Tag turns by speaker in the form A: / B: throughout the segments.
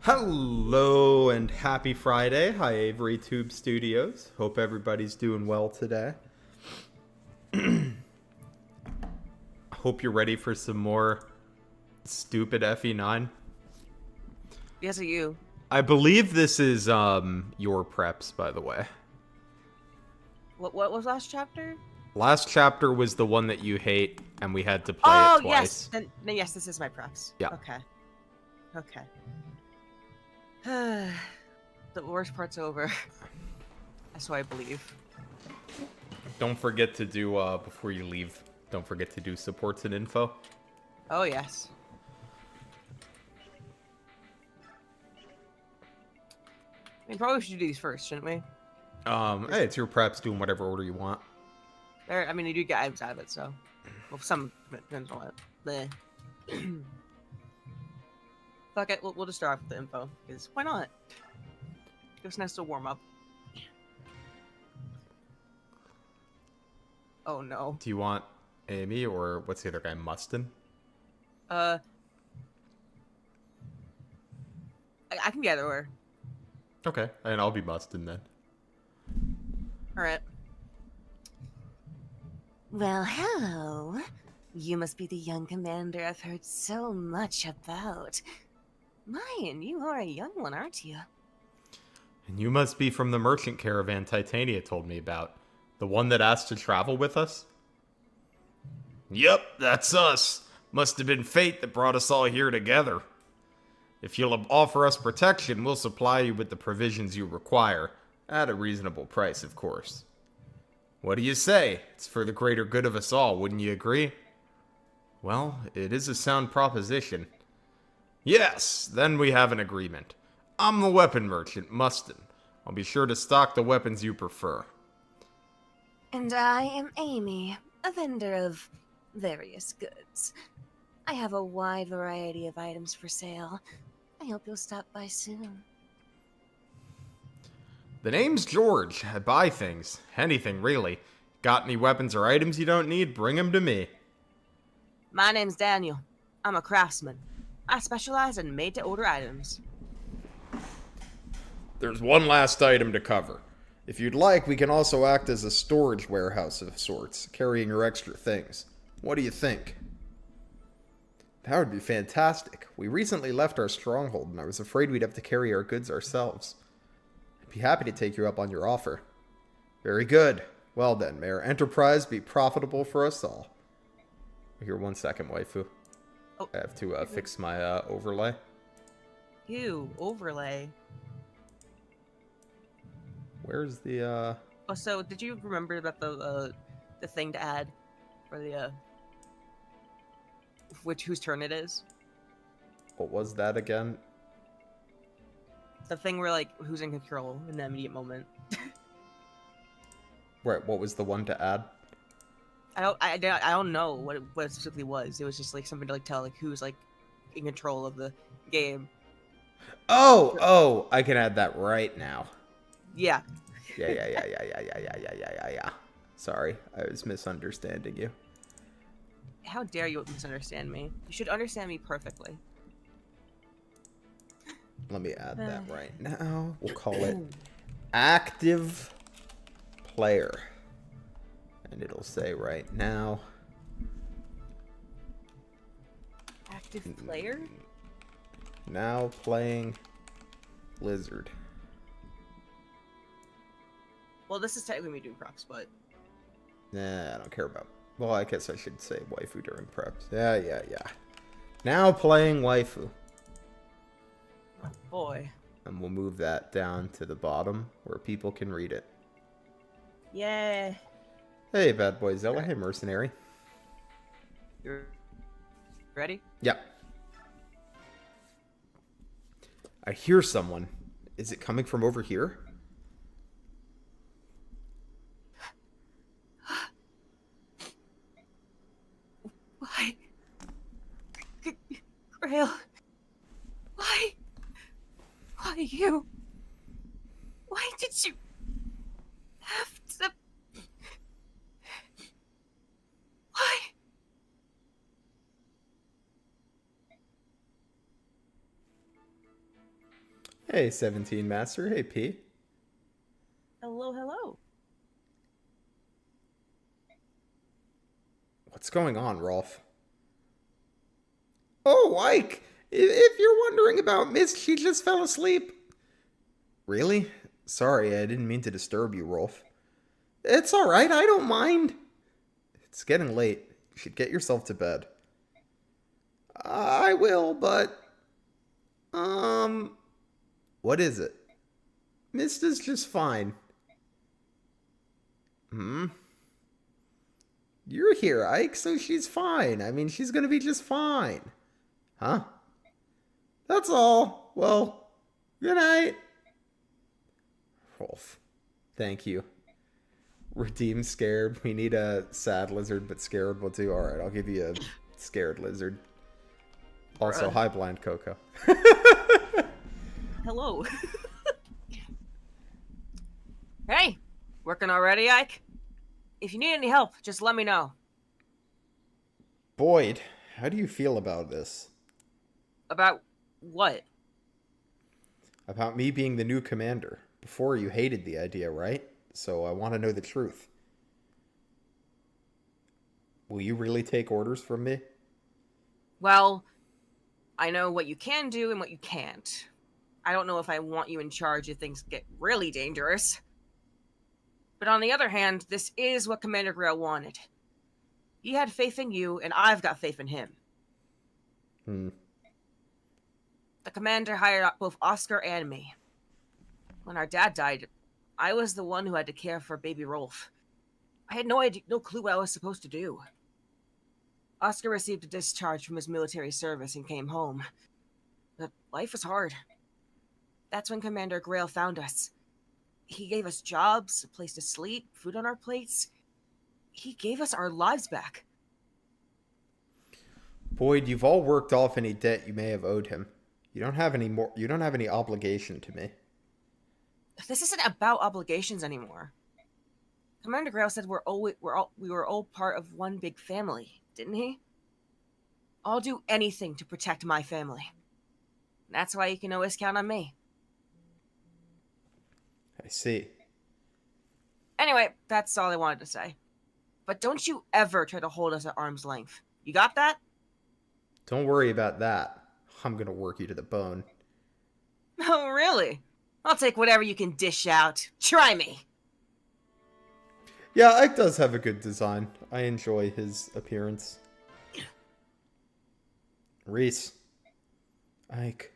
A: Hello and happy Friday. Hi, Avery Tube Studios. Hope everybody's doing well today. Hope you're ready for some more stupid FE9.
B: Yes, are you?
A: I believe this is your preps, by the way.
B: What was last chapter?
A: Last chapter was the one that you hate, and we had to play it twice.
B: Yes. Then yes, this is my preps.
A: Yeah.
B: Okay. The worst part's over. That's what I believe.
A: Don't forget to do, before you leave, don't forget to do supports and info.
B: Oh, yes. I mean, probably should do these first, shouldn't we?
A: Hey, it's your preps, doing whatever order you want.
B: I mean, you do get items out of it, so... Well, some depends on it. Bleh. Fuck it, we'll just start off with the info, because why not? It's nice to warm up. Oh, no.
A: Do you want Amy, or what's the other guy, Mustin?
B: I can get either.
A: Okay, and I'll be Mustin then.
B: Alright.
C: Well, hello. You must be the young commander I've heard so much about. Mayan, you are a young one, aren't you?
A: And you must be from the merchant caravan Titania told me about. The one that asked to travel with us? Yep, that's us. Must have been fate that brought us all here together. If you'll offer us protection, we'll supply you with the provisions you require. At a reasonable price, of course. What do you say? It's for the greater good of us all, wouldn't you agree? Well, it is a sound proposition. Yes, then we have an agreement. I'm the weapon merchant, Mustin. I'll be sure to stock the weapons you prefer.
C: And I am Amy, a vendor of various goods. I have a wide variety of items for sale. I hope you'll stop by soon.
A: The name's George. I buy things. Anything, really. Got any weapons or items you don't need? Bring them to me.
B: My name's Daniel. I'm a craftsman. I specialize in made-to-order items.
A: There's one last item to cover. If you'd like, we can also act as a storage warehouse of sorts, carrying your extra things. What do you think? That would be fantastic. We recently left our stronghold, and I was afraid we'd have to carry our goods ourselves. I'd be happy to take you up on your offer. Very good. Well then, may our enterprise be profitable for us all. Here, 1 second, waifu.
B: Oh.
A: I have to fix my overlay.
B: Ew, overlay.
A: Where's the
B: Oh, so did you remember about the thing to add for the whose turn it is?
A: What was that again?
B: The thing where like who's in control in the immediate moment.
A: Right, what was the one to add?
B: I don't know what it specifically was. It was just like something to like tell like who's like in control of the game.
A: Oh, I can add that right now.
B: Yeah.
A: Yeah. Sorry, I was misunderstanding you.
B: How dare you misunderstand me? You should understand me perfectly.
A: Let me add that right now. We'll call it active player. And it'll say right now.
B: Active player?
A: Now playing Lizard.
B: Well, this is technically me doing props, but...
A: Nah, I don't care about... Well, I guess I should say waifu during preps. Yeah. Now playing waifu.
B: Oh, boy.
A: And we'll move that down to the bottom where people can read it.
B: Yeah.
A: Hey, bad boy Zella. Hey, mercenary.
B: You're ready?
A: Yep. I hear someone. Is it coming from over here?
B: Why? Grail. Why? Why you? Why did you have to... Why?
A: Hey, 17 Master. Hey, P.
B: Hello, hello.
A: What's going on, Rolf? Oh, Ike! If you're wondering about Miss, she just fell asleep. Really? Sorry, I didn't mean to disturb you, Rolf. It's alright, I don't mind. It's getting late. You should get yourself to bed. I will, but... What is it? Mista's just fine. Hmm? You're here, Ike, so she's fine. I mean, she's gonna be just fine. Huh? That's all. Well, good night. Rolf, thank you. Redeem scared. We need a sad lizard, but scared will do. Alright, I'll give you a scared lizard. Also,
B: Bruh.
A: hi, blind Coco.
B: Hello. Hey, working already, Ike? If you need any help, just let me know.
A: Boyd, how do you feel about this?
B: About what?
A: About me being the new commander. Before, you hated the idea, right? So I want to know the truth. Will you really take orders from me?
B: Well, I know what you can do and what you can't. I don't know if I want you in charge if things get really dangerous. But on the other hand, this is what Commander Grail wanted. He had faith in you, and I've got faith in him. The commander hired both Oscar and me. When our dad died, I was the one who had to care for baby Rolf. I had no clue what I was supposed to do. Oscar received a discharge from his military service and came home. But life was hard. That's when Commander Grail found us. He gave us jobs, a place to sleep, food on our plates. He gave us our lives back.
A: Boyd, you've all worked off any debt you may have owed him. You don't have any obligation to me.
B: This isn't about obligations anymore. Commander Grail said we were all part of one big family, didn't he? I'll do anything to protect my family. That's why you can always count on me.
A: I see.
B: Anyway, that's all I wanted to say. But don't you ever try to hold us at arm's length. You got that?
A: Don't worry about that. I'm gonna work you to the bone.
B: Oh, really? I'll take whatever you can dish out. Try me.
A: Yeah, Ike does have a good design. I enjoy his appearance. Reese. Ike.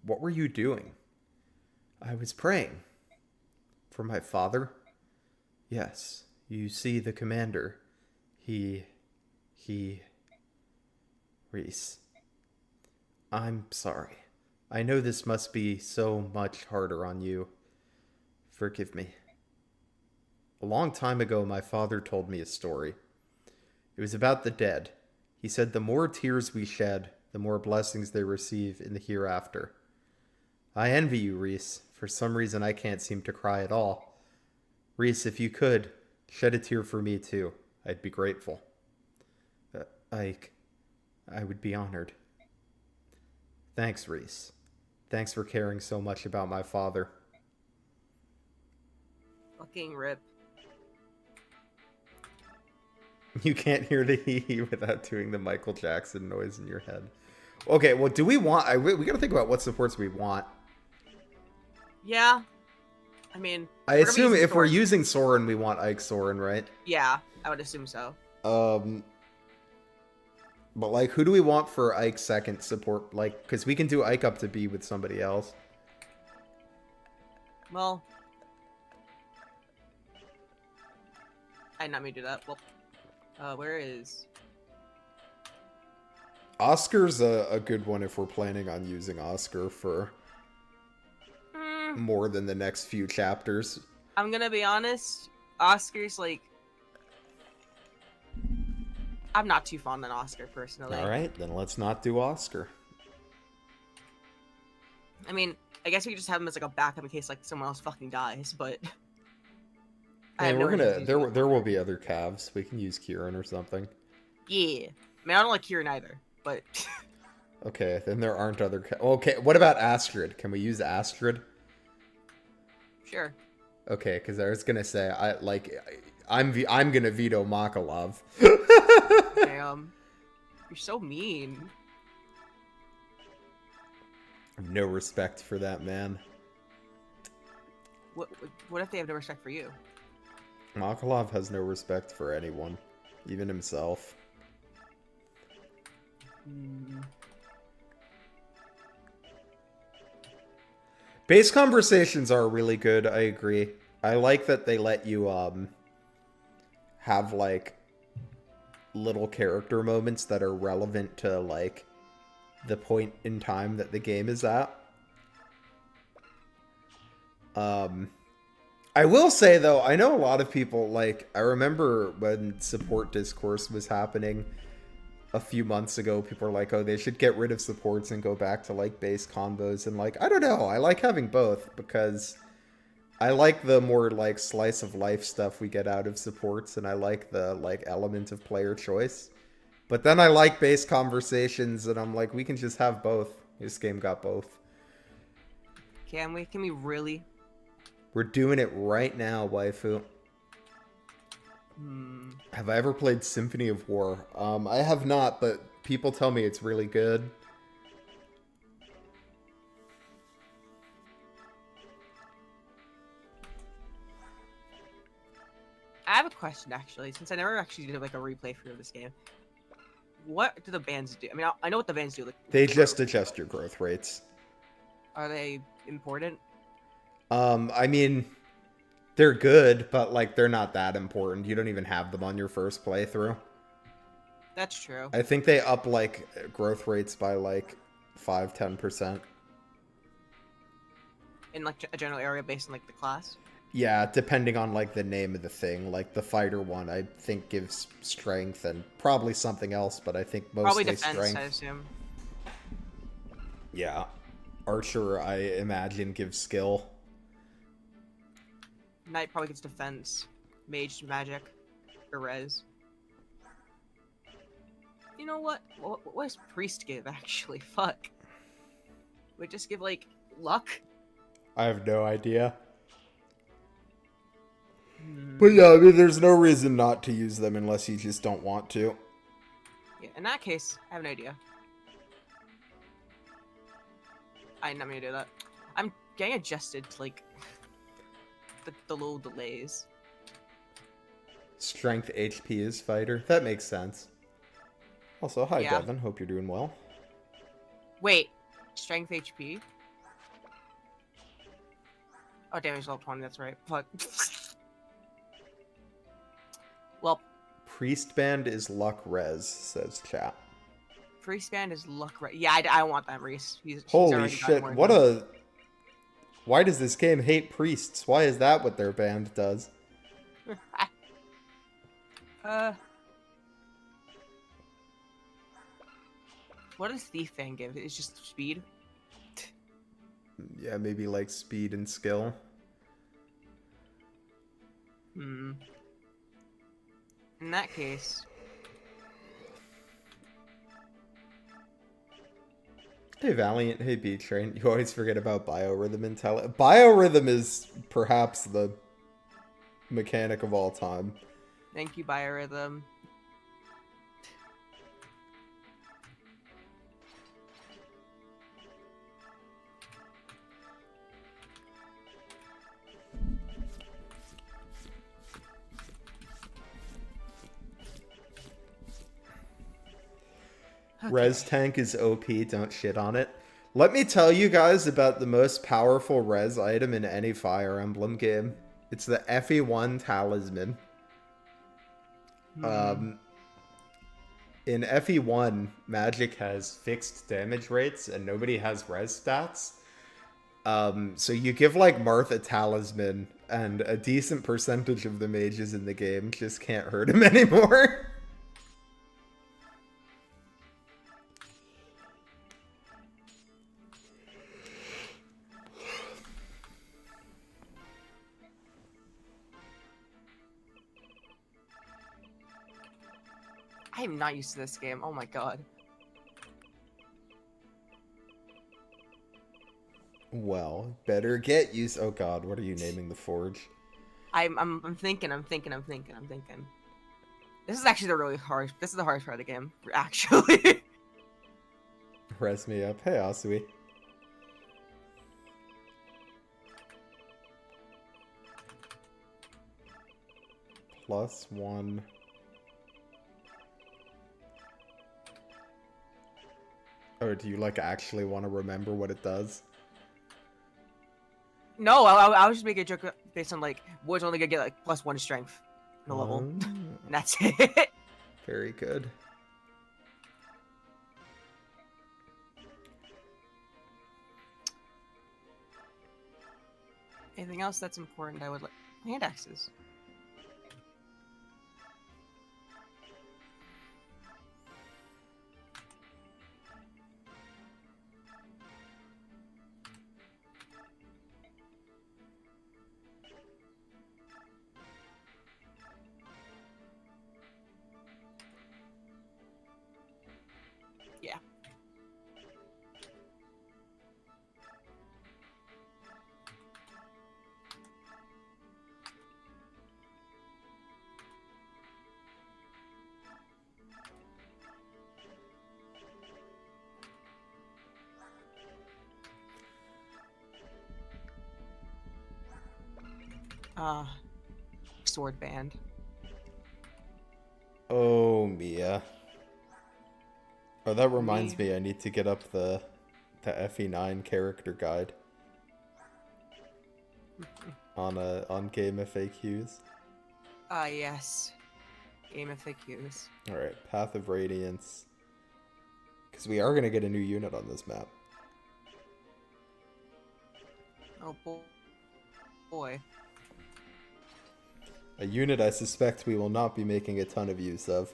A: What were you doing? I was praying. For my father? Yes. You see, the commander. He... Reese. I'm sorry. I know this must be so much harder on you. Forgive me. A long time ago, my father told me a story. It was about the dead. He said the more tears we shed, the more blessings they receive in the hereafter. I envy you, Reese. For some reason, I can't seem to cry at all. Reese, if you could, shed a tear for me too. I'd be grateful. Ike, I would be honored. Thanks, Reese. Thanks for caring so much about my father.
B: Fucking rip.
A: You can't hear the hee-hee without doing the Michael Jackson noise in your head. Okay, well, do we want... we gotta think about what supports we want.
B: Yeah. I mean...
A: I assume if we're using Soren, we want Ike Soren, right?
B: Yeah, I would assume so.
A: But, like, who do we want for Ike's second support? Like, because we can do Ike up to B with somebody else.
B: Well... I did not mean to do that. Well... where is...
A: Oscar's a good one if we're planning on using Oscar for more than the next few chapters.
B: I'm gonna be honest. Oscar's, like... I'm not too fond of Oscar, personally.
A: Alright, then let's not do Oscar.
B: I mean, I guess we could just have him as, like, a backup in case, like, someone else fucking dies, but...
A: Yeah, there will be other calves. We can use Kieran or something.
B: Yeah. I mean, I don't like Kieran either, but...
A: Okay, then there aren't other... Okay, what about Astrid? Can we use Astrid?
B: Sure.
A: Okay, because I was gonna say, I'm gonna veto Makalov.
B: Damn. You're so mean.
A: No respect for that man.
B: What if they have no respect for you?
A: Makalov has no respect for anyone, even himself.
B: Hmm.
A: Base conversations are really good, I agree. I like that they let you have like little character moments that are relevant to like the point in time that the game is at. I will say though, I know a lot of people, like, I remember when support discourse was happening a few months ago, people were like, oh, they should get rid of supports and go back to like base combos, and like, I don't know, I like having both because I like the more like slice of life stuff we get out of supports, and I like the like element of player choice. But then I like base conversations, and I'm like, we can just have both. This game got both.
B: Can we? Can we really?
A: We're doing it right now, waifu.
B: Hmm.
A: Have I ever played Symphony of War? I have not, but people tell me it's really good.
B: I have a question actually, since I never actually did like a replay through of this game. What do the bands do? I mean, I know what the bands do. Like,
A: They just adjust your growth rates.
B: are they important?
A: I mean, they're good, but like they're not that important. You don't even have them on your first playthrough.
B: That's true.
A: I think they up like growth rates by like 5-10%.
B: In like a general area based on like the class.
A: Yeah, depending on like the name of the thing. Like the fighter one, I think gives strength and probably something else, but I think mostly
B: Probably defense,
A: strength.
B: I assume.
A: Yeah, archer, I imagine, gives skill.
B: Knight probably gets defense, mage magic, or res. You know what? What does priest give actually? Fuck. Would it just give like luck?
A: I have no idea.
B: Hmm.
A: But yeah, I mean, there's no reason not to use them unless you just don't want to.
B: Yeah, in that case, I have an idea. I'm not gonna do that. I'm getting adjusted to like the little delays.
A: Strength HP is fighter. That makes sense. Also, hi
B: Yeah.
A: Devin, hope you're doing well.
B: Wait, strength HP? Oh, damage level 20, that's right. Fuck. Well,
A: Priest band is luck res, says chat.
B: priest band is luck right. Yeah, I want that Reese. She's
A: Holy
B: already got
A: shit,
B: more
A: what
B: than-
A: a... Why does this game hate priests? Why is that what their band does?
B: What does Thief Fang give? It's just speed?
A: Yeah, maybe like speed and skill.
B: Hmm. In that case...
A: Hey Valiant, hey B-Train. You always forget about biorhythm and biorhythm is perhaps the mechanic of all time.
B: Thank you, Biorhythm.
A: Res tank is OP, don't shit on it. Let me tell you guys about the most powerful res item in any Fire Emblem game. It's the FE1 talisman. In FE1, magic has fixed damage rates and nobody has res stats. So you give like Marth a talisman and a decent percentage of the mages in the game just can't hurt him anymore.
B: I am not used to this game. Oh my god.
A: Well, better get used. Oh God, what are you naming the forge?
B: I'm thinking. This is actually the really hard. This is the hardest part of the game, actually.
A: Res me up. Hey, Asui. +1. Or do you like actually want to remember what it does?
B: No, I was just making a joke based on like Wood's only gonna get like +1 strength in the level, and that's it.
A: Very good.
B: Anything else that's important? I would like hand axes. Yeah. Sword band.
A: Oh, Mia. Oh, that reminds me, I need to get up the FE9 character guide on game FAQs.
B: Yes. Game FAQs.
A: Alright, Path of Radiance. Because we are going to get a new unit on this map.
B: Oh boy.
A: A unit I suspect we will not be making a ton of use of.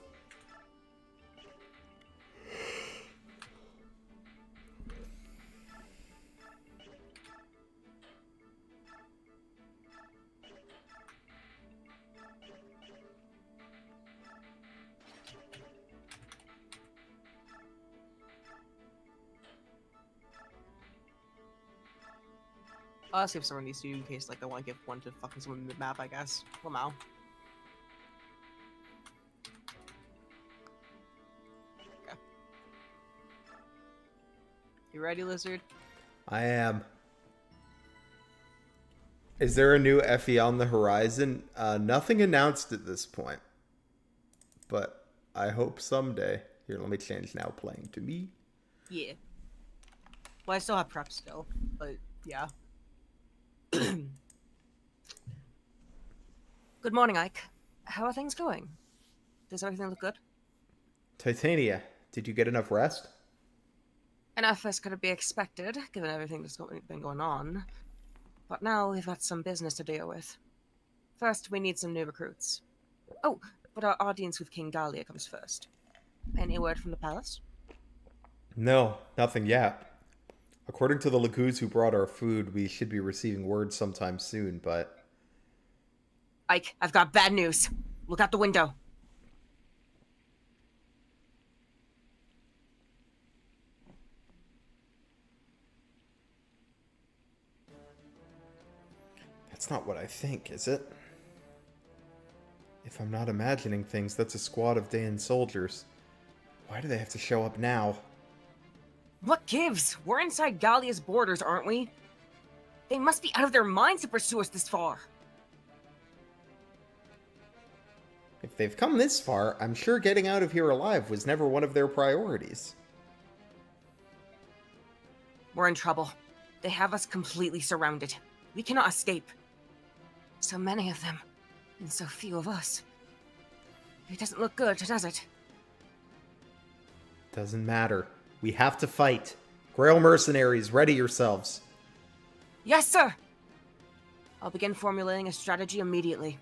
B: I'll see if someone needs to in case like I want to give one to fucking someone mid-map, I guess. Lamau. Okay. You ready, Lizard?
A: I am. Is there a new FE on the horizon? Nothing announced at this point. But I hope someday. Here, let me change now playing to me.
B: Yeah. Well, I still have prep still, but yeah. Good morning, Ike. How are things going? Does everything look good?
A: Titania, did you get enough rest?
B: Enough as could be expected, given everything that's been going on. But now we've got some business to deal with. First, we need some new recruits. Oh, but our audience with King Galia comes first. Any word from the palace?
A: No, nothing yet. According to the Laguz who brought our food, we should be receiving word sometime soon, but...
B: Ike, I've got bad news. Look out the window.
A: That's not what I think, is it? If I'm not imagining things, that's a squad of Daean soldiers. Why do they have to show up now?
B: What gives? We're inside Galia's borders, aren't we? They must be out of their minds to pursue us this far.
A: If they've come this far, I'm sure getting out of here alive was never one of their priorities.
B: We're in trouble. They have us completely surrounded. We cannot escape. So many of them, and so few of us. It doesn't look good, does it?
A: Doesn't matter. We have to fight. Grail mercenaries, ready yourselves.
B: Yes, sir! I'll begin formulating a strategy immediately.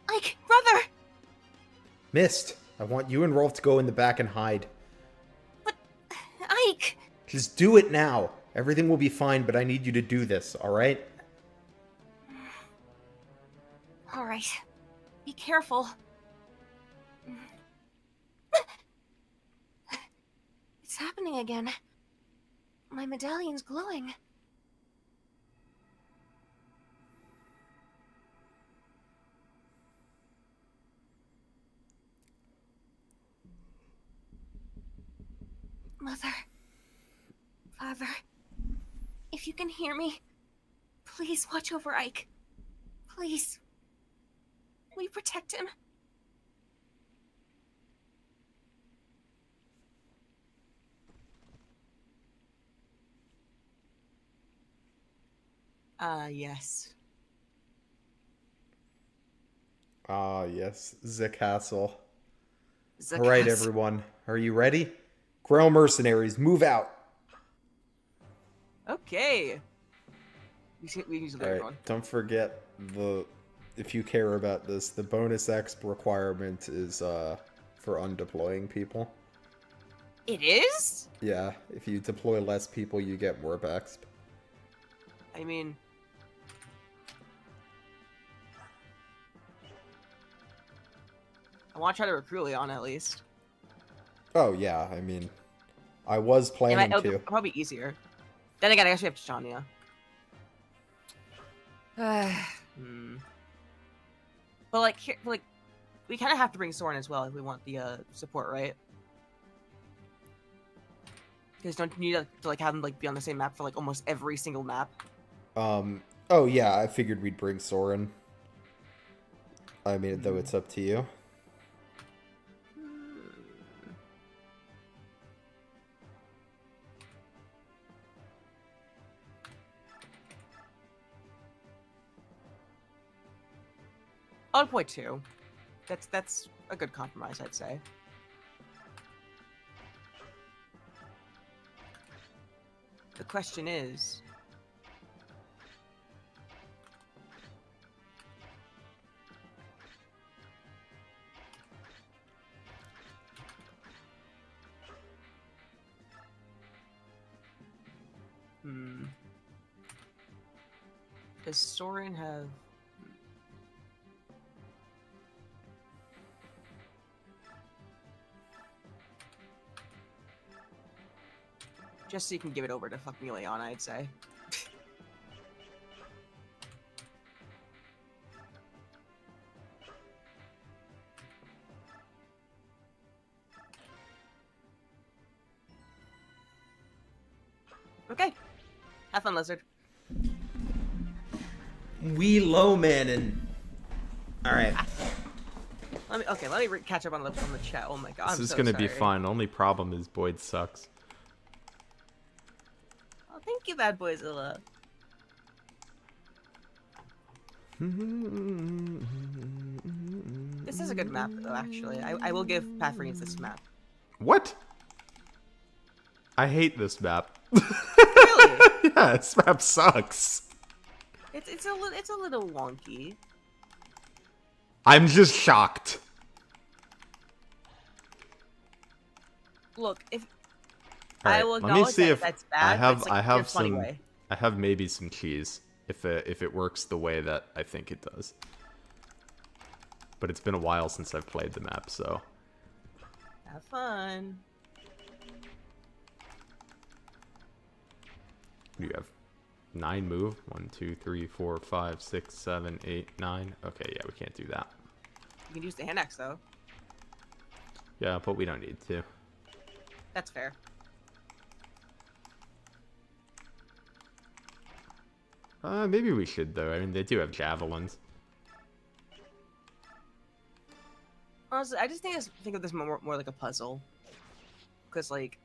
B: Ike, brother!
A: Mist, I want you and Rolf to go in the back and hide.
B: But, Ike!
A: Just do it now. Everything will be fine, but I need you to do this, alright?
B: Alright. Be careful.
C: It's happening again. My medallion's glowing. Mother. Father. If you can hear me, please watch over Ike. Please. Will you protect him?
B: Yes.
A: Yes, the castle.
B: The
A: All right,
B: castle.
A: everyone. Are you ready? Grail mercenaries, move out.
B: Okay. We usually
A: All right,
B: everyone.
A: don't forget if you care about this, the bonus exp requirement is for undeploying people.
B: It is?
A: Yeah, if you deploy less people, you get more exp.
B: I mean... I want to try to recruit Leon at least.
A: Oh yeah, I mean, I was planning
B: It'll
A: to.
B: probably be easier. Then again, I guess we have Titania. But like, we kind of have to bring Soren as well if we want the support, right? Because don't you need to like have them like be on the same map for like almost every single map?
A: Oh yeah, I figured we'd bring Soren. I mean, though it's up to you.
B: I'll deploy 2. That's a good compromise, I'd say. The question is... Does Soren have... Just so you can give it over to fucking Leon, I'd say. Okay. Have fun, Lizard.
A: We low manning. All right.
B: Let me catch up on the chat. Oh my god,
A: This is gonna be fine. Only problem is Boyd sucks.
B: Oh, thank you, Bad Boyzilla. This is a good map, though. Actually, I will give Path of Radiance this map.
A: What? I hate this map.
B: Really?
A: Yeah, this map sucks.
B: It's a little wonky.
A: I'm just shocked.
B: Look, if
A: All right,
B: I will
A: let me
B: acknowledge
A: see
B: that
A: if
B: that's bad, but it's, like,
A: I
B: in a
A: have
B: funny
A: some
B: way.
A: I have maybe some cheese if it works the way that I think it does. But it's been a while since I've played the map, so
B: Have fun.
A: you have 9 move. 1, 2, 3, 4, 5, 6, 7, 8, 9. Okay, yeah, we can't do that.
B: You can use the hand axe though.
A: Yeah, but we don't need to.
B: That's fair.
A: Maybe we should though. I mean, they do have javelins.
B: Honestly, I just think of this more like a puzzle. Because like,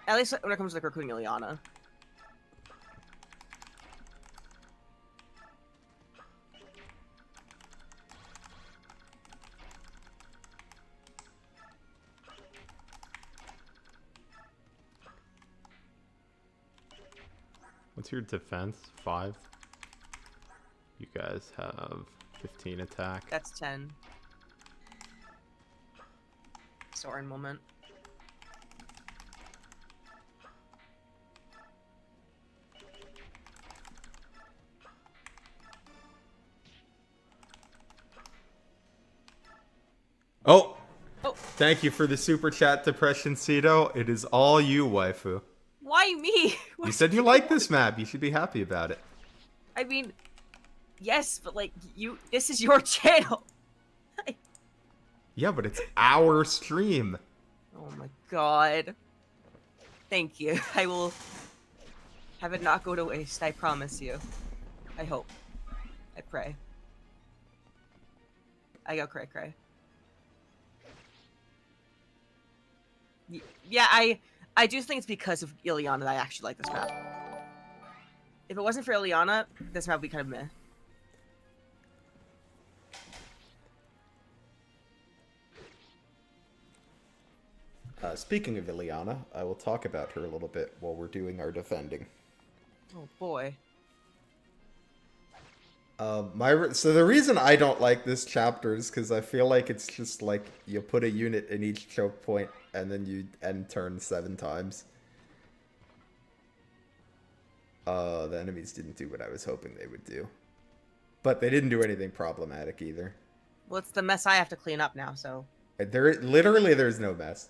B: at least when it comes to like recruiting Ileana.
A: What's your defense? 5? You guys have 15 attack.
B: That's 10. Soren moment.
A: Oh!
B: Oh,
A: Thank you for the super chat, Depression Cedo. It is all you, waifu.
B: Why me?
A: You said you like this map. You should be happy about it.
B: I mean, yes, but like this is your channel.
A: Yeah, but it's our stream.
B: Oh my god. Thank you. I will have it not go to waste, I promise you. I hope. I pray. I go cray cray. Yeah, I do think it's because of Ileana that I actually like this map. If it wasn't for Ileana, this map would be kind of meh.
A: Speaking of Ileana, I will talk about her a little bit while we're doing our defending.
B: Oh boy.
A: So the reason I don't like this chapter is because I feel like it's just like you put a unit in each choke point and then you end turn 7 times. The enemies didn't do what I was hoping they would do. But they didn't do anything problematic either.
B: Well, it's the mess I have to clean up now, so.
A: Literally, there's no mess.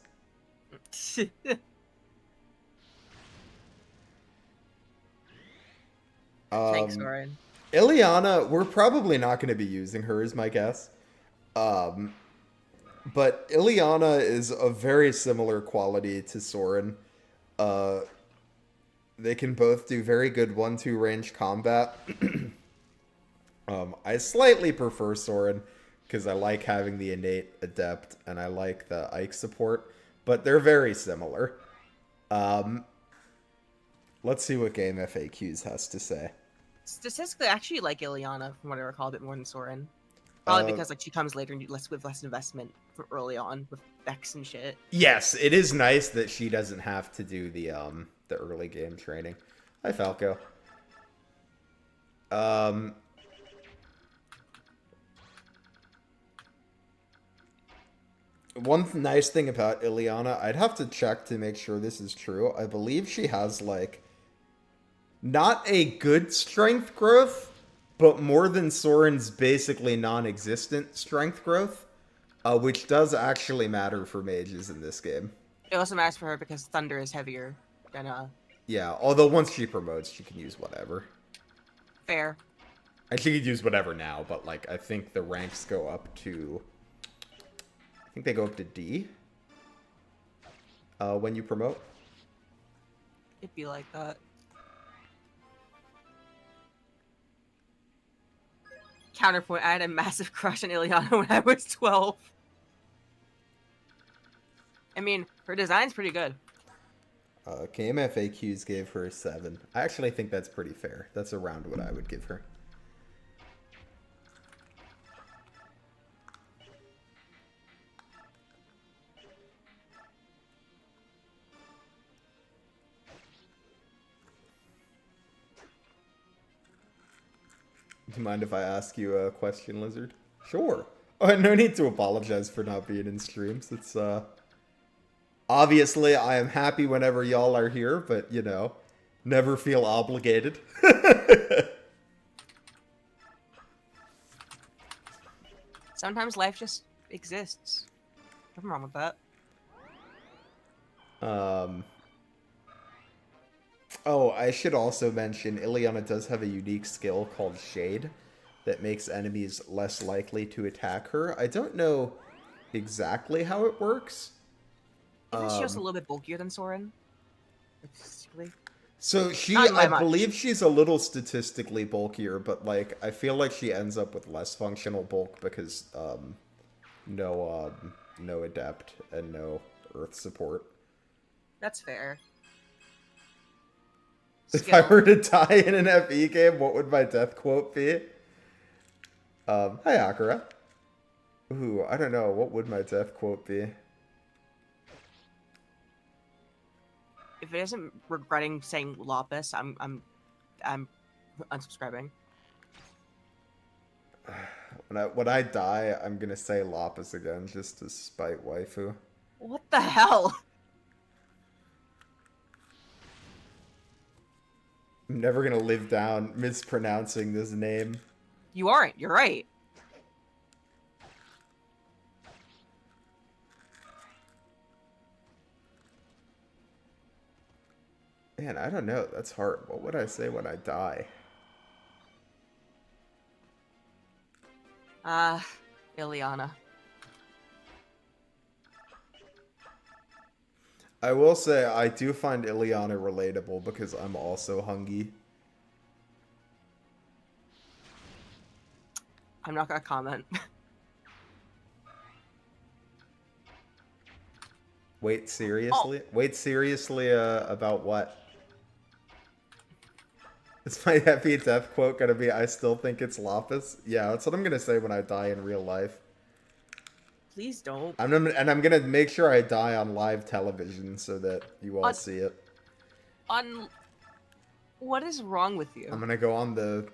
B: Thanks, Soren.
A: Ileana, we're probably not going to be using her, is my guess. But Ileana is a very similar quality to Soren. They can both do very good 1-2 range combat. I slightly prefer Soren because I like having the innate adept and I like the Ike support, but they're very similar. Let's see what game FAQs has to say.
B: Statistically, I actually like Ileana, from what I recall, a bit more than Soren. Probably because like she comes later and you with less investment from early on with Vex and shit.
A: Yes, it is nice that she doesn't have to do the early game training. Hi, Falco. One nice thing about Ileana, I'd have to check to make sure this is true. I believe she has, like, not a good strength growth, but more than Soren's basically non-existent strength growth, which does actually matter for mages in this game.
B: It also matters for her because Thunder is heavier than
A: Yeah, although once she promotes, she can use whatever.
B: Fair.
A: And she could use whatever now, but, like, I think the ranks go up to... I think they go up to D when you promote.
B: It'd be like that. Counterpoint, I had a massive crush on Ileana when I was 12. I mean, her design's pretty good.
A: KMFAQs gave her a 7. I actually think that's pretty fair. That's around what I would give her. Do you mind if I ask you a question, Lizard? Sure. Oh, no need to apologize for not being in streams. It's, obviously, I am happy whenever y'all are here, but, you know, never feel obligated.
B: Sometimes life just exists. Nothing wrong with that.
A: Oh, I should also mention, Ileana does have a unique skill called Shade that makes enemies less likely to attack her. I don't know exactly how it works.
B: Isn't she just a little bit bulkier than Soren? Statistically?
A: So she,
B: Not by
A: I
B: much.
A: believe she's a little statistically bulkier, but like I feel like she ends up with less functional bulk because no adept and no earth support.
B: That's fair.
A: If I were to die in an FE game, what would my death quote be? Hi Akira. Ooh, I don't know. What would my death quote be?
B: If it isn't regretting saying Lapis, I'm unsubscribing.
A: When I die, I'm gonna say Lapis again just to spite waifu.
B: What the hell?
A: I'm never gonna live down mispronouncing this name.
B: You aren't. You're right.
A: Man, I don't know. That's hard. What would I say when I die?
B: Ileana.
A: I will say I do find Ileana relatable because I'm also hungry.
B: I'm not gonna comment.
A: Wait, seriously? Oh. Wait, seriously, about what? Is my happy death quote gonna be, I still think it's Lapis? Yeah, that's what I'm gonna say when I die in real life.
B: Please don't.
A: I'm gonna make sure I die on live television so that you all see it.
B: What is wrong with you?
A: I'm gonna go on the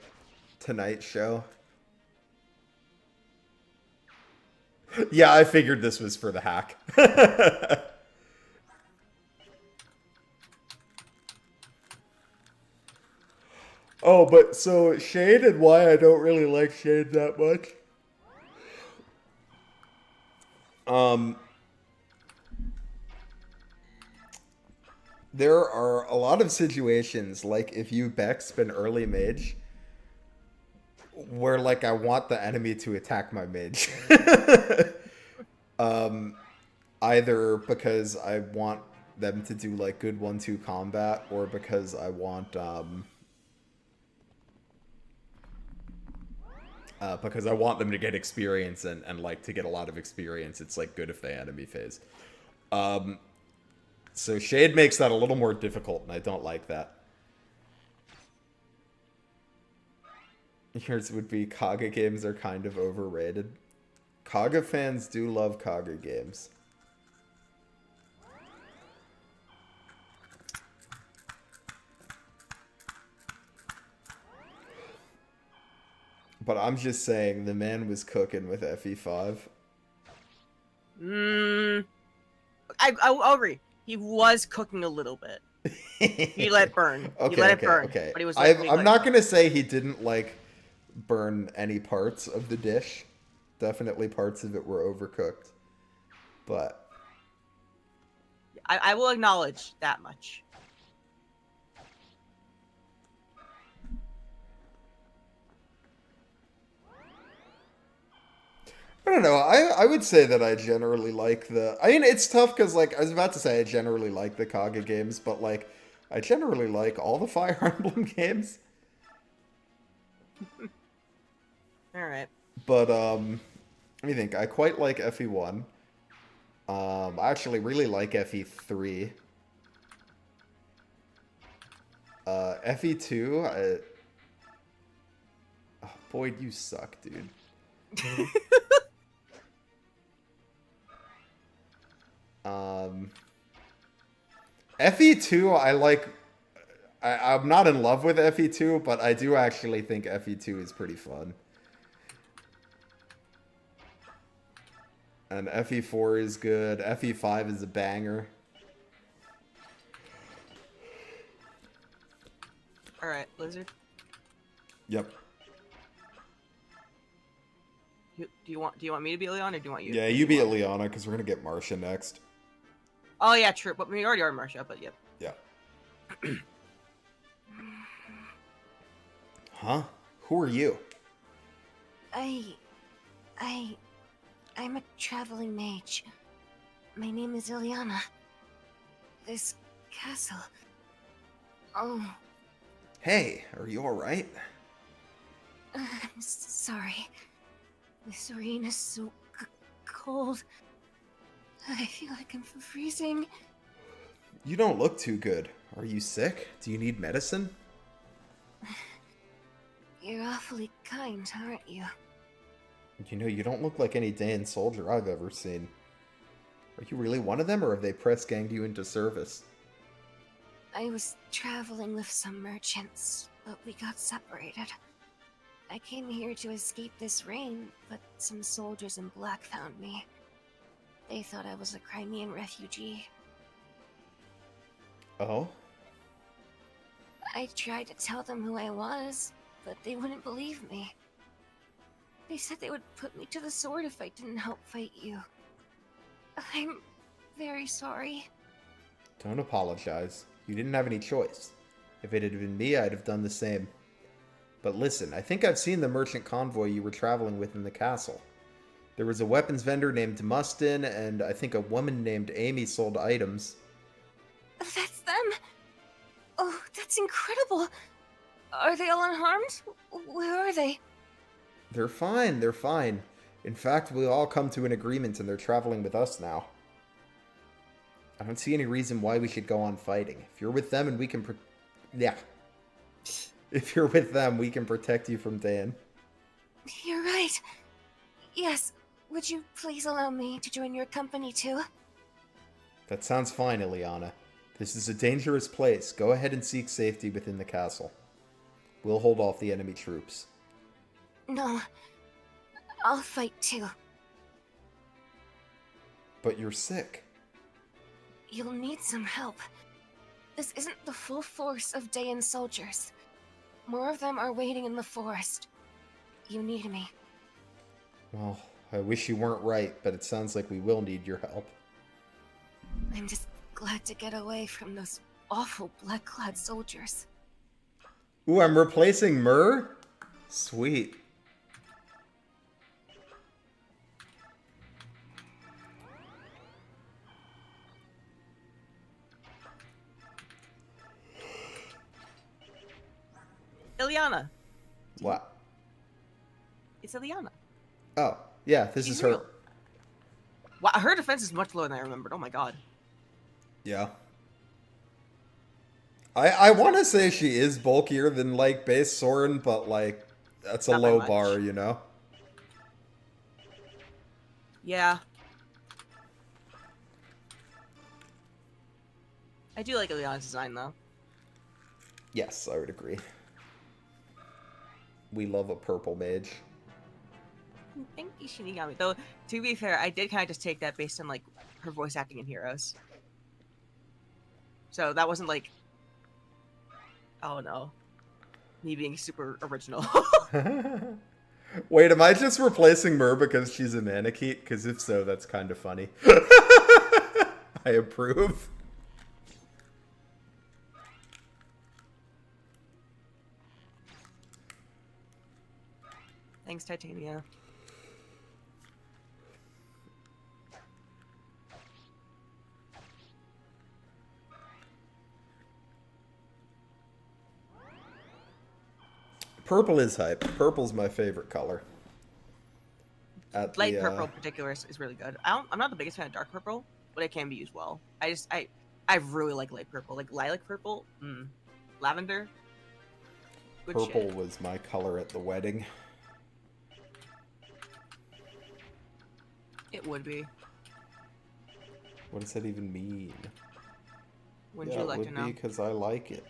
A: Tonight Show. Yeah, I figured this was for the hack. Oh, but so Shade and why I don't really like Shade that much. There are a lot of situations, like if you backspin early mage, where like I want the enemy to attack my mage. Either because I want them to do like good 1-2 combat, or because I want them to get experience and like to get a lot of experience. It's like good if they enemy phase. So Shade makes that a little more difficult, and I don't like that. Yours would be Kaga games are kind of overrated. Kaga fans do love Kaga games. But I'm just saying, the man was cooking with FE5.
B: I'll agree. He was cooking a little bit. He let it burn.
A: Okay,
B: he let it burn.
A: Okay.
B: But he was
A: I'm not going to say he didn't, like, burn any parts of the dish. Definitely parts of it were overcooked. But
B: I will acknowledge that much.
A: I don't know. I would say that I generally like the... I mean, it's tough because, like, I was about to say I generally like the Kaga games, but, like, I generally like all the Fire Emblem games.
B: Alright.
A: But, let me think. I quite like FE1. I actually really like FE3. FE2, oh, Boyd, you suck, dude. FE2, I like... I'm not in love with FE2, but I do actually think FE2 is pretty fun. And FE4 is good. FE5 is a banger.
B: Alright, Lizard.
A: Yep.
B: Do you want me to be Leon, or do you want you?
A: Yeah, you be Leona, because we're gonna get Marcia next.
B: Oh yeah, true. But we already are Marcia, but yep.
A: Yeah. Huh? Who are you?
C: I'm a traveling mage. My name is Ileana. This castle... Oh...
A: Hey, are you alright?
C: I'm sorry. This rain is so cold. I feel like I'm freezing.
A: You don't look too good. Are you sick? Do you need medicine?
C: You're awfully kind, aren't you?
A: You know, you don't look like any Daean soldier I've ever seen. Are you really one of them, or have they press-ganged you into service?
C: I was traveling with some merchants, but we got separated. I came here to escape this rain, but some soldiers in black found me. They thought I was a Crimean refugee.
A: Oh?
C: I tried to tell them who I was, but they wouldn't believe me. They said they would put me to the sword if I didn't help fight you. I'm very sorry.
A: Don't apologize. You didn't have any choice. If it had been me, I'd have done the same. But listen, I think I've seen the merchant convoy you were traveling with in the castle. There was a weapons vendor named Mustin, and I think a woman named Amy sold items.
C: That's them? Oh, that's incredible. Are they all unharmed? Where are they?
A: They're fine, they're fine. In fact, we'll all come to an agreement and they're traveling with us now. I don't see any reason why we should go on fighting. If you're with them and we can If you're with them, we can protect you from Dan.
C: You're right. Yes, would you please allow me to join your company too?
A: That sounds fine, Ileana. This is a dangerous place. Go ahead and seek safety within the castle. We'll hold off the enemy troops.
C: No, I'll fight too.
A: But you're sick.
C: You'll need some help. This isn't the full force of Dayan soldiers. More of them are waiting in the forest. You need me.
A: Well, I wish you weren't right, but it sounds like we will need your help.
C: I'm just glad to get away from those awful black-clad soldiers.
A: Ooh, I'm replacing Myrrh? Sweet.
B: Ileana.
A: What?
B: It's Ileana.
A: Oh, yeah, this
B: She's
A: is her.
B: real. Wow, her defense is much lower than I remembered. Oh my god.
A: Yeah. I want to say she is bulkier than, like, base Soren, but, like, that's a
B: Not by
A: low
B: much.
A: bar, you know?
B: Yeah. I do like Ileana's design, though.
A: Yes, I would agree. We love a purple mage.
B: Thank you, Shinigami. Though, to be fair, I did kind of just take that based on, like, her voice acting in Heroes. So that wasn't, like... Oh, no. Me being super original.
A: Wait, am I just replacing Myrrh because she's a Manakete? Because if so, that's kind of funny. I approve.
B: Thanks, Titania.
A: Purple is hype. Purple's my favorite color.
B: Light purple in particular is really good. I'm not the biggest fan of dark purple, but it can be used well. I really like light purple. Like lilac purple, lavender. Good
A: Purple
B: shit.
A: was my color at the wedding.
B: It would be.
A: What does that even mean?
B: Wouldn't
A: Yeah,
B: you like
A: it
B: to
A: would
B: know?
A: be because I like it.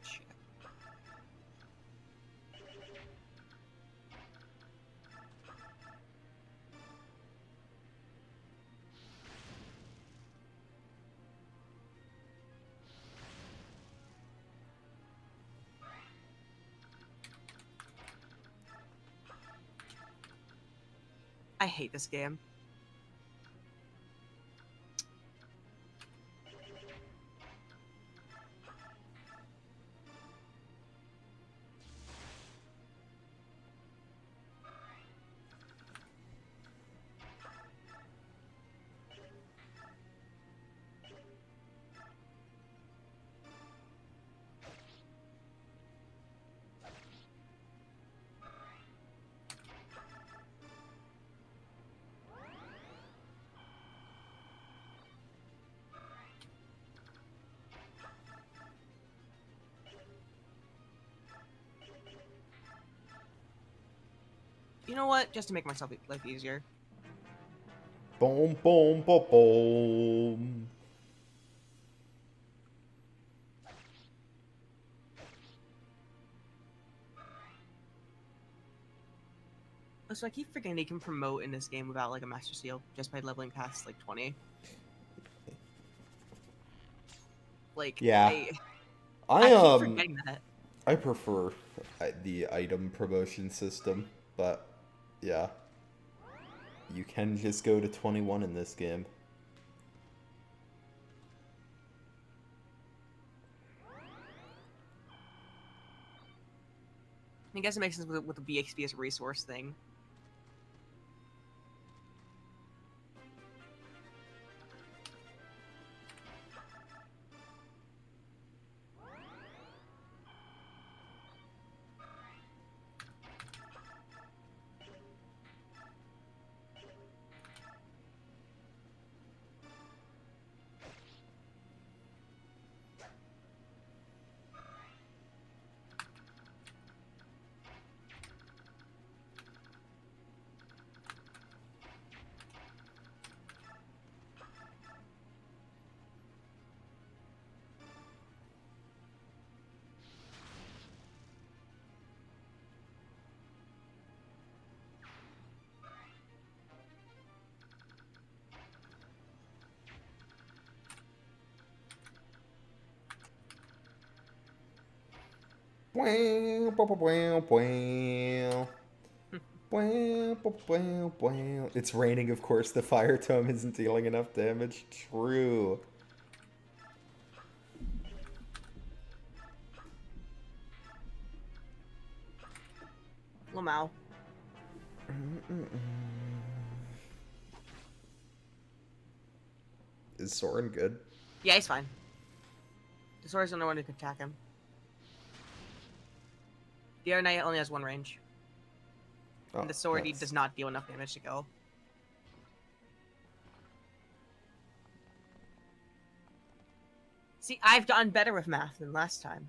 B: Shit. I hate this game. You know what? Just to make myself life easier.
A: Boom, boom, boom, boom.
B: So I keep forgetting you can promote in this game without like a master seal just by leveling past like 20. Like
A: Yeah.
B: I keep forgetting that.
A: I prefer the item promotion system, but Yeah. You can just go to 21 in this game.
B: I guess it makes sense with the BXP as a resource thing.
A: It's raining, of course. The fire tome isn't dealing enough damage. True.
B: Lamau.
A: Is Soren good?
B: Yeah, he's fine. The sword's the only one who can attack him. The other knight only has one range.
A: Oh,
B: And the sword he
A: nice.
B: does not deal enough damage to kill. See, I've done better with math than last time.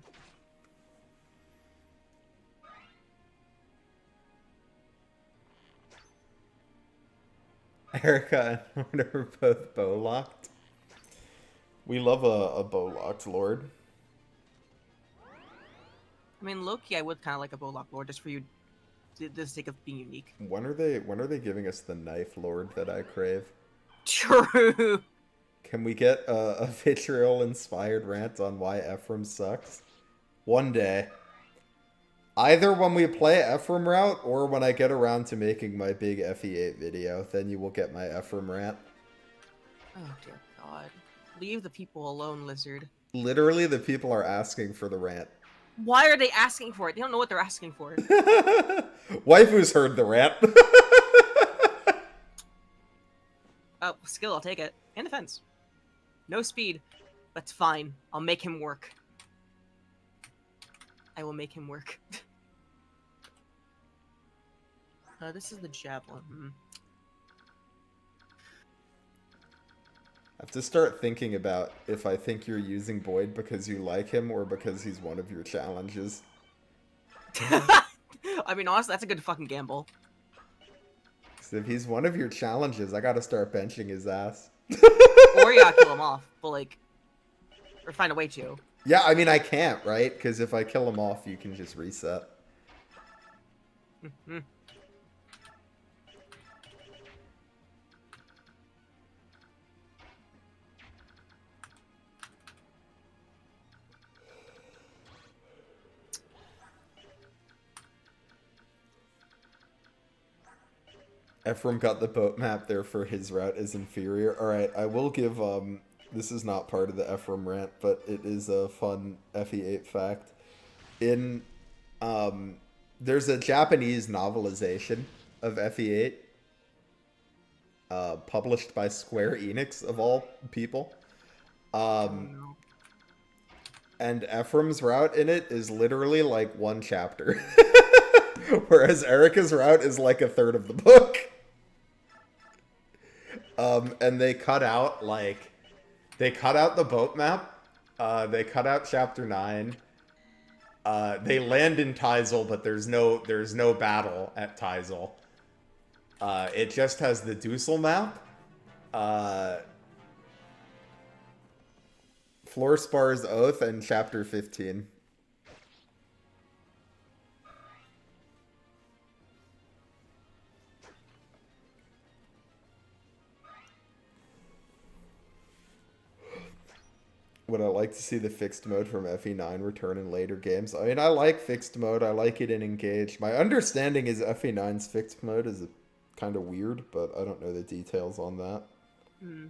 A: Erica and Lord are both bow locked. We love a bow locked lord.
B: I mean, low-key, I would kind of like a Bowlock Lord just for you, the sake of being unique.
A: When are they giving us the knife lord that I crave?
B: True.
A: Can we get a vitriol inspired rant on why Ephraim sucks? One day. Either when we play Ephraim route or when I get around to making my big FE8 video, then you will get my Ephraim rant.
B: Oh dear God. Leave the people alone, lizard.
A: Literally, the people are asking for the rant.
B: Why are they asking for it? They don't know what they're asking for.
A: Waifu's heard the rant.
B: Oh, skill, I'll take it. And defense. No speed. That's fine. I'll make him work. I will make him work. This is the javelin.
A: I have to start thinking about if I think you're using Boyd because you like him or because he's one of your challenges.
B: I mean, honestly, that's a good fucking gamble.
A: 'Cause if he's one of your challenges, I gotta start benching his ass.
B: Or you gotta kill him off, but like, or find a way to.
A: Yeah, I mean, I can't, right? Because if I kill him off, you can just reset. Ephraim got the boat map, therefore his route is inferior. Alright, I will give, this is not part of the Ephraim rant, but it is a fun FE8 fact. In, there's a Japanese novelization of FE8, published by Square Enix, of all people. And Ephraim's route in it is literally like one chapter. Whereas Erica's route is like a third of the book. And they cut out the boat map. They cut out chapter 9. They land in Teisel, but there's no battle at Teisel. It just has the Dussel map. Florspar's Oath and chapter 15.
D: would I like to see the fixed mode from FE9 return in later games? I mean, I like fixed mode. I like it in Engage. My understanding is FE9's fixed mode is kind of weird, but I don't know the details on that.
B: Hmm.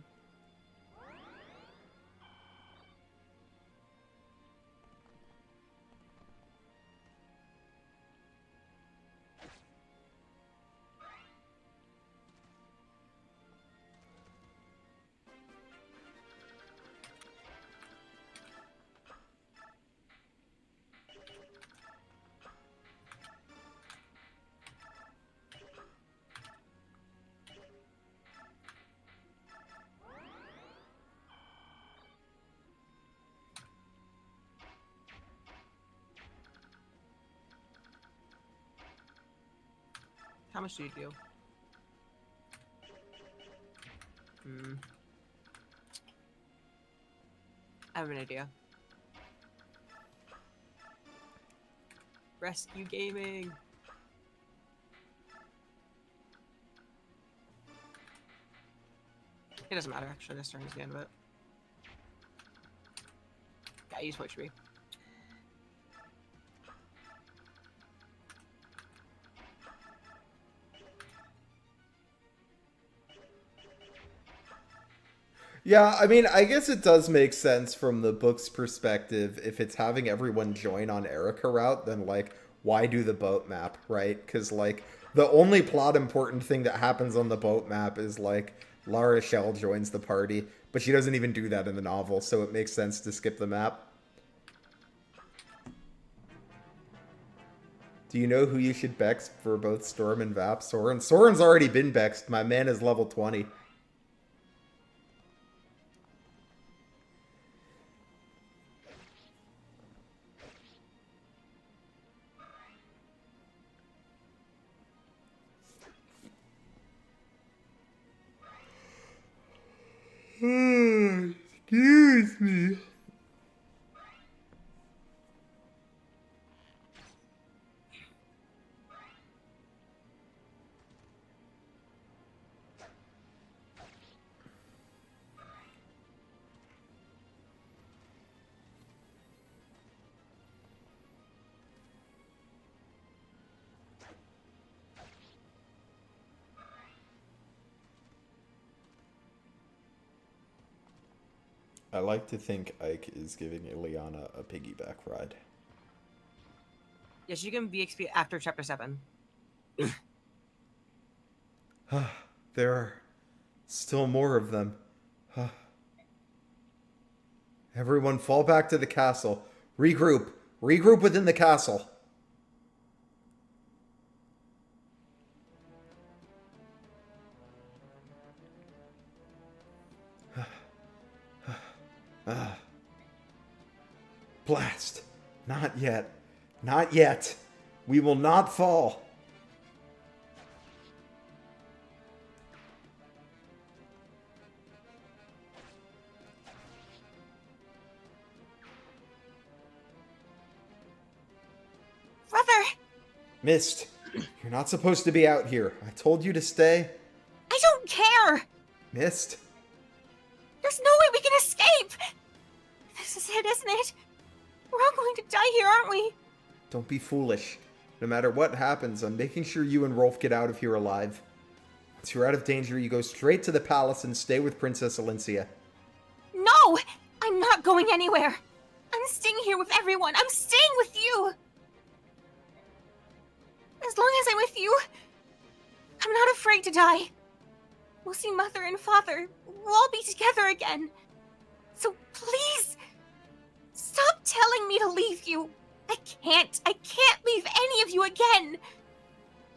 B: How much do you do? Hmm. I have an idea. Rescue gaming. It doesn't matter, actually. This turn is the end of it. Yeah, use what should be.
D: Yeah, I mean, I guess it does make sense from the book's perspective. If it's having everyone join on Erica route, then, like, why do the boat map, right? Because, like, the only plot important thing that happens on the boat map is, like, La Rochelle joins the party, but she doesn't even do that in the novel, so it makes sense to skip the map. Do you know who you should bex for both Storm and Vap? Soren? Soren's already been bexed. My man is level 20. Excuse me. I like to think Ike is giving Ileana a piggyback ride.
B: Yes, you can VXP after chapter 7.
D: There are still more of them. Everyone fall back to the castle. Regroup. Regroup within the castle. Blast. Not yet. Not yet. We will not fall.
C: Brother!
D: Mist, you're not supposed to be out here. I told you to stay.
C: I don't care!
D: Mist?
C: There's no way we can escape! This is it, isn't it? We're all going to die here, aren't we?
D: Don't be foolish. No matter what happens, I'm making sure you and Rolf get out of here alive. Once you're out of danger, you go straight to the palace and stay with Princess Alencia.
C: No! I'm not going anywhere! I'm staying here with everyone! I'm staying with you! As long as I'm with you, I'm not afraid to die. We'll see Mother and Father. We'll all be together again. So please, stop telling me to leave you. I can't leave any of you again.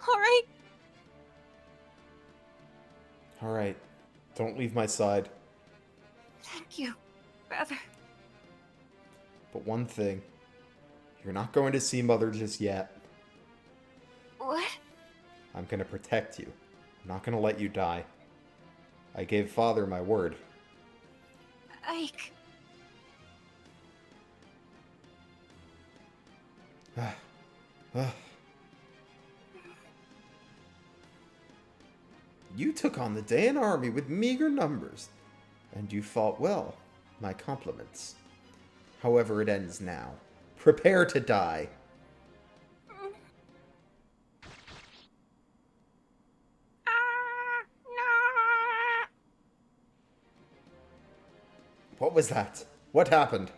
C: Alright?
D: Alright. Don't leave my side.
C: Thank you, brother.
D: But one thing. You're not going to see Mother just yet.
C: What?
D: I'm going to protect you. I'm not going to let you die. I gave Father my word.
C: Ike.
D: You took on the Dayan army with meager numbers, and you fought well. My compliments. However it ends now. Prepare to die. What was that? What happened?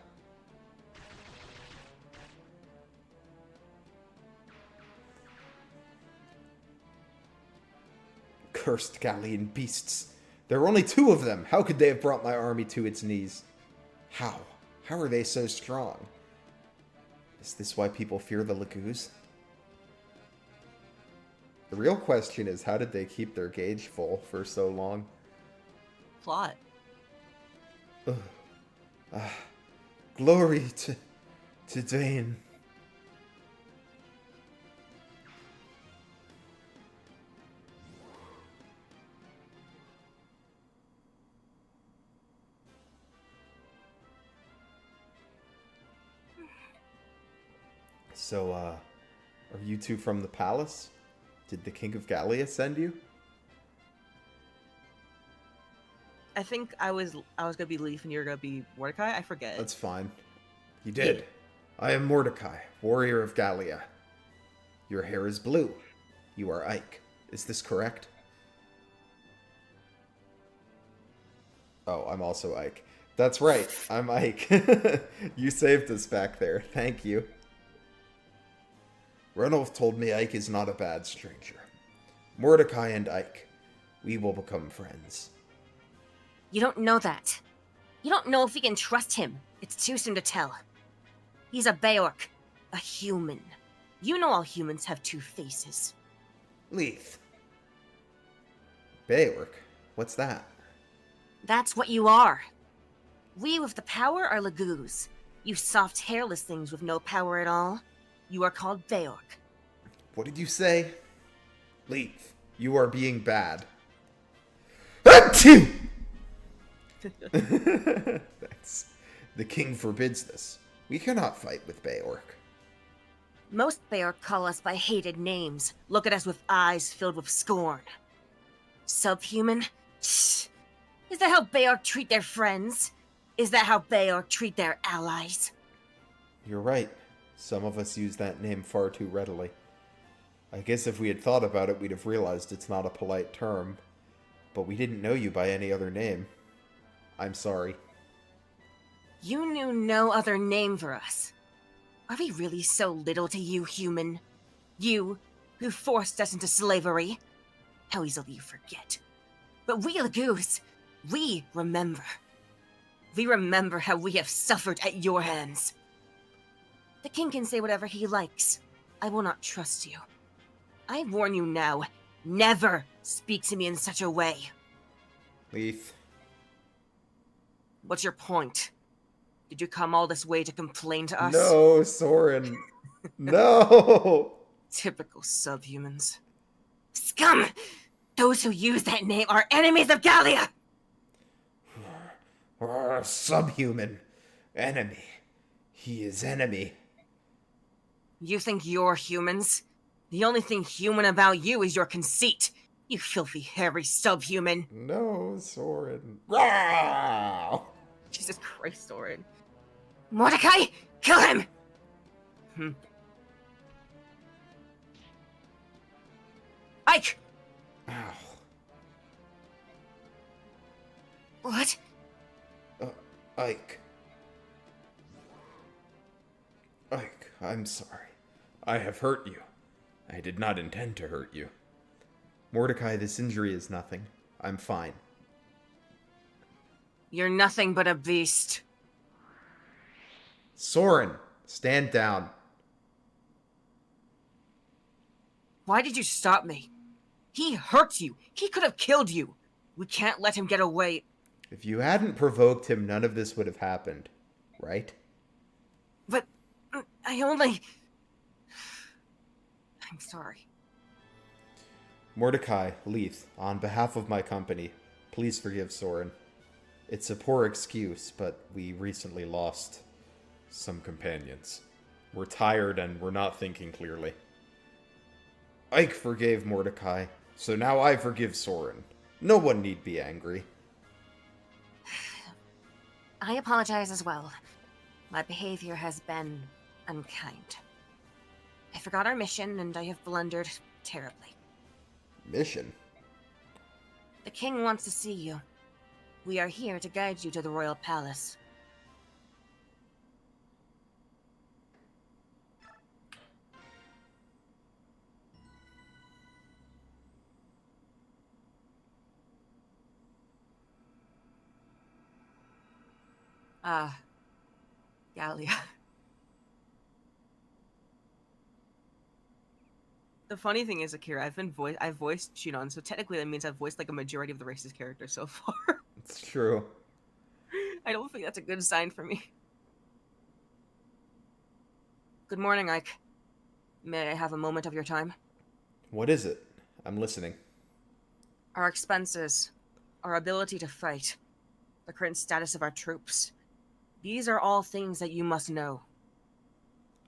D: Cursed Galian beasts. There were only 2 of them. How could they have brought my army to its knees? How? How are they so strong? Is this why people fear the Laguz? The real question is, how did they keep their gauge full for so long?
B: Plot.
D: Ugh. Glory to Dwayne. So, are you 2 from the palace? Did the King of Galia send you?
B: I think I was gonna be Leaf and you were gonna be Mordecai. I forget.
D: That's fine. You did. I am Mordecai, warrior of Galia. Your hair is blue. You are Ike. Is this correct? Oh, I'm also Ike. That's right. I'm Ike. You saved us back there. Thank you. Ranulph told me Ike is not a bad stranger. Mordecai and Ike, we will become friends.
C: You don't know that. You don't know if we can trust him. It's too soon to tell. He's a beorc, a human. You know all humans have 2 faces.
D: Leith. Beorc? What's that?
C: That's what you are. We with the power are Laguz. You soft, hairless things with no power at all. You are called beorc.
D: What did you say? Leith, you are being bad. Achoo! Thanks. The king forbids this. We cannot fight with Beorc.
C: Most beorc call us by hated names, look at us with eyes filled with scorn. Subhuman? Shh. Is that how beorc treat their friends? Is that how beorc treat their allies?
D: You're right. Some of us use that name far too readily. I guess if we had thought about it, we'd have realized it's not a polite term. But we didn't know you by any other name. I'm sorry.
C: You knew no other name for us. Are we really so little to you, human? You, who forced us into slavery? How easily you forget. But we Laguz, we remember. We remember how we have suffered at your hands. The king can say whatever he likes. I will not trust you. I warn you now, never speak to me in such a way.
D: Leith.
C: What's your point? Did you come all this way to complain to us?
D: No, Soren. No!
C: Typical subhumans. Scum! Those who use that name are enemies of Galia!
D: Subhuman. Enemy. He is enemy.
C: You think you're humans? The only thing human about you is your conceit. You filthy, hairy subhuman.
D: No, Soren.
B: Jesus Christ, Soren.
C: Mordecai, kill him! Ike!
D: Ow.
C: What?
D: Ike. Ike, I'm sorry. I have hurt you. I did not intend to hurt you. Mordecai, this injury is nothing. I'm fine.
C: You're nothing but a beast.
D: Soren, stand down.
C: Why did you stop me? He hurt you. He could have killed you. We can't let him get away.
D: If you hadn't provoked him, none of this would have happened, right?
C: But I only... I'm sorry.
D: Mordecai, Leith, on behalf of my company, please forgive Soren. It's a poor excuse, but we recently lost some companions. We're tired and we're not thinking clearly. Ike forgave Mordecai, so now I forgive Soren. No one need be angry.
C: I apologize as well. My behavior has been unkind. I forgot our mission, and I have blundered terribly.
D: Mission?
C: The king wants to see you. We are here to guide you to the royal palace. Galia.
B: The funny thing is, Akira, I've voiced Shinon, so technically that means I've voiced like a majority of the race's characters so far.
D: It's true.
B: I don't think that's a good sign for me.
C: Good morning, Ike. May I have a moment of your time?
D: What is it? I'm listening.
C: Our expenses, our ability to fight, the current status of our troops. These are all things that you must know.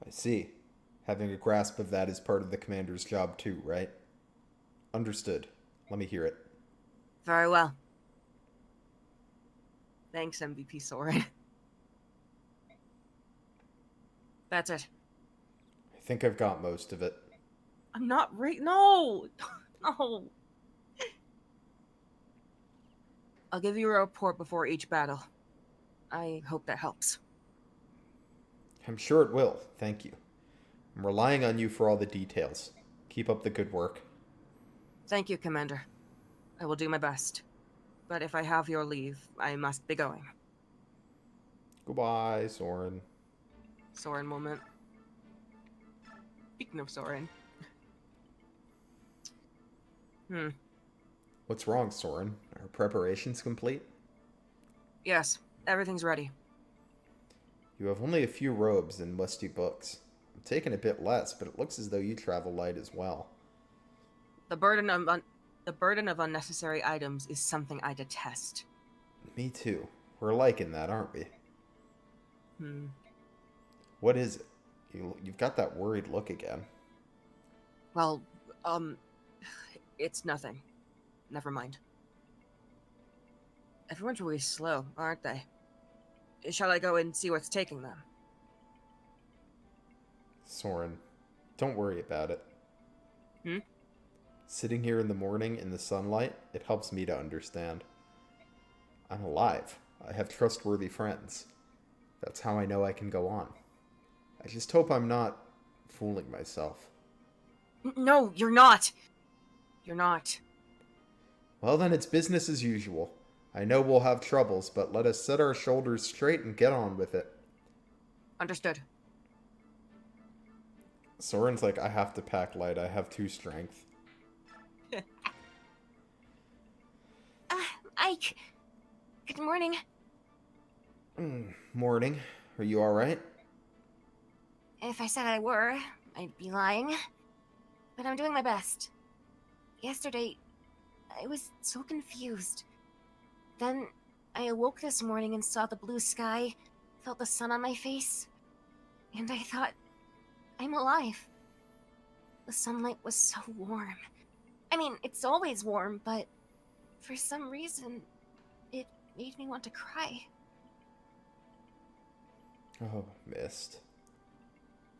D: I see. Having a grasp of that is part of the commander's job too, right? Understood. Let me hear it.
C: Very well.
B: Thanks, MVP Soren.
C: That's it.
D: I think I've got most of it.
B: I'm not right. No! No!
C: I'll give you a report before each battle. I hope that helps.
D: I'm sure it will, thank you. I'm relying on you for all the details. Keep up the good work.
C: Thank you, Commander. I will do my best. But if I have your leave, I must be going.
D: Goodbye, Soren.
B: Soren moment. Speaking of Soren.
D: What's wrong, Soren? Are preparations complete?
C: Yes, everything's ready.
D: You have only a few robes and musty books. I'm taking a bit less, but it looks as though you travel light as well.
B: The burden of unnecessary items is something I detest.
D: Me too. We're alike in that, aren't we? What is it? You've got that worried look again.
C: Well, it's nothing. Never mind. Everyone's really slow, aren't they? Shall I go and see what's taking them?
D: Soren, don't worry about it.
B: Hmm?
D: Sitting here in the morning in the sunlight, it helps me to understand. I'm alive. I have trustworthy friends. That's how I know I can go on. I just hope I'm not fooling myself.
C: No, you're not! You're not.
D: Well, then it's business as usual. I know we'll have troubles, but let us set our shoulders straight and get on with it.
C: Understood.
D: Soren's like, I have to pack light. I have 2 strength.
C: Ike! Good morning.
D: Morning. Are you alright?
C: If I said I were, I'd be lying. But I'm doing my best. Yesterday, I was so confused. Then, I awoke this morning and saw the blue sky, felt the sun on my face, and I thought, I'm alive. The sunlight was so warm. I mean, it's always warm, but for some reason, it made me want to cry.
D: Oh, mist.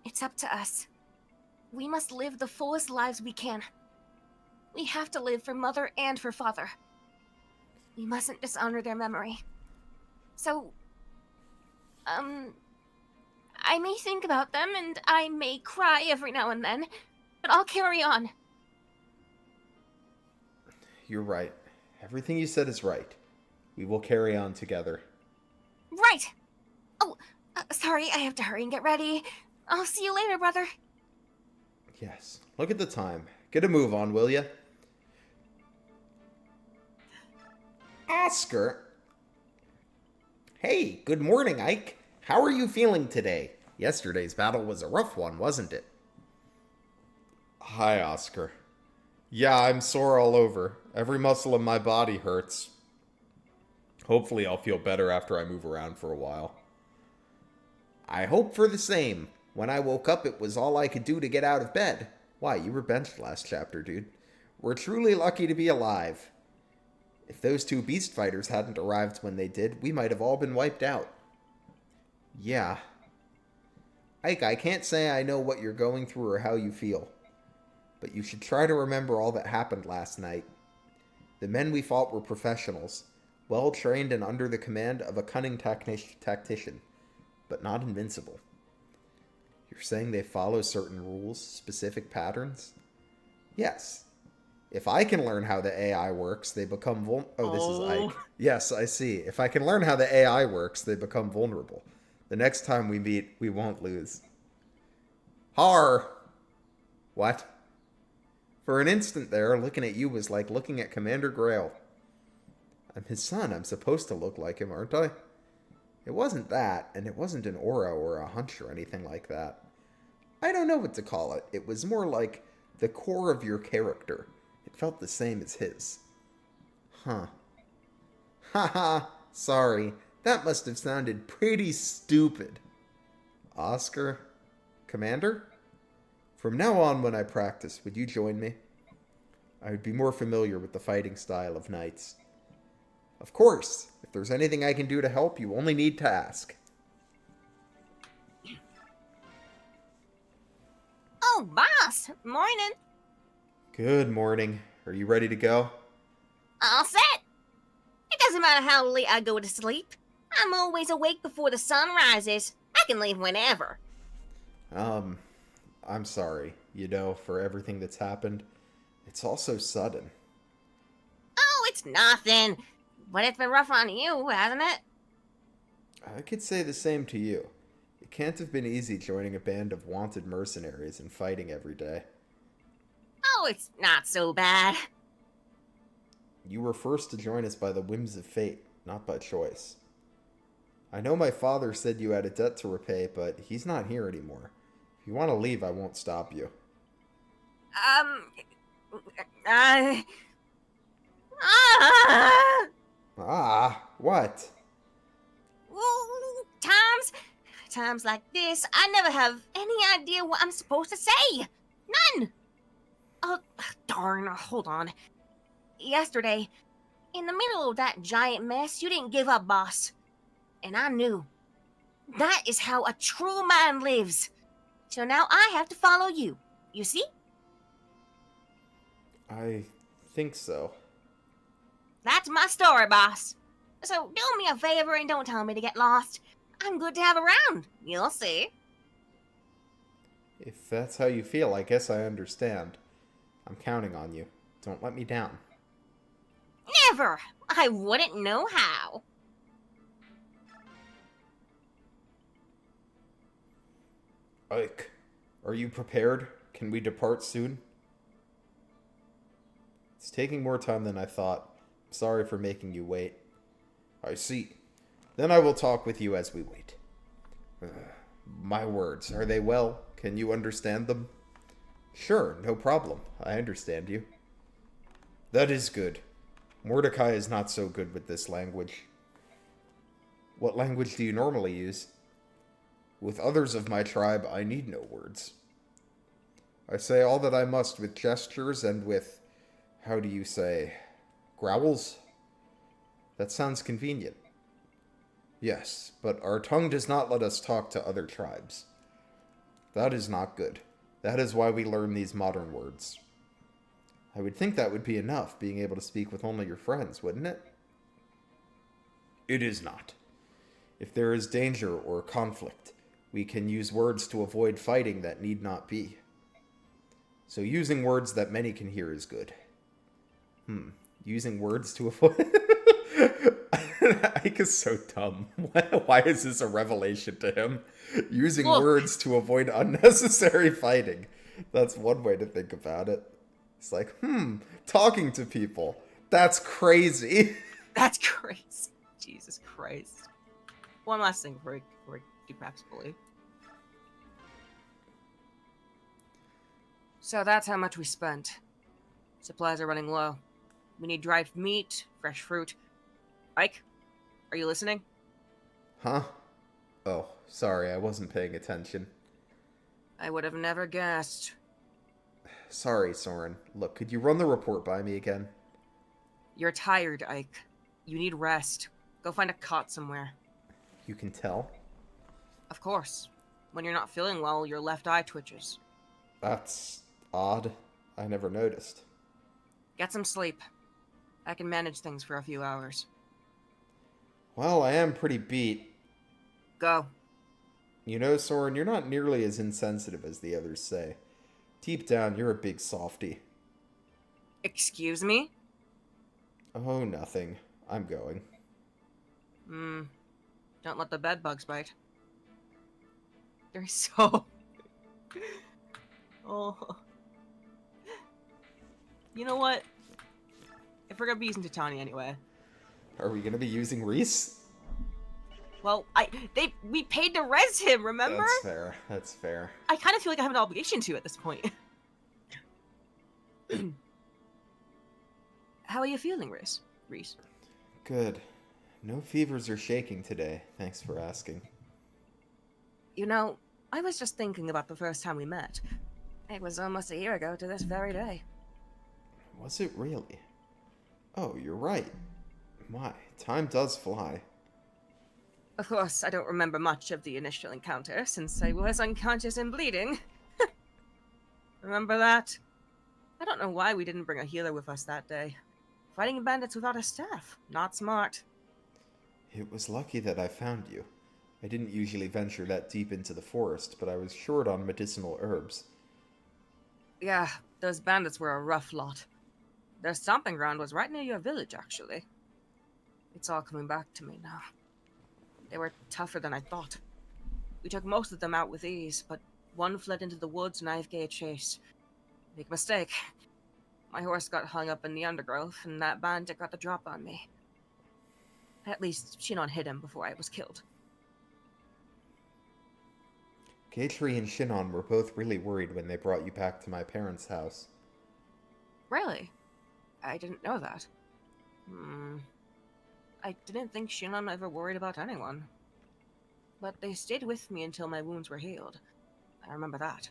C: It's up to us. We must live the fullest lives we can. We have to live for Mother and for Father. We mustn't dishonor their memory. So, I may think about them and I may cry every now and then, but I'll carry on.
D: You're right. Everything you said is right. We will carry on together.
C: Right! Oh, sorry, I have to hurry and get ready. I'll see you later, brother.
D: Yes. Look at the time. Get a move on, will ya? Oscar? Hey, good morning, Ike. How are you feeling today? Yesterday's battle was a rough one, wasn't it? Hi, Oscar. Yeah, I'm sore all over. Every muscle in my body hurts. Hopefully I'll feel better after I move around for a while. I hope for the same. When I woke up, it was all I could do to get out of bed. Why, you were benched last chapter, dude. We're truly lucky to be alive. If those 2 beast fighters hadn't arrived when they did, we might have all been wiped out. Yeah. Ike, I can't say I know what you're going through or how you feel. But you should try to remember all that happened last night. The men we fought were professionals, well trained and under the command of a cunning tactician, but not invincible. You're saying they follow certain rules, specific patterns? Yes. If I can learn how the AI works, they become Oh, this is Ike. Yes, I see. If I can learn how the AI works, they become vulnerable. The next time we meet, we won't lose. Har! What? For an instant there, looking at you was like looking at Commander Grail. I'm his son. I'm supposed to look like him, aren't I? It wasn't that, and it wasn't an aura or a hunch or anything like that. I don't know what to call it. It was more like the core of your character. It felt the same as his. Huh. Haha, sorry. That must have sounded pretty stupid. Oscar? Commander? From now on when I practice, would you join me? I would be more familiar with the fighting style of knights. Of course. If there's anything I can do to help, you only need to ask.
C: Oh, boss! Morning!
D: Good morning. Are you ready to go?
C: All set! It doesn't matter how late I go to sleep. I'm always awake before the sun rises. I can leave whenever.
D: I'm sorry, for everything that's happened. It's all so sudden.
C: Oh, it's nothing. But it's been rough on you, hasn't it?
D: I could say the same to you. It can't have been easy joining a band of wanted mercenaries and fighting every day.
C: Oh, it's not so bad.
D: You were forced to join us by the whims of fate, not by choice. I know my father said you had a debt to repay, but he's not here anymore. If you want to leave, I won't stop you. What?
C: Well, times like this, I never have any idea what I'm supposed to say. None. Oh, darn, hold on. Yesterday, in the middle of that giant mess, you didn't give up, boss. And I knew. That is how a true man lives. So now I have to follow you. You see?
D: I think so.
C: That's my story, boss. So do me a favor and don't tell me to get lost. I'm good to have around. You'll see.
D: If that's how you feel, I guess I understand. I'm counting on you. Don't let me down.
C: Never. I wouldn't know how.
D: Ike, are you prepared? Can we depart soon? It's taking more time than I thought. I'm sorry for making you wait. I see. Then I will talk with you as we wait. My words, are they well? Can you understand them? Sure, no problem. I understand you. That is good. Mordecai is not so good with this language. What language do you normally use? With others of my tribe, I need no words. I say all that I must with gestures and with, how do you say, growls? That sounds convenient. Yes, but our tongue does not let us talk to other tribes. That is not good. That is why we learn these modern words. I would think that would be enough, being able to speak with only your friends, wouldn't it? It is not. If there is danger or conflict, we can use words to avoid fighting that need not be. So using words that many can hear is good. Using words to avoid... Ike is so dumb. Why is this a revelation to him? Using words to avoid unnecessary fighting. That's one way to think about it. It's like, talking to people. That's crazy.
B: That's crazy. Jesus Christ. One last thing before we do perhaps fully. So that's how much we spent. Supplies are running low. We need dried meat, fresh fruit. Ike, are you listening?
D: Huh? Oh, sorry, I wasn't paying attention.
B: I would have never guessed.
D: Sorry, Soren. Look, could you run the report by me again?
B: You're tired, Ike. You need rest. Go find a cot somewhere.
D: You can tell?
B: Of course. When you're not feeling well, your left eye twitches.
D: That's odd. I never noticed.
B: Get some sleep. I can manage things for a few hours.
D: Well, I am pretty beat.
B: Go.
D: You know, Soren, you're not nearly as insensitive as the others say. Deep down, you're a big softy.
B: Excuse me?
D: Oh, nothing. I'm going.
B: Don't let the bed bugs bite. They're so... Oh. You know what? If we're gonna be using Titania anyway.
D: Are we gonna be using Reese?
B: Well, we paid to res him, remember?
D: That's fair. That's fair.
B: I kind of feel like I have an obligation to at this point. How are you feeling, Reese?
D: Good. No fevers or shaking today. Thanks for asking.
C: You know, I was just thinking about the first time we met. It was almost a year ago to this very day.
D: Was it really? Oh, you're right. My, time does fly.
C: Of course, I don't remember much of the initial encounter, since I was unconscious and bleeding. Remember that? I don't know why we didn't bring a healer with us that day. Fighting bandits without a staff. Not smart.
D: It was lucky that I found you. I didn't usually venture that deep into the forest, but I was short on medicinal herbs.
C: Yeah, those bandits were a rough lot. Their stomping ground was right near your village, actually. It's all coming back to me now. They were tougher than I thought. We took most of them out with ease, but one fled into the woods and I gave chase. Big mistake. My horse got hung up in the undergrowth, and that bandit got the drop on me. At least, Shinon hit him before I was killed.
D: Gatry and Shinon were both really worried when they brought you back to my parents' house.
C: Really? I didn't know that. I didn't think Shinon ever worried about anyone. But they stayed with me until my wounds were healed. I remember that.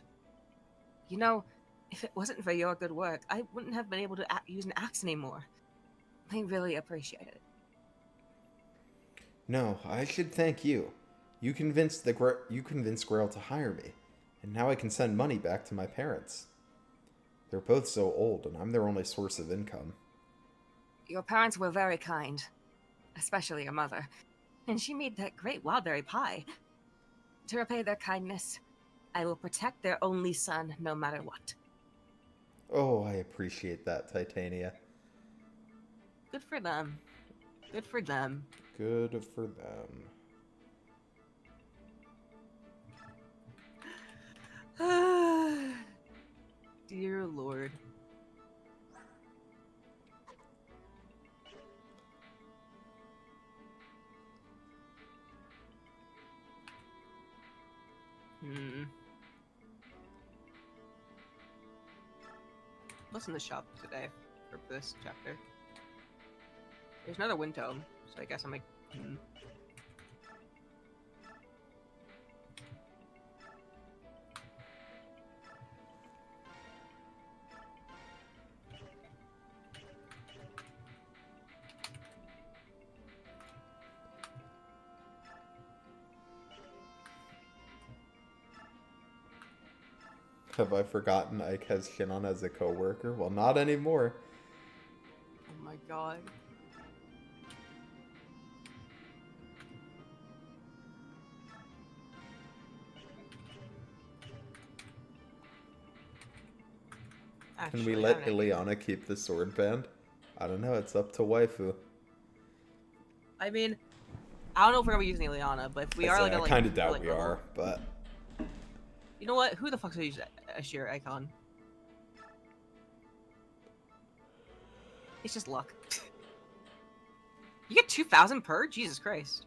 C: You know, if it wasn't for your good work, I wouldn't have been able to use an axe anymore. I really appreciate it.
D: No, I should thank you. You convinced Grail to hire me, and now I can send money back to my parents. They're both so old, and I'm their only source of income.
C: Your parents were very kind. Especially your mother. And she made that great wildberry pie. To repay their kindness, I will protect their only son no matter what.
D: Oh, I appreciate that, Titania.
B: Good for them. Good for them.
D: Good for them.
B: Dear Lord. What's in the shop today for this chapter? There's another wind tome, so I guess I'm like,
D: Have I forgotten Ike has Shinon as a coworker? Well, not anymore.
B: oh my god.
D: Can we
B: Actually,
D: let
B: I don't know.
D: Ileana keep the sword band? I don't know, it's up to Waifu.
B: I mean, I don't know if we're gonna be using Ileana, but if we are, like,
D: I
B: like,
D: kind of doubt
B: like,
D: we are, but...
B: You know what? Who the fuck's gonna use a sheer icon? It's just luck. You get 2,000 per? Jesus Christ.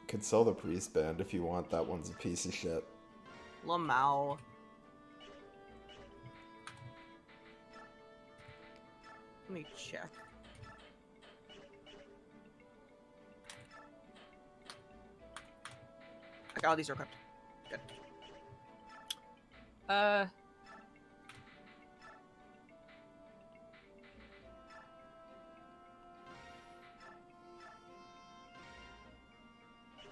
D: Could sell the priest band if you want. That one's a piece of shit.
B: Lamau. Let me check. Okay, all these are equipped. Good.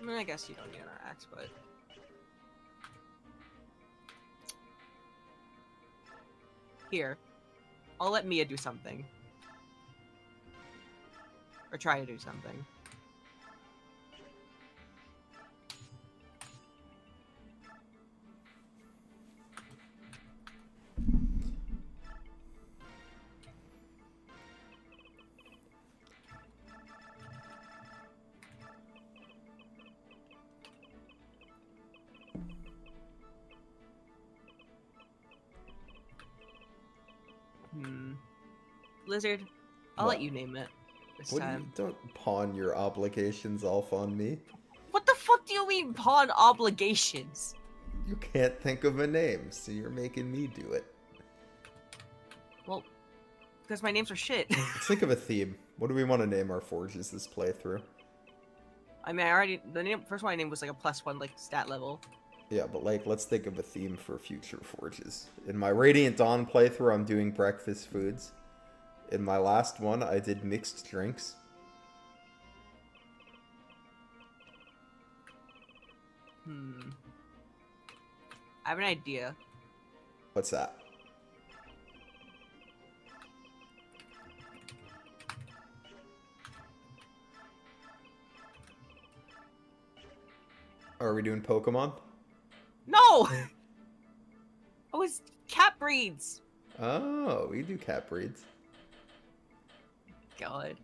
B: I mean, I guess you don't need an axe, but... Here. I'll let Mia do something. Or try to do something. Lizard, I'll let you name it this time.
D: Don't pawn your obligations off on me.
B: What the fuck do you mean pawn obligations?
D: You can't think of a name, so you're making me do it.
B: Well, because my names are shit.
D: Let's think of a theme. What do we want to name our forges this playthrough?
B: I mean, the first one I named was like a +1 like stat level.
D: Yeah, but like, let's think of a theme for future forges. In my Radiant Dawn playthrough, I'm doing breakfast foods. In my last one, I did mixed drinks.
B: I have an idea.
D: What's that? Are we doing Pokemon?
B: No! Oh, it's cat breeds!
D: Oh, we do cat breeds.
B: God.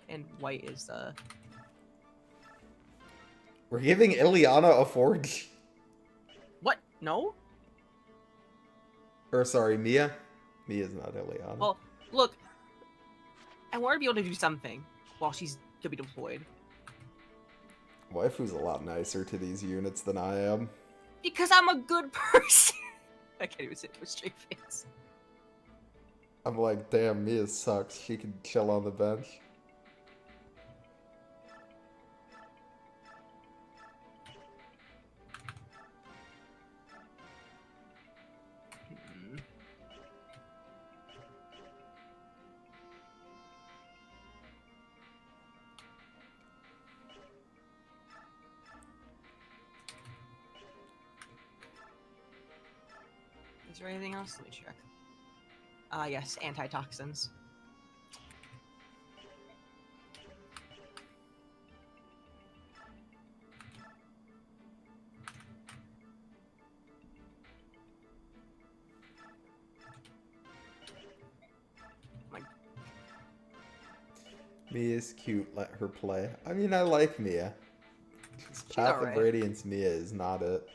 B: And white is
D: We're giving Ileana a forge.
B: What? No?
D: Or sorry, Mia. Mia's not Ileana.
B: Well, look. I want her to be able to do something while she's to be deployed.
D: Waifu's a lot nicer to these units than I am.
B: Because I'm a good person! I can't even sit with a straight face.
D: I'm like, damn, Mia sucks. She can chill on the bench.
B: Is there anything else? Let me check. Yes, antitoxins.
D: Mia's cute, let her play. I mean, I like Mia. Just Path of Radiance Mia is not it.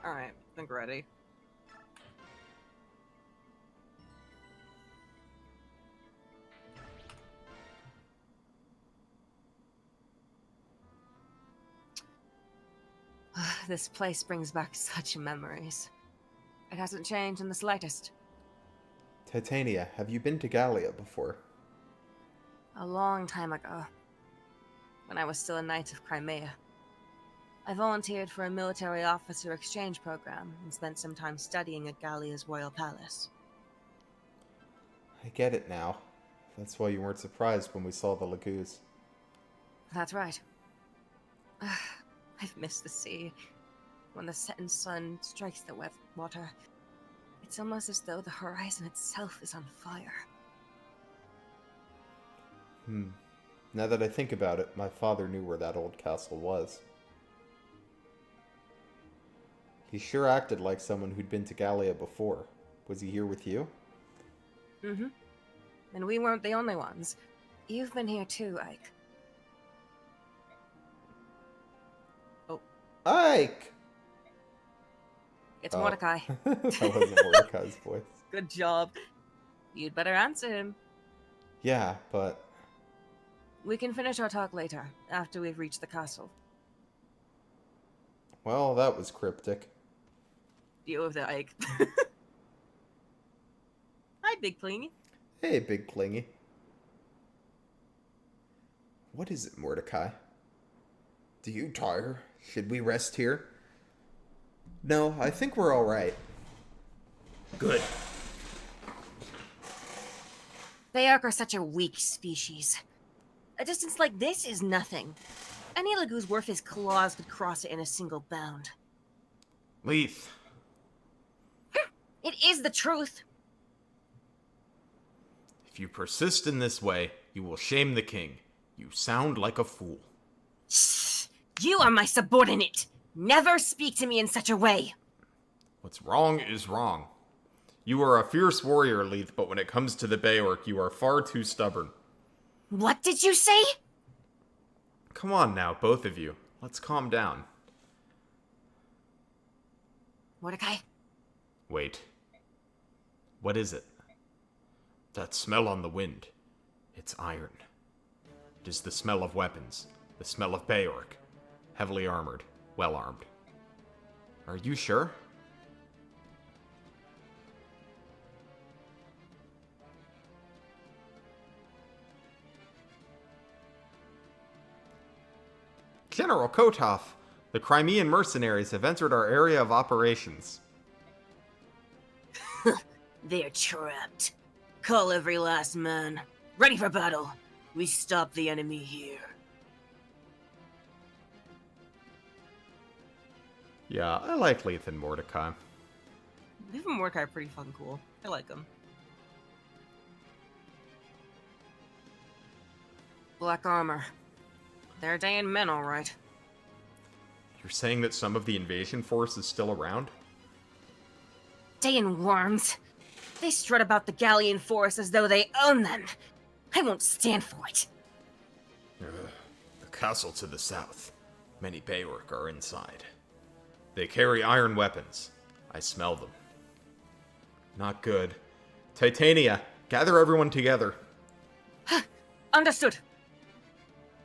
B: Alright, I think we're ready. This place brings back such memories. It hasn't changed in the slightest.
D: Titania, have you been to Galia before?
C: A long time ago, when I was still a knight of Crimea. I volunteered for a military officer exchange program and spent some time studying at Galia's royal palace.
D: I get it now. That's why you weren't surprised when we saw the Laguz.
C: That's right. I've missed the sea. When the setting sun strikes the wet water, it's almost as though the horizon itself is on fire.
D: Now that I think about it, my father knew where that old castle was. He sure acted like someone who'd been to Galia before. Was he here with you?
C: Mm-hmm. And we weren't the only ones. You've been here too, Ike.
B: Oh.
D: Ike!
C: It's Mordecai.
D: That was Mordecai's voice.
B: Good job.
C: You'd better answer him.
D: Yeah, but...
C: We can finish our talk later, after we've reached the castle.
D: Well, that was cryptic.
B: Deal with it, Ike. Hi, Big Clingy.
D: Hey, Big Clingy. What is it, Mordecai? Do you tire? Should we rest here? No, I think we're alright.
A: Good.
C: Beorc are such a weak species. A distance like this is nothing. Any Laguz worth his claws could cross it in a single bound.
A: Leith.
C: It is the truth.
A: If you persist in this way, you will shame the king. You sound like a fool.
C: Shh. You are my subordinate. Never speak to me in such a way.
A: What's wrong is wrong. You are a fierce warrior, Leith, but when it comes to the beorc, you are far too stubborn.
C: What did you say?
A: Come on now, both of you. Let's calm down.
C: Mordecai?
A: Wait. What is it? That smell on the wind. It's iron. It is the smell of weapons. The smell of beorc. Heavily armored. Well armed. Are you sure? General Kotov, the Crimean mercenaries have entered our area of operations.
C: They're trapped. Call every last man. Ready for battle. We stop the enemy here.
A: Yeah, I like Leith and Mordecai.
B: Leith and Mordecai are pretty fucking cool. I like them.
C: Black armor. They're Dayan men, all right.
A: You're saying that some of the invasion force is still around?
C: Dayan worms. They strut about the Gallian forest as though they own them. I won't stand for it.
A: The castle to the south. Many beorc are inside. They carry iron weapons. I smell them. Not good. Titania, gather everyone together.
C: Understood.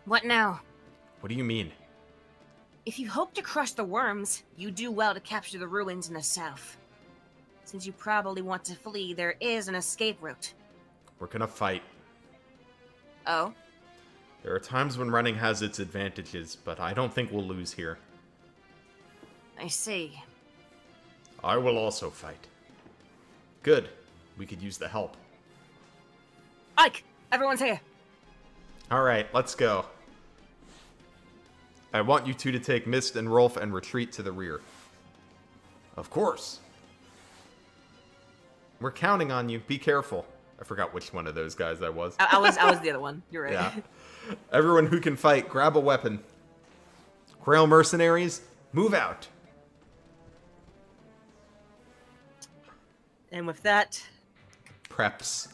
C: What now?
A: What do you mean?
C: If you hope to crush the worms, you do well to capture the ruins in the south. Since you probably want to flee, there is an escape route.
A: We're gonna fight.
C: Oh?
A: There are times when running has its advantages, but I don't think we'll lose here.
C: I see.
A: I will also fight. Good. We could use the help.
C: Ike! Everyone's here!
A: Alright, let's go. I want you two to take Mist and Rolf and retreat to the rear. Of course. We're counting on you. Be careful. I forgot which one of those guys I was.
B: I was the other one. You're right.
A: Yeah. Everyone who can fight, grab a weapon. Grail mercenaries, move out.
B: And with that,
A: Preps.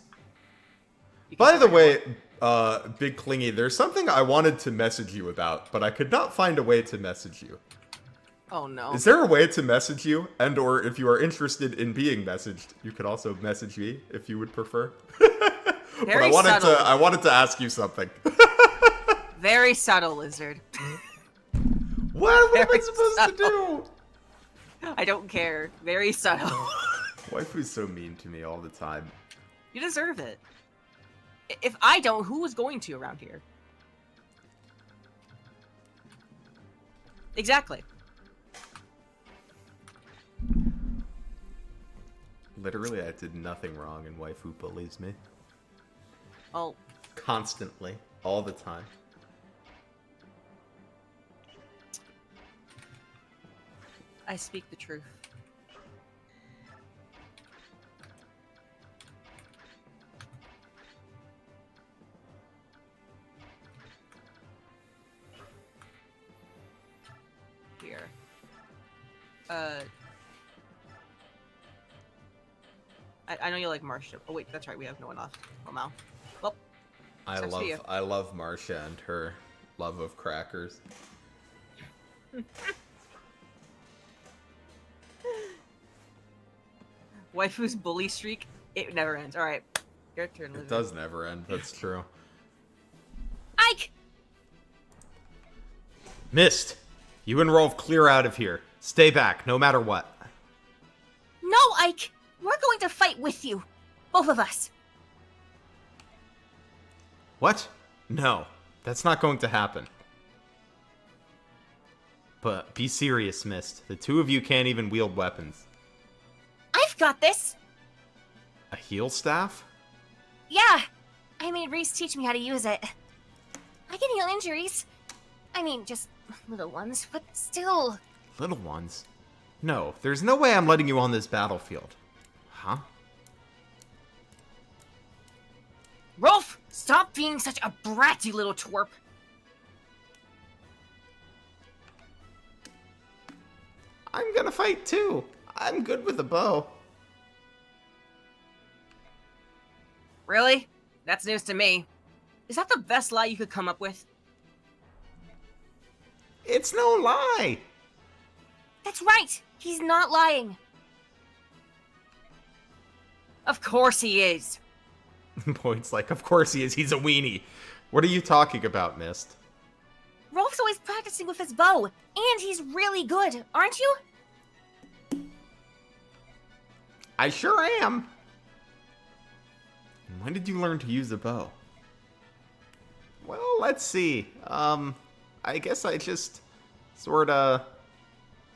B: you can
A: By the
B: start
A: way, Big Clingy, there's something I wanted to message you about, but I could not find a way to message you.
B: Oh no.
A: Is there a way to message you? And or if you are interested in being messaged, you could also message me if you would prefer.
B: Very
A: but
B: subtle.
A: I wanted to ask you something.
B: Very subtle, lizard.
A: What am I
B: Very
A: supposed to
B: subtle.
A: do?
B: I don't care. Very subtle.
A: Waifu's so mean to me all the time.
B: You deserve it. If I don't, who is going to around here? Exactly.
A: Literally, I did nothing wrong and Waifu bullies me.
B: Well,
A: Constantly. All the time.
B: I speak the truth. Here. I know you like Marcia. Oh wait, that's right. We have no one off. Well, now. Well, sucks for you.
A: I love Marcia and her love of crackers.
B: Waifu's bully streak, it never ends. All right, your turn.
A: It
B: Lizard.
A: does never end, that's true.
C: Ike!
A: Mist, you and Rolf clear out of here. Stay back, no matter what.
C: No, Ike! We're going to fight with you. Both of us.
A: What? No, that's not going to happen. But be serious, Mist. The two of you can't even wield weapons.
C: I've got this.
A: A heal staff?
C: Yeah, I made Reese teach me how to use it. I can heal injuries. I mean, just little ones, but still.
A: Little ones? No, there's no way I'm letting you on this battlefield. Huh?
B: Rolf, stop being such a brat, you little twerp.
A: I'm gonna fight too. I'm good with a bow.
B: Really? That's news to me. Is that the best lie you could come up with?
A: It's no lie.
C: That's right. He's not lying.
B: Of course he is.
A: Point's like, of course he is. He's a weenie. What are you talking about, Mist?
C: Rolf's always practicing with his bow, and he's really good, aren't you?
A: I sure am. When did you learn to use a bow? Well, let's see. I guess I just sorta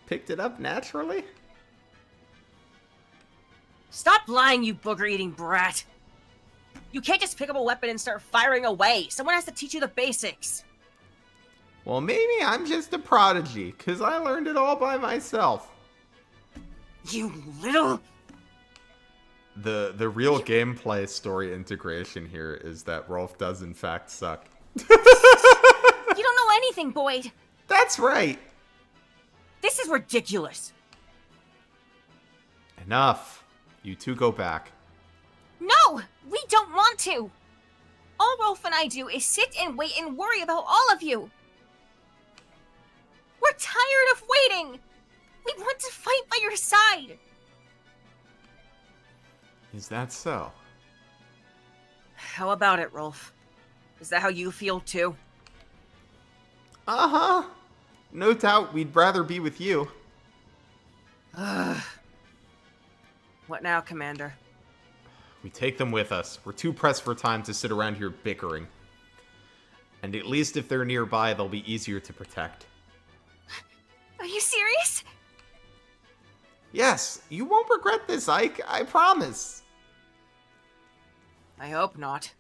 A: picked it up naturally.
B: Stop lying, you booger-eating brat. You can't just pick up a weapon and start firing away. Someone has to teach you the basics.
A: Well, maybe I'm just a prodigy, because I learned it all by myself.
B: You little...
A: The real gameplay story integration here is that Rolf does in fact suck.
C: You don't know anything, Boyd.
A: That's right.
B: This is ridiculous.
A: Enough. You two go back.
C: No, we don't want to. All Rolf and I do is sit and wait and worry about all of you. We're tired of waiting. We want to fight by your side.
A: Is that so?
B: How about it, Rolf? Is that how you feel too?
A: Uh-huh. No doubt we'd rather be with you.
B: What now, Commander?
A: We take them with us. We're too pressed for time to sit around here bickering. And at least if they're nearby, they'll be easier to protect.
C: Are you serious?
A: Yes, you won't regret this, Ike. I promise.
B: I hope not.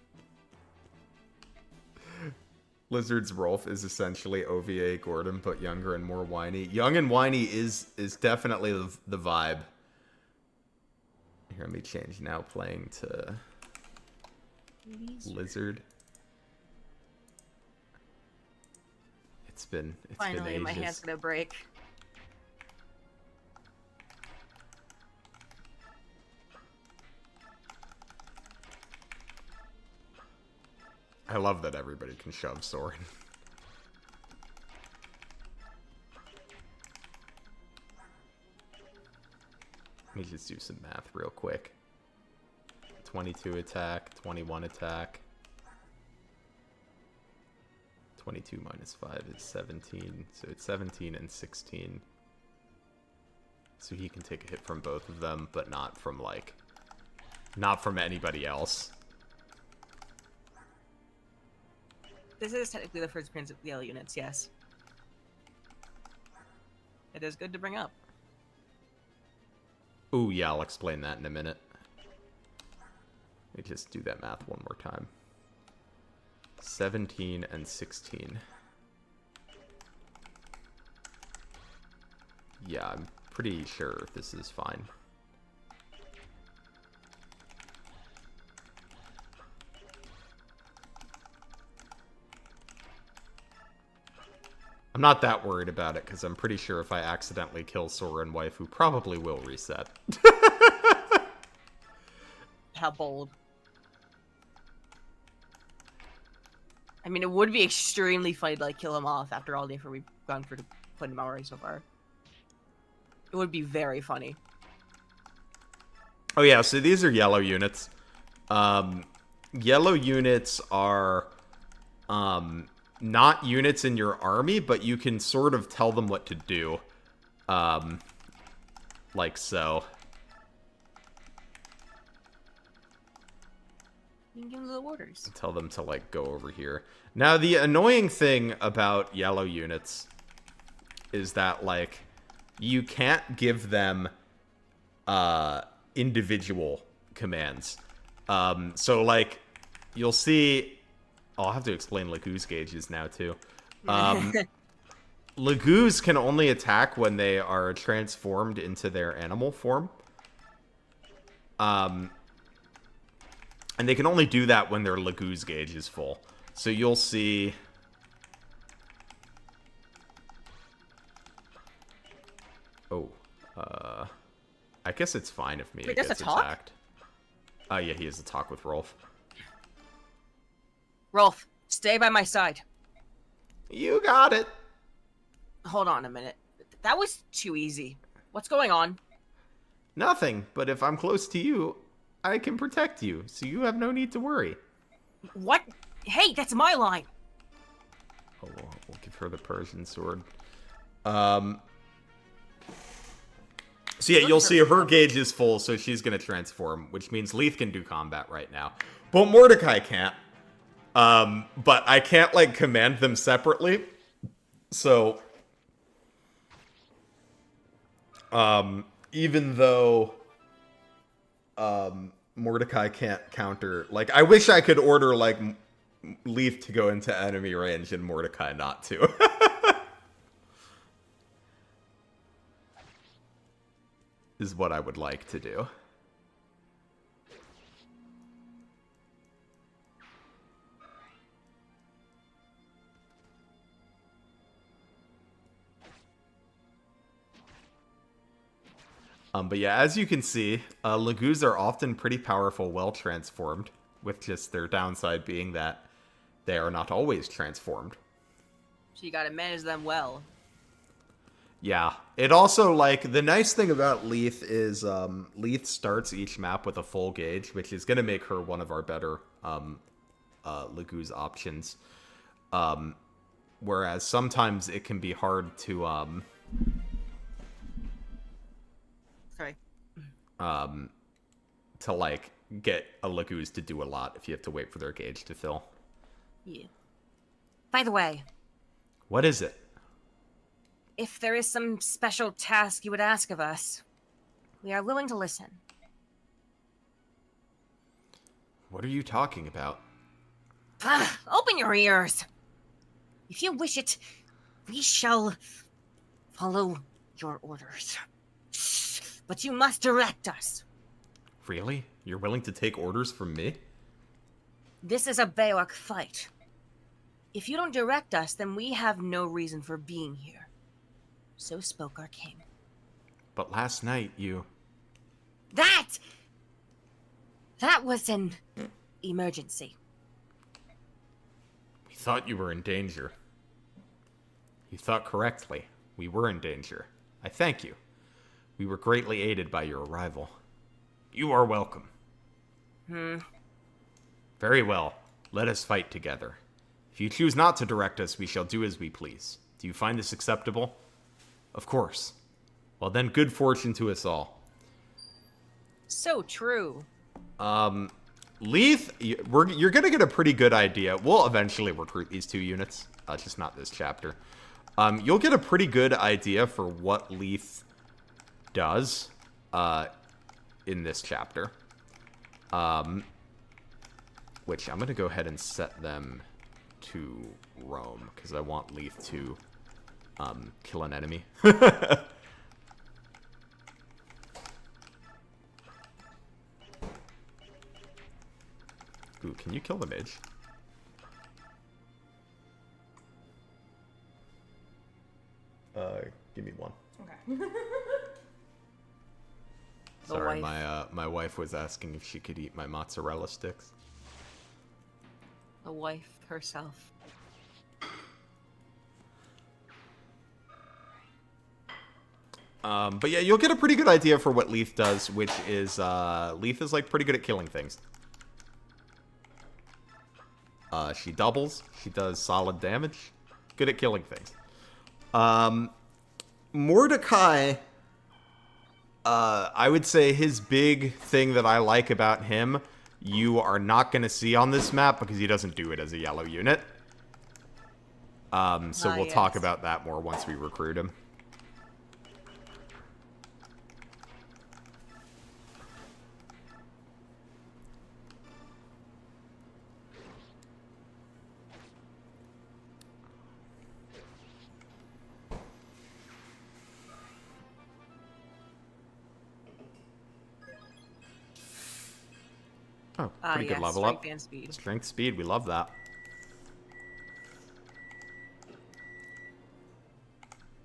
A: Lizard's Rolf is essentially OVA Gordon, but younger and more whiny. Young and whiny is definitely the vibe. Here, let me change now, playing to Lizard. It's been
B: Finally,
A: ages.
B: my hand's gonna break.
A: I love that everybody can shove Soren. Let me just do some math real quick. 22 attack, 21 attack. 22 minus 5 is 17, so it's 17 and 16. So he can take a hit from both of them, but not from, like, not from anybody else.
B: This is technically the first appearance of the yellow units, yes. It is good to bring up.
A: Ooh, yeah, I'll explain that in a minute. Let me just do that math one more time. 17 and 16. Yeah, I'm pretty sure this is fine. I'm not that worried about it, because I'm pretty sure if I accidentally kill Soren Waifu, probably will reset.
B: How bold. I mean, it would be extremely funny to, like, kill him off after all the effort we've gone for to put him out already so far. It would be very funny.
A: Oh yeah, so these are yellow units. Yellow units are not units in your army, but you can sort of tell them what to do. Like so.
B: You can give him little orders.
A: Tell them to, like, go over here. Now, the annoying thing about yellow units is that, like, you can't give them individual commands. So, like, you'll see... I'll have to explain Laguz gauges now, too. Laguz can only attack when they are transformed into their animal form. And they can only do that when their Laguz gauge is full. So you'll see... Oh. I guess it's fine if Mia gets attacked. Yeah, he has a talk with Rolf.
B: Rolf, stay by my side.
A: You got it.
B: Hold on a minute. That was too easy. What's going on?
A: Nothing, but if I'm close to you, I can protect you, so you have no need to worry.
B: What? Hey, that's my line.
A: Oh, we'll give her the Persian sword. So yeah, you'll see her gauge is full, so she's gonna transform, which means Leith can do combat right now. But Mordecai can't. But I can't, like, command them separately. So, even though, Mordecai can't counter, like, I wish I could order, like, Leith to go into enemy range and Mordecai not to. Is what I would like to do. But yeah, as you can see, Laguz are often pretty powerful, well transformed, with just their downside being that they are not always transformed.
B: So you gotta manage them well.
A: Yeah. It also, like, the nice thing about Leith is Leith starts each map with a full gauge, which is going to make her one of our better Laguz options. Whereas sometimes it can be hard to...
B: Sorry.
A: To, like, get a Laguz to do a lot if you have to wait for their gauge to fill.
B: Yeah.
C: By the way,
A: What is it?
C: if there is some special task you would ask of us, we are willing to listen.
A: What are you talking about?
C: Open your ears. If you wish it, we shall follow your orders. But you must direct us.
A: Really? You're willing to take orders from me?
C: This is a beorc fight. If you don't direct us, then we have no reason for being here. So spoke our king.
A: But last night, you...
C: That was an emergency.
A: We thought you were in danger. You thought correctly. We were in danger. I thank you. We were greatly aided by your arrival. You are welcome. Very well. Let us fight together. If you choose not to direct us, we shall do as we please. Do you find this acceptable? Of course. Well then, good fortune to us all.
B: So true.
A: Leith, you're gonna get a pretty good idea. We'll eventually recruit these two units, just not this chapter. You'll get a pretty good idea for what Leith does, in this chapter. Which I'm gonna go ahead and set them to Rome, because I want Leith to, kill an enemy. Ooh, can you kill the mage? Give me one.
E: Okay.
A: Sorry,
B: wife.
A: my wife was asking if she could eat my mozzarella sticks.
B: The wife herself.
A: But yeah, you'll get a pretty good idea for what Leith does, which is, Leith is, like, pretty good at killing things. She doubles. She does solid damage. Good at killing things. Mordecai, I would say his big thing that I like about him, you are not going to see on this map because he doesn't do it as a yellow unit. So we'll talk about that more once we recruit him. Oh, pretty good level
B: strength
A: up.
B: and speed.
A: Strength, speed, we love that.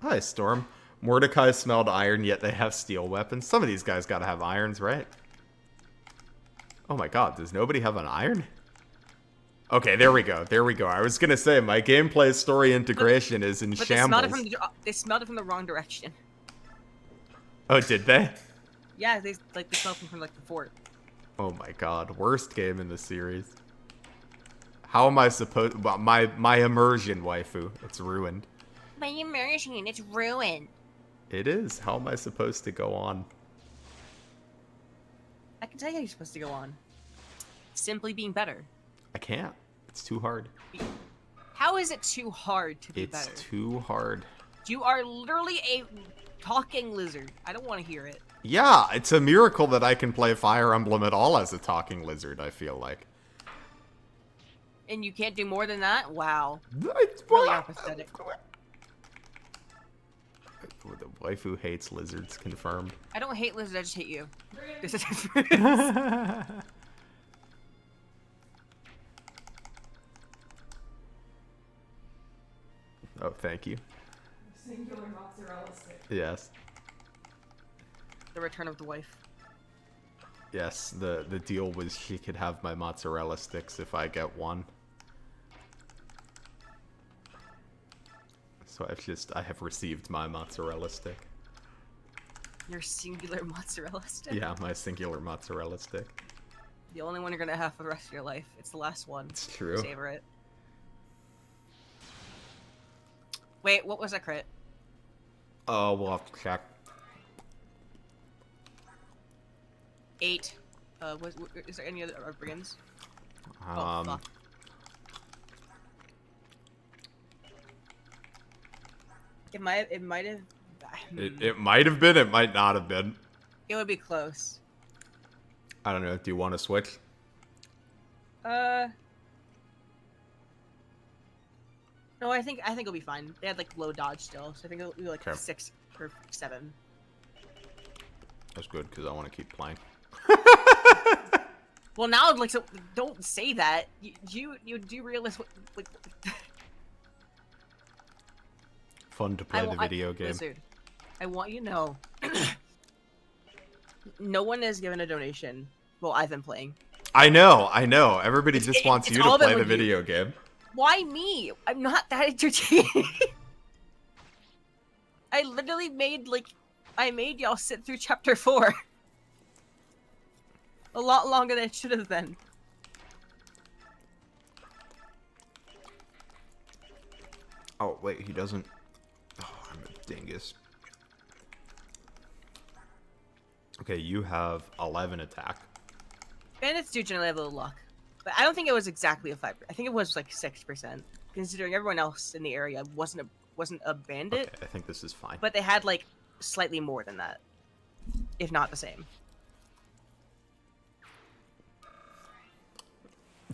A: Hi, Storm. Mordecai smelled iron, yet they have steel weapons. Some of these guys gotta have irons, right? Oh my god, does nobody have an iron? Okay, there we go. There we go. I was gonna say, my gameplay story integration is in
B: But
A: shambles.
B: they smelled it from the wrong direction.
A: Oh, did they?
B: Yeah, they smelled from like the fort.
A: Oh my god, worst game in the series. How am I supposed... Well, my immersion, waifu. It's ruined.
C: My immersion, it's ruined.
A: It is. How am I supposed to go on?
B: I can tell you how you're supposed to go on. Simply being better.
A: I can't. It's too hard.
B: How is it too hard to be
A: It's
B: better?
A: too hard.
B: You are literally a talking lizard. I don't want to hear it.
A: Yeah, it's a miracle that I can play Fire Emblem at all as a talking lizard, I feel like.
B: And you can't do more than that? Wow.
A: It's
B: Really are pathetic.
A: The waifu hates lizards, confirmed.
B: I don't hate lizards, I just hate you. There's a difference.
A: Oh, thank you.
E: Singular mozzarella stick.
A: Yes.
B: The return of the wife.
A: Yes, the deal was she could have my mozzarella sticks if I get one. So I have received my mozzarella stick.
B: Your singular mozzarella stick?
A: Yeah, my singular mozzarella stick.
B: The only one you're gonna have for the rest of your life. It's the last one.
A: It's true.
B: Savor it. Wait, what was that crit?
A: Oh, we'll have to check.
B: 8. Is there any other brigands? Oh, fuck. It might have.
A: It might have been, it might not have been.
B: It would be close.
A: I don't know, do you want to switch?
B: No, I think it'll be fine. They had like low dodge still, so I think it'll be like
A: Okay.
B: 6 or 7.
A: That's good, because I want to keep playing.
B: Well, now like so, don't say that. You do realize what like.
A: Fun to play the video game.
B: Lizard, I want you to know. No one has given a donation. Well, I've been playing.
A: I know. Everybody just wants
B: it's
A: you to
B: all
A: play
B: about
A: the
B: you.
A: video game.
B: Why me? I'm not that entertaining. I literally made y'all sit through chapter 4. A lot longer than it should have been.
A: Oh, wait, he doesn't... Oh, I'm a dingus. Okay, you have 11 attack.
B: Bandits do generally have a little luck. But I don't think it was exactly a 5%. I think it was like 6%. Considering everyone else in the area wasn't a bandit.
A: Okay, I think this is fine.
B: But they had like slightly more than that. If not the same.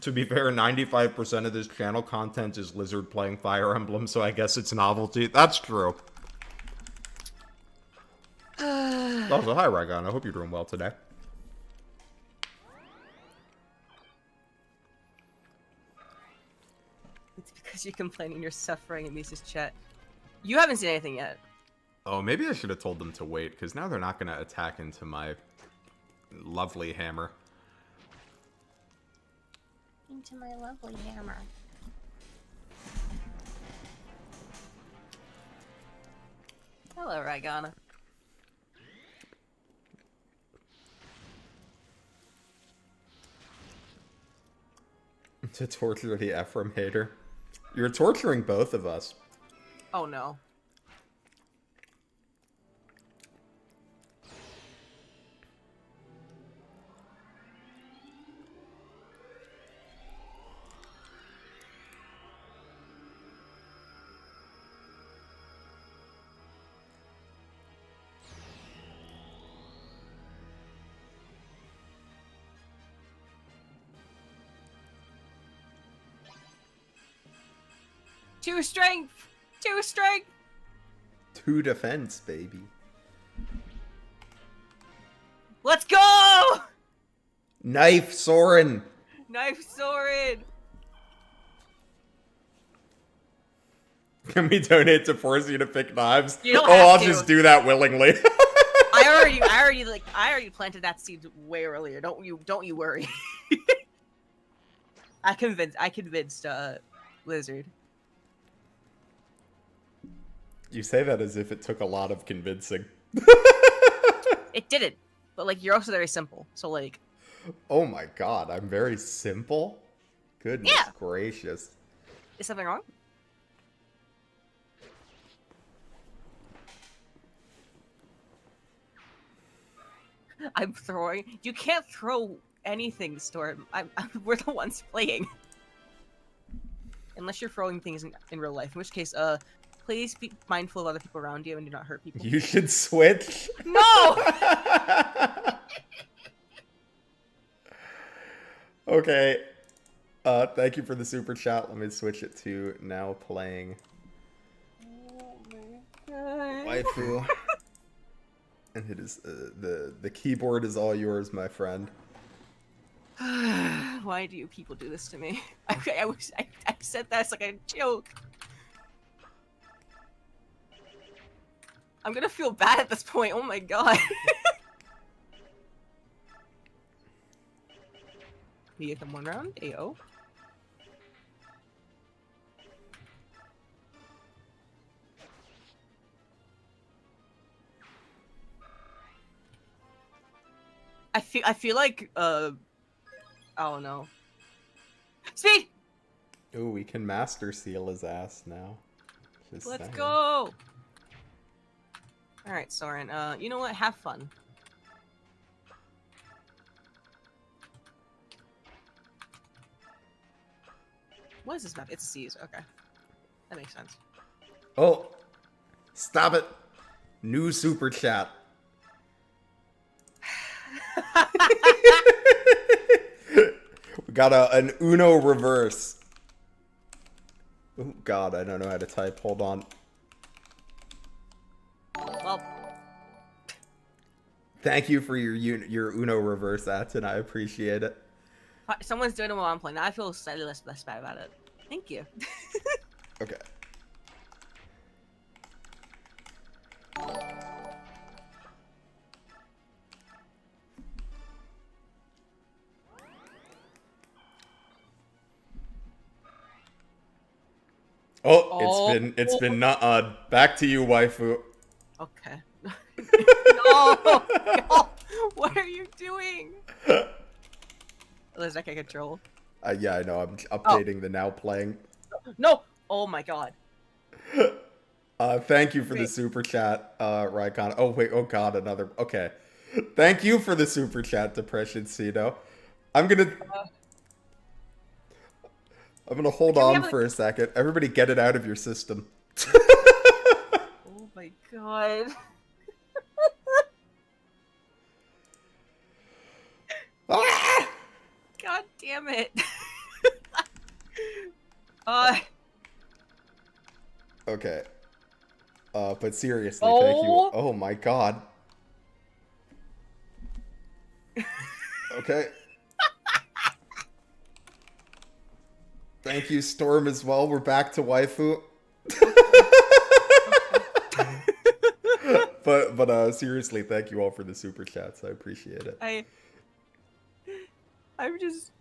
A: To be fair, 95% of this channel content is Lizard playing Fire Emblem, so I guess it's novelty. That's true. Also, hi, Ragon. I hope you're doing well today.
B: It's because you're complaining you're suffering in Misa's chat. You haven't seen anything yet.
A: Oh, maybe I should have told them to wait, because now they're not going to attack into my lovely hammer.
C: Into my lovely hammer.
B: Hello, Ragana.
A: To torture the Ephraim hater. You're torturing both of us.
B: Oh no. Two strength! 2 strength!
D: 2 defense, baby.
B: Let's go!
D: Knife Soren.
B: Knife Soren.
D: Can we donate to force you to pick knives?
B: You don't
D: Oh,
B: have
D: I'll
B: to.
D: just do that willingly.
B: I already planted that seed way earlier. Don't you worry. I convinced Lizard.
D: You say that as if it took a lot of convincing.
B: It didn't. But like you're also very simple. So like
D: Oh my god, I'm very simple? Goodness
B: Yeah.
D: gracious.
B: is something wrong? I'm throwing. You can't throw anything, Storm. We're the ones playing. Unless you're throwing things in real life, in which case, please be mindful of other people around you and do not hurt people.
D: You should switch.
B: No!
D: Okay. Thank you for the super chat. Let me switch it to now playing Waifu. And it is the keyboard is all yours, my friend.
B: Why do you people do this to me? I said that as like a joke. I'm gonna feel bad at this point. Oh my god. We get them one round. Ayo. I feel like I don't know. Speed!
D: Ooh, we can master seal his ass now. Just
B: Let's
D: saying.
B: go! Alright, Soren, you know what? Have fun. What is this map? It's seas. Okay. That makes sense.
D: Oh, stop it. New super chat. We got an Uno reverse. Oh god, I don't know how to type. Hold on.
B: Well,
D: Thank you for your Uno reverse, Atten. I appreciate it.
B: someone's doing it while I'm playing. Now I feel slightly less bad about it. Thank you.
D: Okay. Oh, it's been not back to you, waifu.
B: Okay. No! No! What are you doing? Liz, I can't control.
D: Yeah, I know. I'm updating the now playing.
B: No! Oh my god.
D: Thank you for the
B: Wait.
D: super chat, Raikon. Oh wait, oh god, another. Okay. Thank you for the super chat, Depression Cino. I'm gonna hold
B: Can we
D: on
B: have, like-
D: for a second. Everybody, get it out of your system.
B: Oh my god.
D: Ah!
B: God damn it.
D: Okay. But seriously, thank you.
B: Oh.
D: Oh my god. Okay. Thank you, Storm, as well. We're back to waifu. But seriously, thank you all for the super chats. I appreciate it.
B: I'm just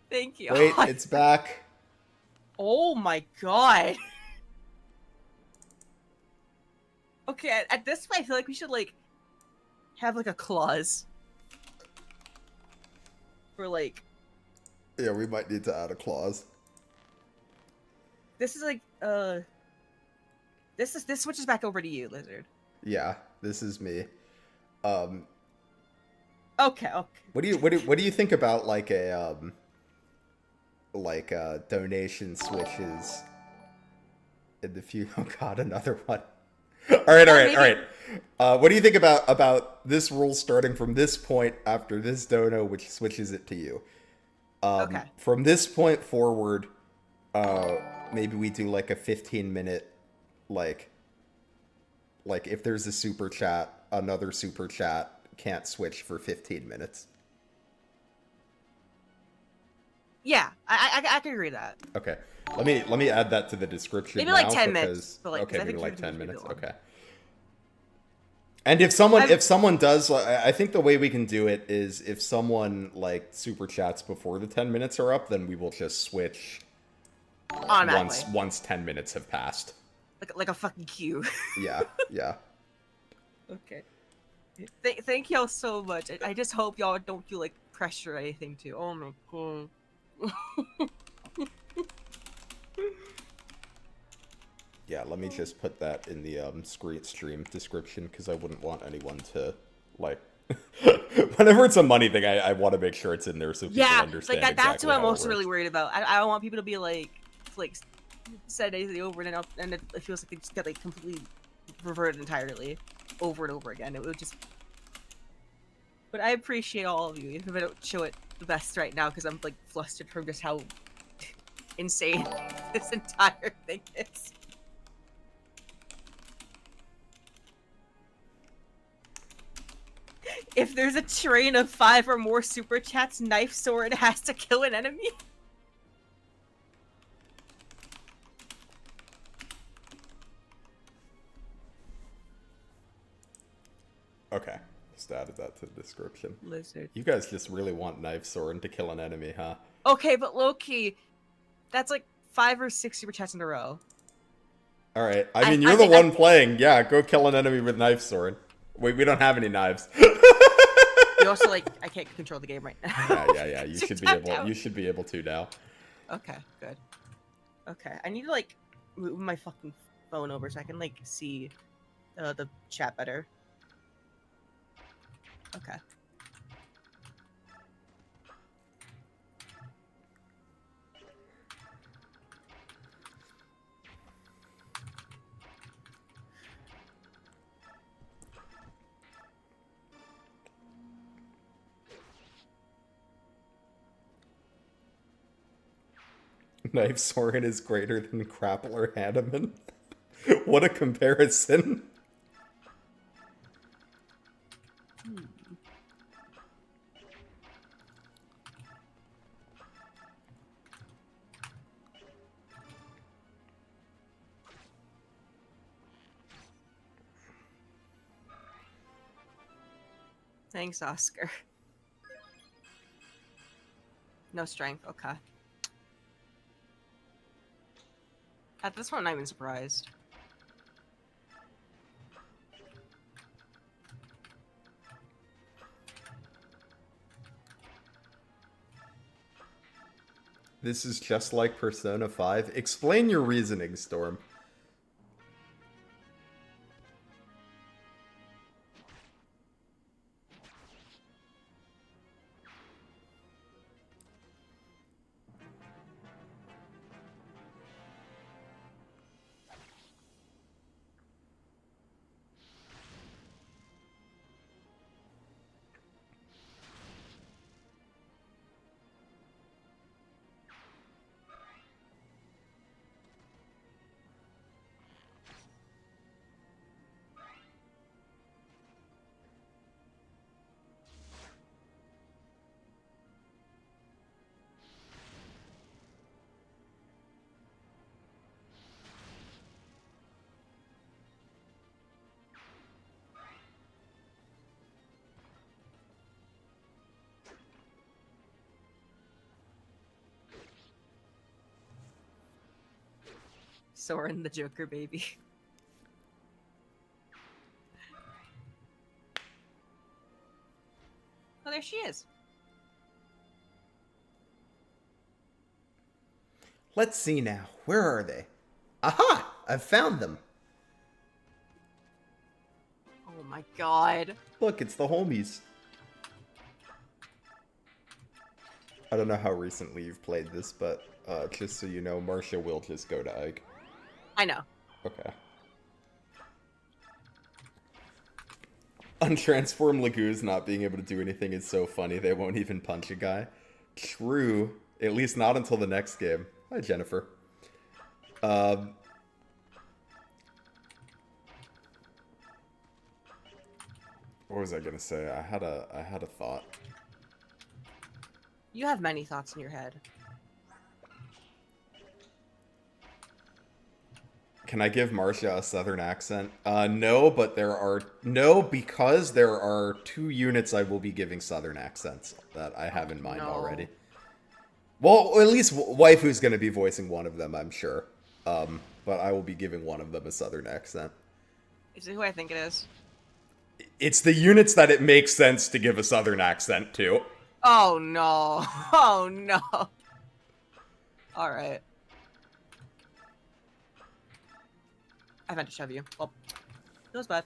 B: Thank you.
D: Wait, it's back.
B: Oh my god. Okay, at this point I feel like we should like have like a clause for like
D: Yeah, we might need to add a clause.
B: this is like this switches back over to you, Lizard.
D: Yeah, this is me.
B: Okay.
D: What do you think about like a donation switches in the few? Oh god, another one. all right. What do you think about this rule starting from this point after this dono, which switches it to you?
B: Okay.
D: From this point forward, maybe we do like a 15-minute like like if there's a super chat, another super chat can't switch for 15 minutes.
B: Yeah, I can agree with that.
D: Okay. Let me add that to the description
B: Maybe
D: now,
B: like 10
D: because
B: minutes, but, like, 'cause
D: okay,
B: I
D: maybe
B: think
D: like 10
B: 15
D: minutes.
B: would be long.
D: Okay. And if someone does, I think the way we can do it is if someone like super chats before the 10 minutes are up, then we will just switch
B: Automatically.
D: once 10 minutes have passed.
B: Like a fucking queue.
D: Yeah, yeah.
B: Okay. Thank y'all so much. I just hope y'all don't feel like pressure or anything too. Oh my god.
D: Yeah, let me just put that in the stream description, because I wouldn't want anyone to, like... Whenever it's a money thing, I want to make sure it's in there so people
B: Yeah,
D: understand
B: like that's
D: exactly
B: what I'm
D: how it
B: also really
D: works.
B: worried about. I don't want people to be like said anything over and up, and it feels like they just get like completely reverted entirely over and over again. It would just. But I appreciate all of you, even if I don't show it the best right now, because I'm like flustered from just how insane this entire thing is. If there's a train of 5 or more super chats, Knife Sword has to kill an enemy.
D: Okay, just added that to the description.
B: Lizard.
D: You guys just really want Knife Soren to kill an enemy, huh?
B: Okay, but low-key, that's like 5 or 6 super chats in a row.
D: Alright, I mean, you're the one playing. Yeah, go kill an enemy with Knife Soren. Wait, we don't have any knives.
B: You also, like, I can't control the game right now.
D: Yeah. You
B: Just
D: should be
B: tapped
D: able.
B: out.
D: You should be able to now.
B: Okay, good. Okay, I need to, like, move my fucking phone over so I can, like, see the chat better. Okay.
D: Knife Soren is greater than Grappler Hanneman. What a comparison.
B: Thanks, Oscar. No strength, okay. At this point, I'm not even surprised.
D: This is just like Persona 5. Explain your reasoning, Storm.
B: Soren the Joker baby. Oh, there she is.
D: Let's see now. Where are they? Aha! I've found them.
B: Oh my god.
D: Look, it's the homies. I don't know how recently you've played this, but just so you know, Marcia will just go to Ike.
B: I know.
D: Okay. Untransformed Laguz not being able to do anything is so funny, they won't even punch a guy. True. At least not until the next game. Hi, Jennifer. What was I gonna say? I had a thought.
B: You have many thoughts in your head.
D: Can I give Marcia a southern accent? No, but because there are 2 units I will be giving southern accents that I have in mind
B: No.
D: already. Well, at least Waifu's gonna be voicing one of them, I'm sure. But I will be giving one of them a southern accent.
B: Is it who I think it is?
D: It's the units that it makes sense to give a southern accent to.
B: Oh no. Oh no. Alright. I meant to shove you. Well, it was bad.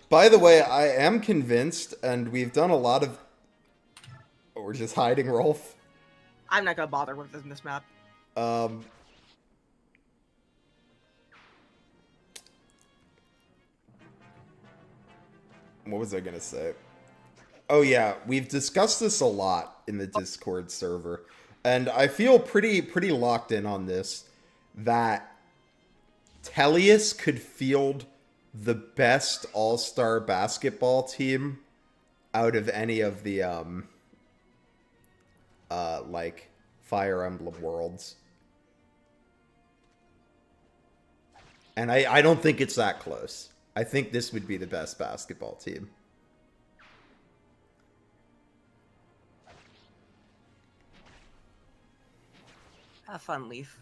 D: By the way, I am convinced, and we've done a lot of... Oh, we're just hiding Rolf.
B: I'm not gonna bother with this map.
D: What was I gonna say? Oh yeah, we've discussed this a lot in the Discord server, and I feel pretty locked in on this, that Tellius could field the best all-star basketball team out of any of the like Fire Emblem worlds. And I don't think it's that close. I think this would be the best basketball team.
B: Have fun, Leaf.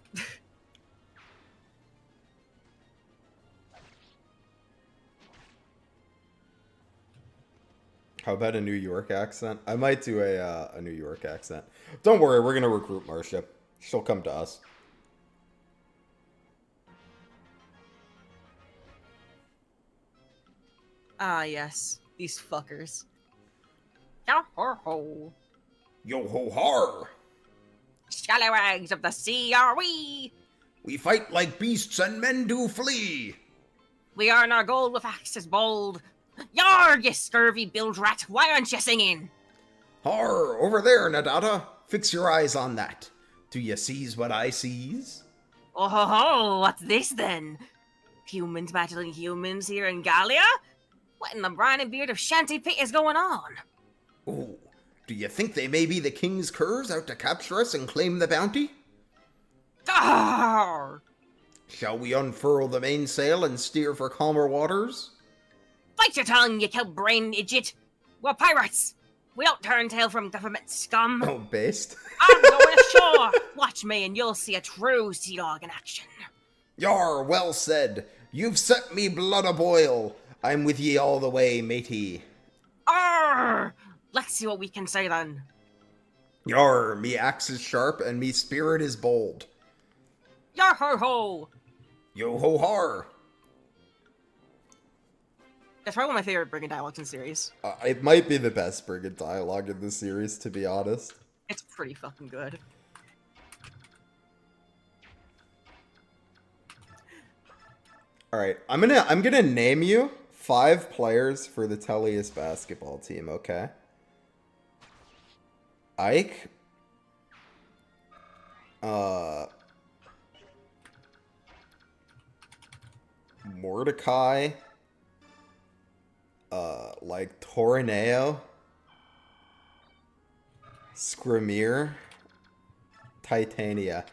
D: How about a New York accent? I might do a New York accent. Don't worry, we're gonna recruit Marcia. She'll come to us.
B: Ah, yes. These fuckers. Yo-ho-ho.
D: Yo ho har!
B: Scallywags of the sea are we!
D: We fight like beasts and men do flee!
B: We earn our gold with axes bold. Yar, you scurvy bilge rat, why aren't you singing?
D: Har! Over there, Nadata! Fix your eyes on that. Do you seize what I seize?
B: Oh ho ho, what's this then? Humans battling humans here in Galia? What in the brine and beard of Shanty Pit is going on?
D: Oh, do you think they may be the king's curs out to capture us and claim the bounty?
B: Arr!
D: Shall we unfurl the mainsail and steer for calmer waters?
B: Bite your tongue, you kill-brained idiot! We're pirates! We don't turn tail from government scum!
D: Oh, based.
B: I'm going ashore! Watch me and you'll see a true sea dog in action.
D: Yar, well said. You've set me blood a-boil. I'm with ye all the way, matey.
B: Arr! Let's see what we can say then.
D: Yar, me axe is sharp and me spirit is bold.
B: Yar-ho-ho!
D: Yo ho har.
B: That's probably one of my favorite brigand dialogues in the series.
D: It might be the best brigand dialogue in the series, to be honest.
B: It's pretty fucking good.
D: All right, I'm gonna name you 5 players for the Tellius basketball team. Okay. Ike. Mordecai. Like Torneo. Scrimir. Titania.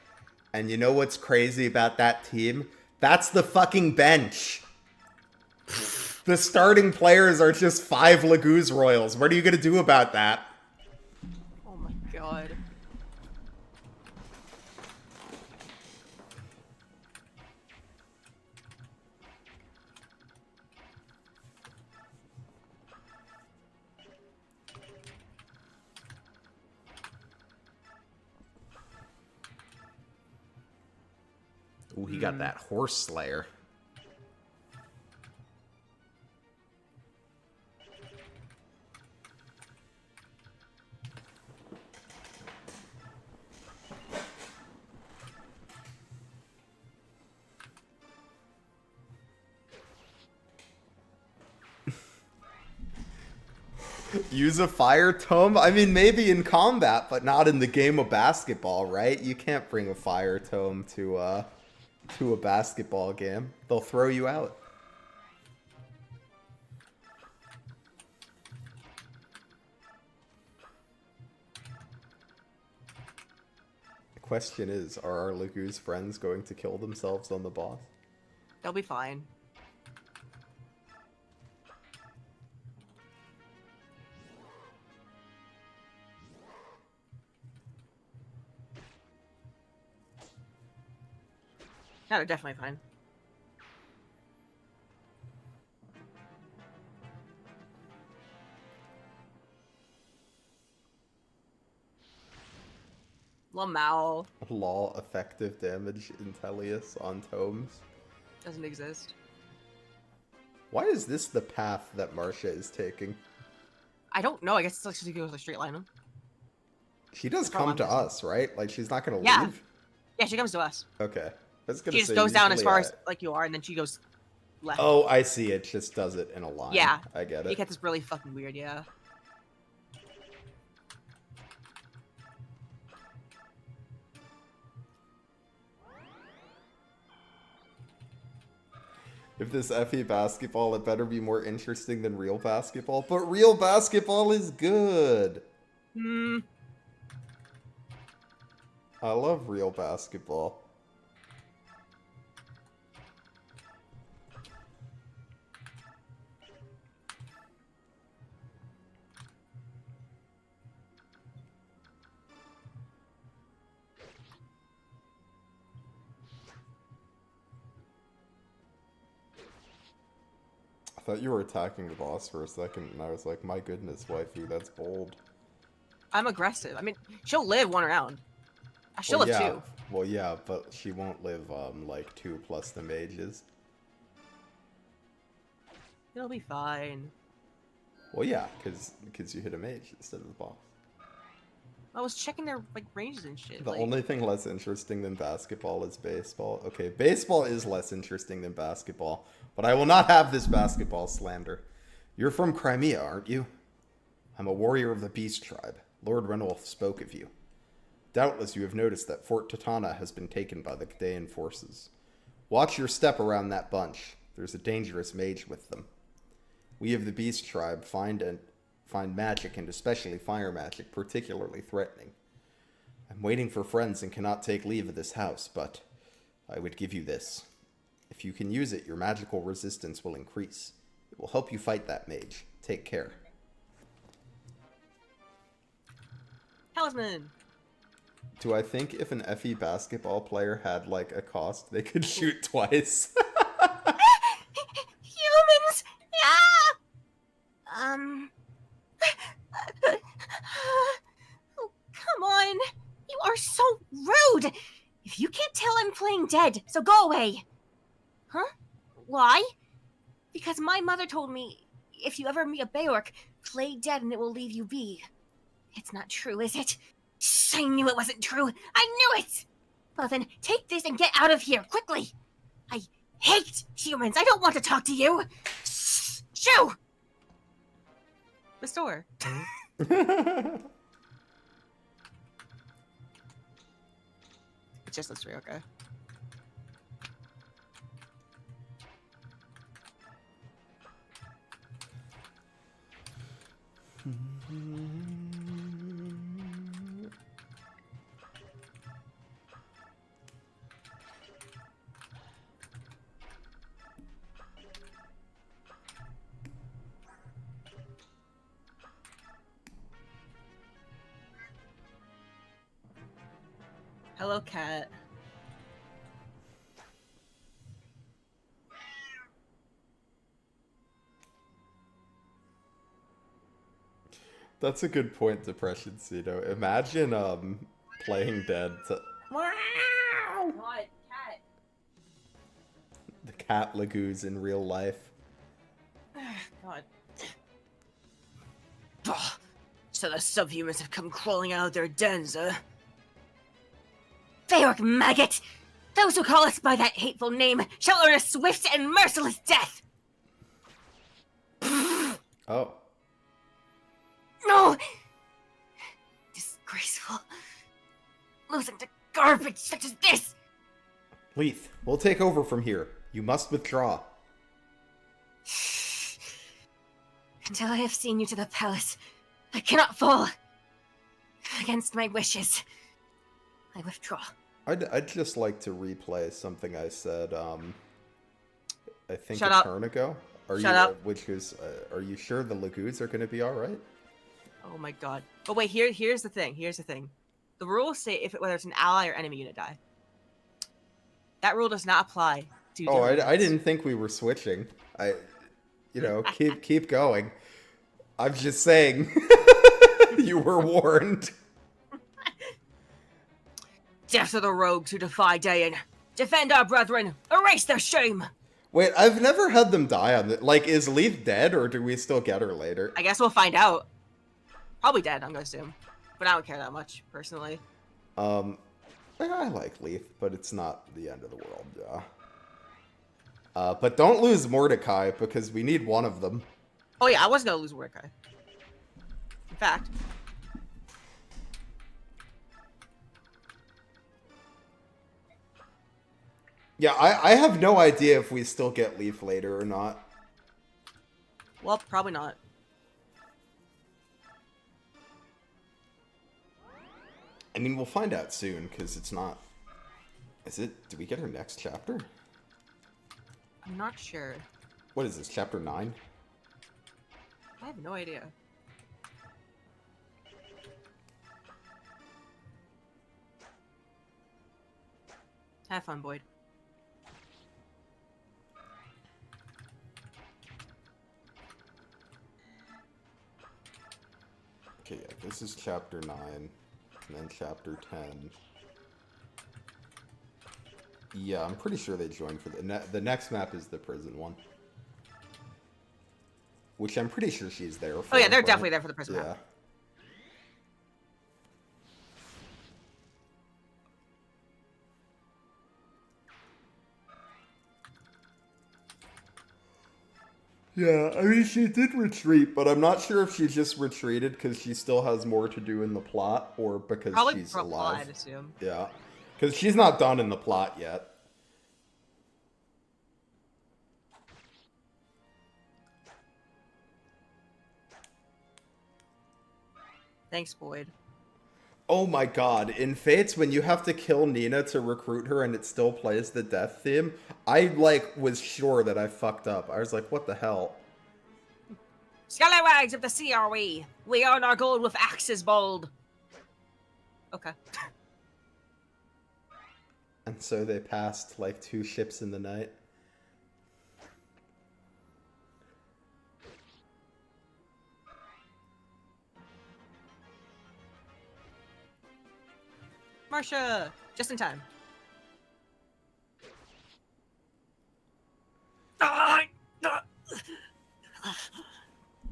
D: And you know what's crazy about that team? That's the fucking bench. The starting players are just 5 Laguz Royals. What are you gonna do about that?
B: Oh my god.
D: Ooh, he got that horse slayer. Use a fire tome? I mean, maybe in combat, but not in the game of basketball, right? You can't bring a fire tome to a basketball game. They'll throw you out. Question is, are our Laguz friends going to kill themselves on the boss?
B: They'll be fine. Yeah, they're definitely fine. Lamau
D: Law effective damage Intellius on tomes.
B: doesn't exist.
D: Why is this the path that Marcia is taking?
B: I don't know. I guess it's like she goes a straight line. Huh?
D: She does
B: From
D: come to
B: London.
D: us, right? Like, she's not gonna
B: Yeah.
D: leave?
B: Yeah, she comes to us.
D: Okay. I was gonna
B: She just
D: say,
B: goes down as
D: usually
B: far as like you are, and then she goes left.
D: Oh, I see. It just does it in a line.
B: Yeah.
D: I get it.
B: Because it's really fucking weird. Yeah.
D: If this FE basketball, it better be more interesting than real basketball. But real basketball is good.
B: Hmm.
D: I love real basketball. I thought you were attacking the boss for a second, and I was like, my goodness, waifu, that's bold.
B: I'm aggressive. I mean, she'll live one round. She'll
D: Well,
B: live
D: yeah.
B: two.
D: Well, yeah, but she won't live, like, 2 plus the mages.
B: It'll be fine.
D: Well, yeah, because you hit a mage instead of the boss.
B: I was checking their like ranges and shit.
D: The
B: like,
D: only thing less interesting than basketball is baseball. Okay, baseball is less interesting than basketball, but I will not have this basketball slander. You're from Crimea, aren't you? I'm a warrior of the Beast Tribe. Lord Renolf spoke of you. Doubtless you have noticed that Fort Totana has been taken by the Gdaean forces. Watch your step around that bunch. There's a dangerous mage with them. We of the Beast Tribe find magic, and especially fire magic, particularly threatening. I'm waiting for friends and cannot take leave of this house, but I would give you this. If you can use it, your magical resistance will increase. It will help you fight that mage. Take care.
B: Talisman.
D: Do I think if an FE basketball player had, like, a cost, they could shoot twice?
C: Humans! Yeah! Oh, come on! You are so rude! If you can't tell, I'm playing dead, so go away! Huh? Why? Because my mother told me, if you ever meet a beorc, play dead and it will leave you be. It's not true, is it? Shh, I knew it wasn't true! I knew it! Well then, take this and get out of here, quickly! I hate humans! I don't want to talk to you! Shh! Shoo!
B: The store. It's just those three, okay. Hello, cat.
D: That's a good point, Depression Cito. Imagine, playing dead to
B: What? Cat.
D: the cat Laguz in real life.
B: God. So the subhumans have come crawling out of their dens, huh?
C: Beorc maggot! Those who call us by that hateful name shall earn a swift and merciless death!
D: Oh.
C: No! Disgraceful. Losing to garbage such as this!
D: Leith, we'll take over from here. You must withdraw.
C: Until I have seen you to the palace, I cannot fall. Against my wishes. I withdraw.
D: I'd just like to replay something I said, I think
B: Shut
D: a
B: up.
D: turn ago. Are
B: Shut
D: you,
B: up.
D: Which is, are you sure the Laguz are going to be alright?
B: Oh my god. But wait, here's the thing. Here's the thing. The rules say whether it's an ally or enemy unit die. That rule does not apply to
D: Oh, I
B: units.
D: didn't think we were switching. Keep going. I'm just saying, you were warned.
B: Death to the rogues who defy Dayan. Defend our brethren. Erase their shame.
D: Wait, I've never had them die on the... Like, is Leaf dead, or do we still get her later?
B: I guess we'll find out. Probably dead, I'm gonna assume. But I don't care that much, personally.
D: I like Leaf, but it's not the end of the world, yeah. But don't lose Mordecai, because we need one of them.
B: Oh yeah, I was gonna lose Mordecai. In fact.
D: Yeah, I have no idea if we still get Leaf later or not.
B: Well, probably not.
D: I mean, we'll find out soon, because it's not... Is it... Do we get her next chapter?
B: I'm not sure.
D: What is this, chapter 9?
B: I have no idea. Have fun, Boyd.
D: Okay, yeah, this is chapter 9, and then chapter 10. Yeah, I'm pretty sure they joined for the next map is the prison one. Which I'm pretty sure she's there for.
B: Oh yeah, they're
D: right?
B: definitely there for the prison
D: Yeah.
B: map.
D: Yeah, I mean, she did retreat, but I'm not sure if she just retreated because she still has more to do in the plot, or because
B: Probably
D: she's
B: for plot,
D: alive.
B: I'd assume.
D: Yeah, because she's not done in the plot yet.
B: Thanks, Boyd.
D: Oh my god, in Fates, when you have to kill Nina to recruit her and it still plays the death theme, I, was sure that I fucked up. I was like, what the hell?
B: Scallywags of the sea are we. We earn our gold with axes bold. Okay.
D: And so they passed, 2 ships in the night.
B: Marcia! Just in time.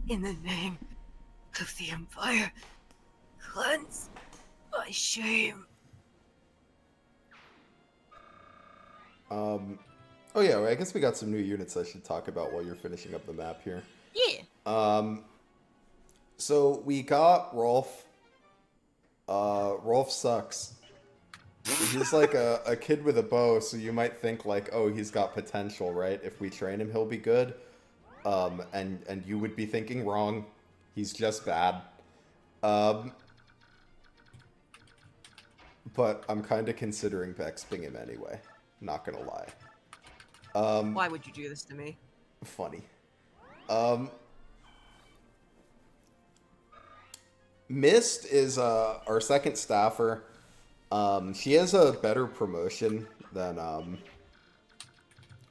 B: In the name of the Empire, cleanse my shame.
D: Oh yeah, I guess we got some new units I should talk about while you're finishing up the map here.
B: Yeah.
D: So we got Rolf. Rolf sucks. He's like a kid with a bow, so you might think oh, he's got potential, right? If we train him, he'll be good. And you would be thinking wrong. He's just bad. But I'm kind of considering Bexping him anyway. Not gonna lie.
B: Why would you do this to me?
D: Funny. Mist is our second staffer. She has a better promotion than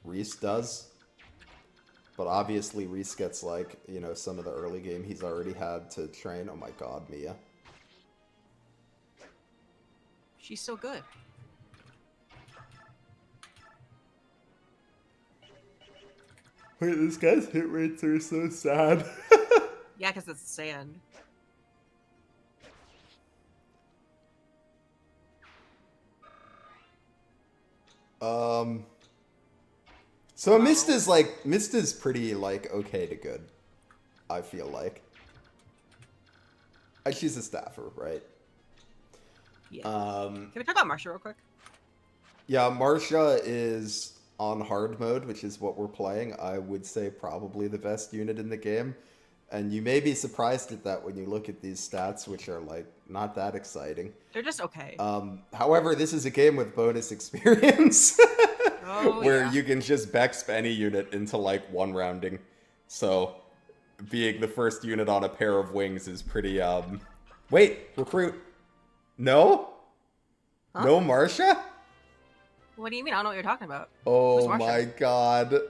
D: Reese does. But obviously Reese gets some of the early game he's already had to train. Oh my god, Mia.
B: She's so good.
D: Wait, this guy's hit rates are so sad.
B: Yeah, because it's sand.
D: So Mist is pretty okay to good. I feel like. She's a staffer, right?
B: Yeah. Can we talk about Marcia real quick?
D: Yeah, Marcia is on hard mode, which is what we're playing. I would say probably the best unit in the game. And you may be surprised at that when you look at these stats, which are, like, not that exciting.
B: They're just okay.
D: However, this is a game with bonus experience.
B: Oh,
D: where
B: yeah.
D: you can just Bexp any unit into, like, 1 rounding. So, being the first unit on a pair of wings is pretty, Wait, recruit. No?
B: Huh?
D: No Marsha?
B: What do you mean? I don't know what you're talking about.
D: Oh
B: Who's Marsha?
D: my god.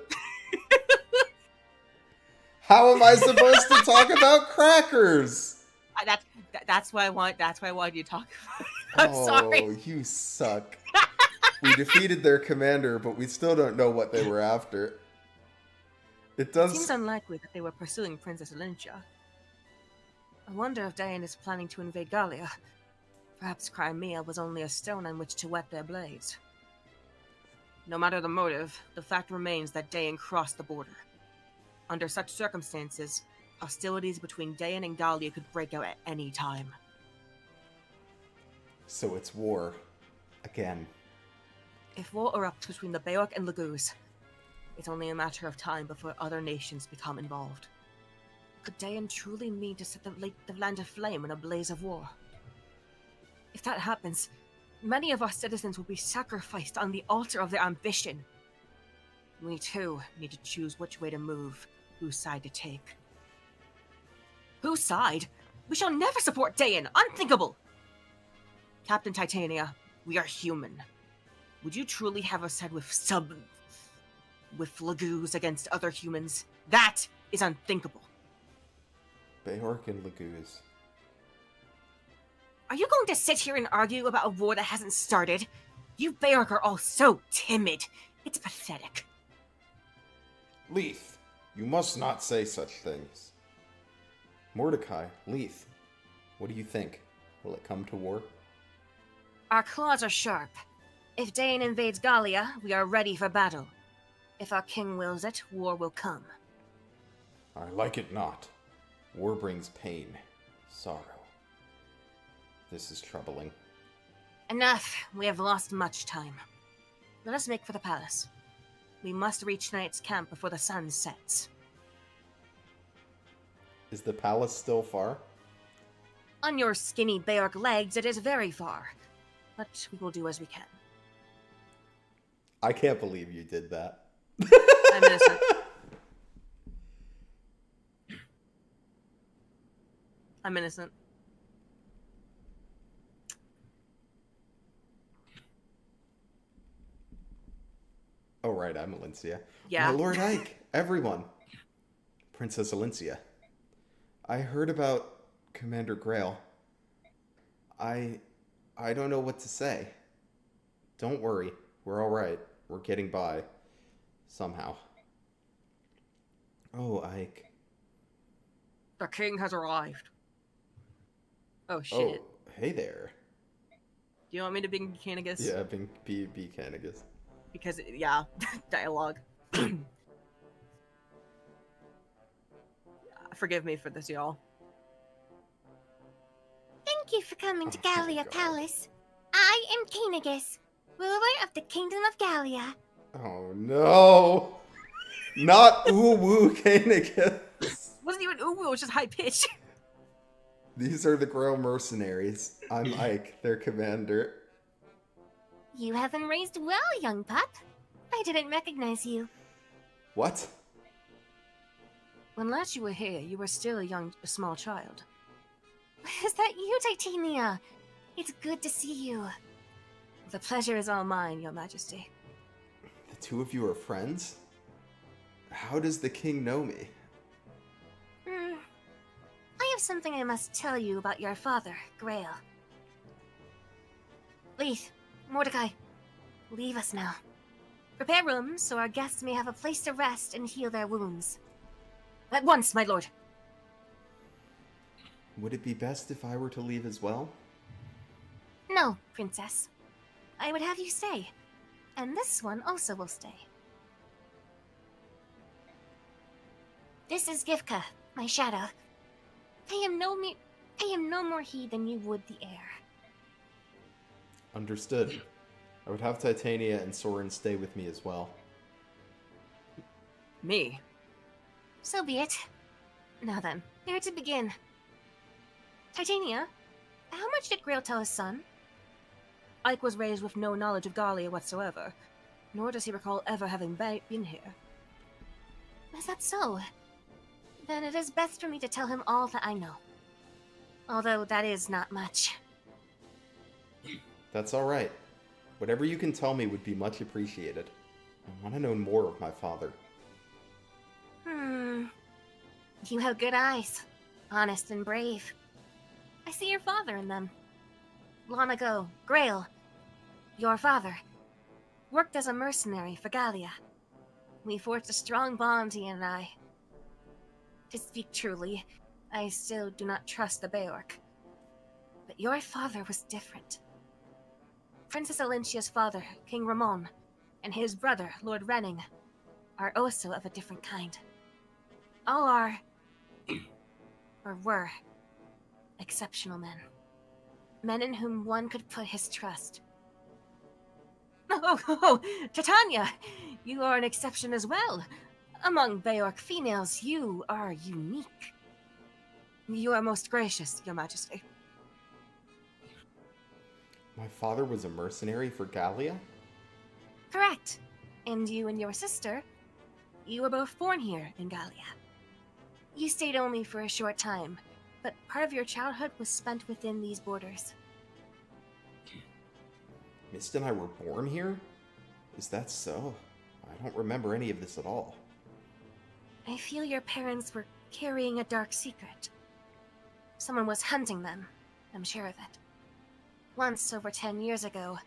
D: How am I supposed to talk about crackers?
B: That's why I wanted you to talk about it. I'm sorry.
D: Oh, you suck. We defeated their commander, but we still don't know what they were after. It
B: It
D: does...
B: seems unlikely that they were pursuing Princess Alentia. I wonder if Dayan is planning to invade Galia. Perhaps Crimea was only a stone on which to whet their blades. No matter the motive, the fact remains that Dayan crossed the border. Under such circumstances, hostilities between Dayan and Galia could break out at any time.
D: So it's war. Again.
B: If war erupts between the beorc and Laguz, it's only a matter of time before other nations become involved. Could Dayan truly mean to set the land aflame in a blaze of war? If that happens, many of our citizens will be sacrificed on the altar of their ambition. We too need to choose which way to move, whose side to take. Whose side? We shall never support Dayan! Unthinkable! Captain Titania, we are human. Would you truly have us side with Laguz against other humans? That is unthinkable.
D: Beorc and Laguz.
B: Are you going to sit here and argue about a war that hasn't started? You Beorc are all so timid. It's pathetic.
D: Leith, you must not say such things. Mordecai, Leith, what do you think? Will it come to war?
C: Our claws are sharp. If Dayan invades Galia, we are ready for battle. If our king wills it, war will come.
D: I like it not. War brings pain, sorrow. This is troubling.
C: Enough. We have lost much time. Let us make for the palace. We must reach Knight's camp before the sun sets.
D: Is the palace still far?
C: On your skinny Beorc legs, it is very far. But we will do as we can.
D: I can't believe you did that.
B: I'm innocent. I'm innocent.
D: Oh, right, I'm Alencia.
B: Yeah.
D: My Lord Ike, everyone. Princess Alencia. I heard about Commander Grail. I don't know what to say. Don't worry, we're all right. We're getting by. Somehow. Oh, Ike.
B: The king has arrived. Oh shit.
D: Oh, hey there.
B: Do you want me to be Caineghis?
D: Yeah, be Caineghis.
B: Because, yeah, dialogue. Forgive me for this, y'all.
C: Thank you for coming to
D: Oh my
C: Galia
D: God.
C: Palace. I am Caineghis, ruler of the Kingdom of Galia.
D: Oh no! Not Uwu Caineghis.
B: Wasn't even Uwu, it was just high pitch.
D: These are the Grail mercenaries. I'm Ike, their commander.
C: You have been raised well, young pup. I didn't recognize you.
D: What?
C: When last you were here, you were still a small child. Is that you, Titania? It's good to see you. The pleasure is all mine, your majesty.
D: The two of you are friends? How does the king know me?
C: I have something I must tell you about your father, Grail. Leith, Mordecai, leave us now. Prepare rooms so our guests may have a place to rest and heal their wounds. At once, my lord.
D: Would it be best if I were to leave as well?
C: No, princess. I would have you stay. And this one also will stay. This is Gifka, my shadow. I am no more he than you would the air.
D: Understood. I would have Titania and Soren stay with me as well.
B: Me?
C: So be it. Now then, where to begin? Titania, how much did Grail tell his son? Ike was raised with no knowledge of Galia whatsoever, nor does he recall ever having been here. Is that so? Then it is best for me to tell him all that I know. Although that is not much.
D: That's all right. Whatever you can tell me would be much appreciated. I want to know more of my father.
C: You have good eyes. Honest and brave. I see your father in them. Long ago, Grail, your father, worked as a mercenary for Galia. We forged a strong bond, he and I. To speak truly, I still do not trust the beorc. But your father was different. Princess Alentia's father, King Ramon, and his brother, Lord Renning, are also of a different kind. All are, or were, exceptional men. Men in whom one could put his trust. Oh, Titania! You are an exception as well. Among beorc females, you are unique. You are most gracious, Your Majesty.
D: My father was a mercenary for Galia?
C: Correct. And you and your sister, you were both born here in Galia. You stayed only for a short time, but part of your childhood was spent within these borders.
D: Mist and I were born here? Is that so? I don't remember any of this at all.
C: I feel your parents were carrying a dark secret. Someone was hunting them, I'm sure of it. Once over 10 years ago,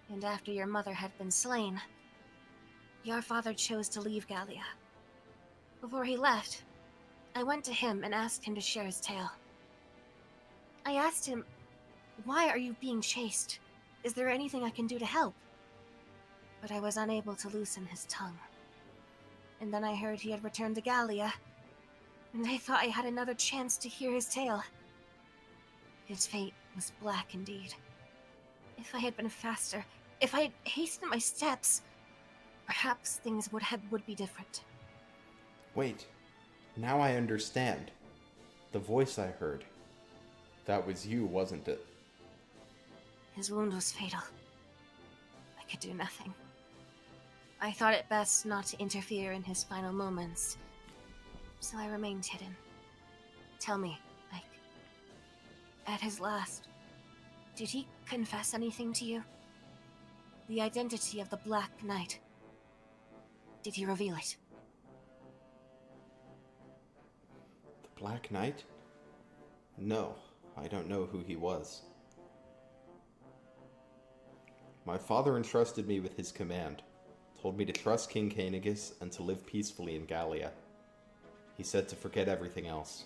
C: and after your mother had been slain, your father chose to leave Galia. Before he left, I went to him and asked him to share his tale. I asked him, why are you being chased? Is there anything I can do to help? But I was unable to loosen his tongue. And then I heard he had returned to Galia, and I thought I had another chance to hear his tale. His fate was black indeed. If I had been faster, if I had hastened my steps, perhaps things would be different.
D: Wait, now I understand. The voice I heard. That was you, wasn't it?
C: His wound was fatal. I could do nothing. I thought it best not to interfere in his final moments, so I remained hidden. Tell me, Ike, at his last, did he confess anything to you? The identity of the Black Knight. Did he reveal it?
D: The Black Knight? No, I don't know who he was. My father entrusted me with his command, told me to trust King Caineghis and to live peacefully in Galia. He said to forget everything else.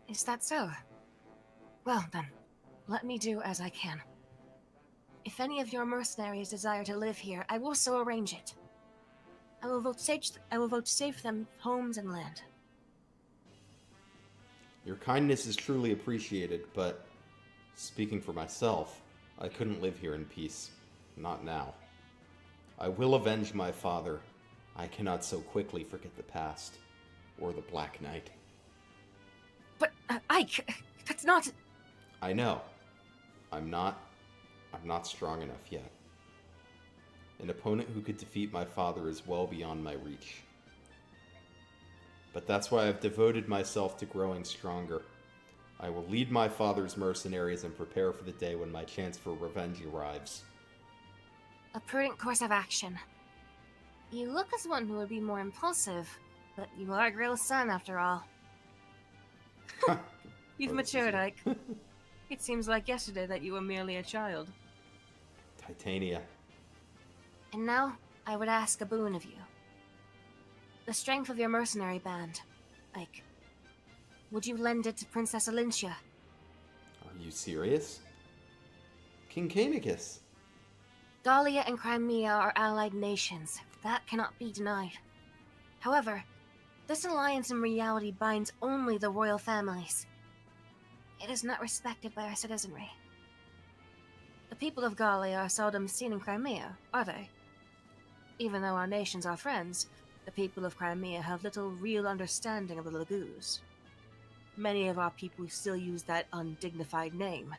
C: Is that so? Well then, let me do as I can. If any of your mercenaries desire to live here, I will so arrange it. I will vouchsafe them homes and land.
D: Your kindness is truly appreciated, but speaking for myself, I couldn't live here in peace. Not now. I will avenge my father. I cannot so quickly forget the past. Or the Black Knight.
C: But, Ike, that's not...
D: I know. I'm not strong enough yet. An opponent who could defeat my father is well beyond my reach. But that's why I've devoted myself to growing stronger. I will lead my father's mercenaries and prepare for the day when my chance for revenge arrives.
C: A prudent course of action. You look as one who would be more impulsive, but you are Grill's son after all. You've matured, Ike. It seems like yesterday that you were merely a child.
D: Titania.
C: And now, I would ask a boon of you. The strength of your mercenary band, Ike. Would you lend it to Princess Alencia?
D: Are you serious? King Caineghis.
C: Galia and Crimea are allied nations. That cannot be denied. However, this alliance in reality binds only the royal families. It is not respected by our citizenry. The people of Galia are seldom seen in Crimea, are they? Even though our nations are friends, The people of Crimea have little real understanding of the Laguz. Many of our people still use that undignified name,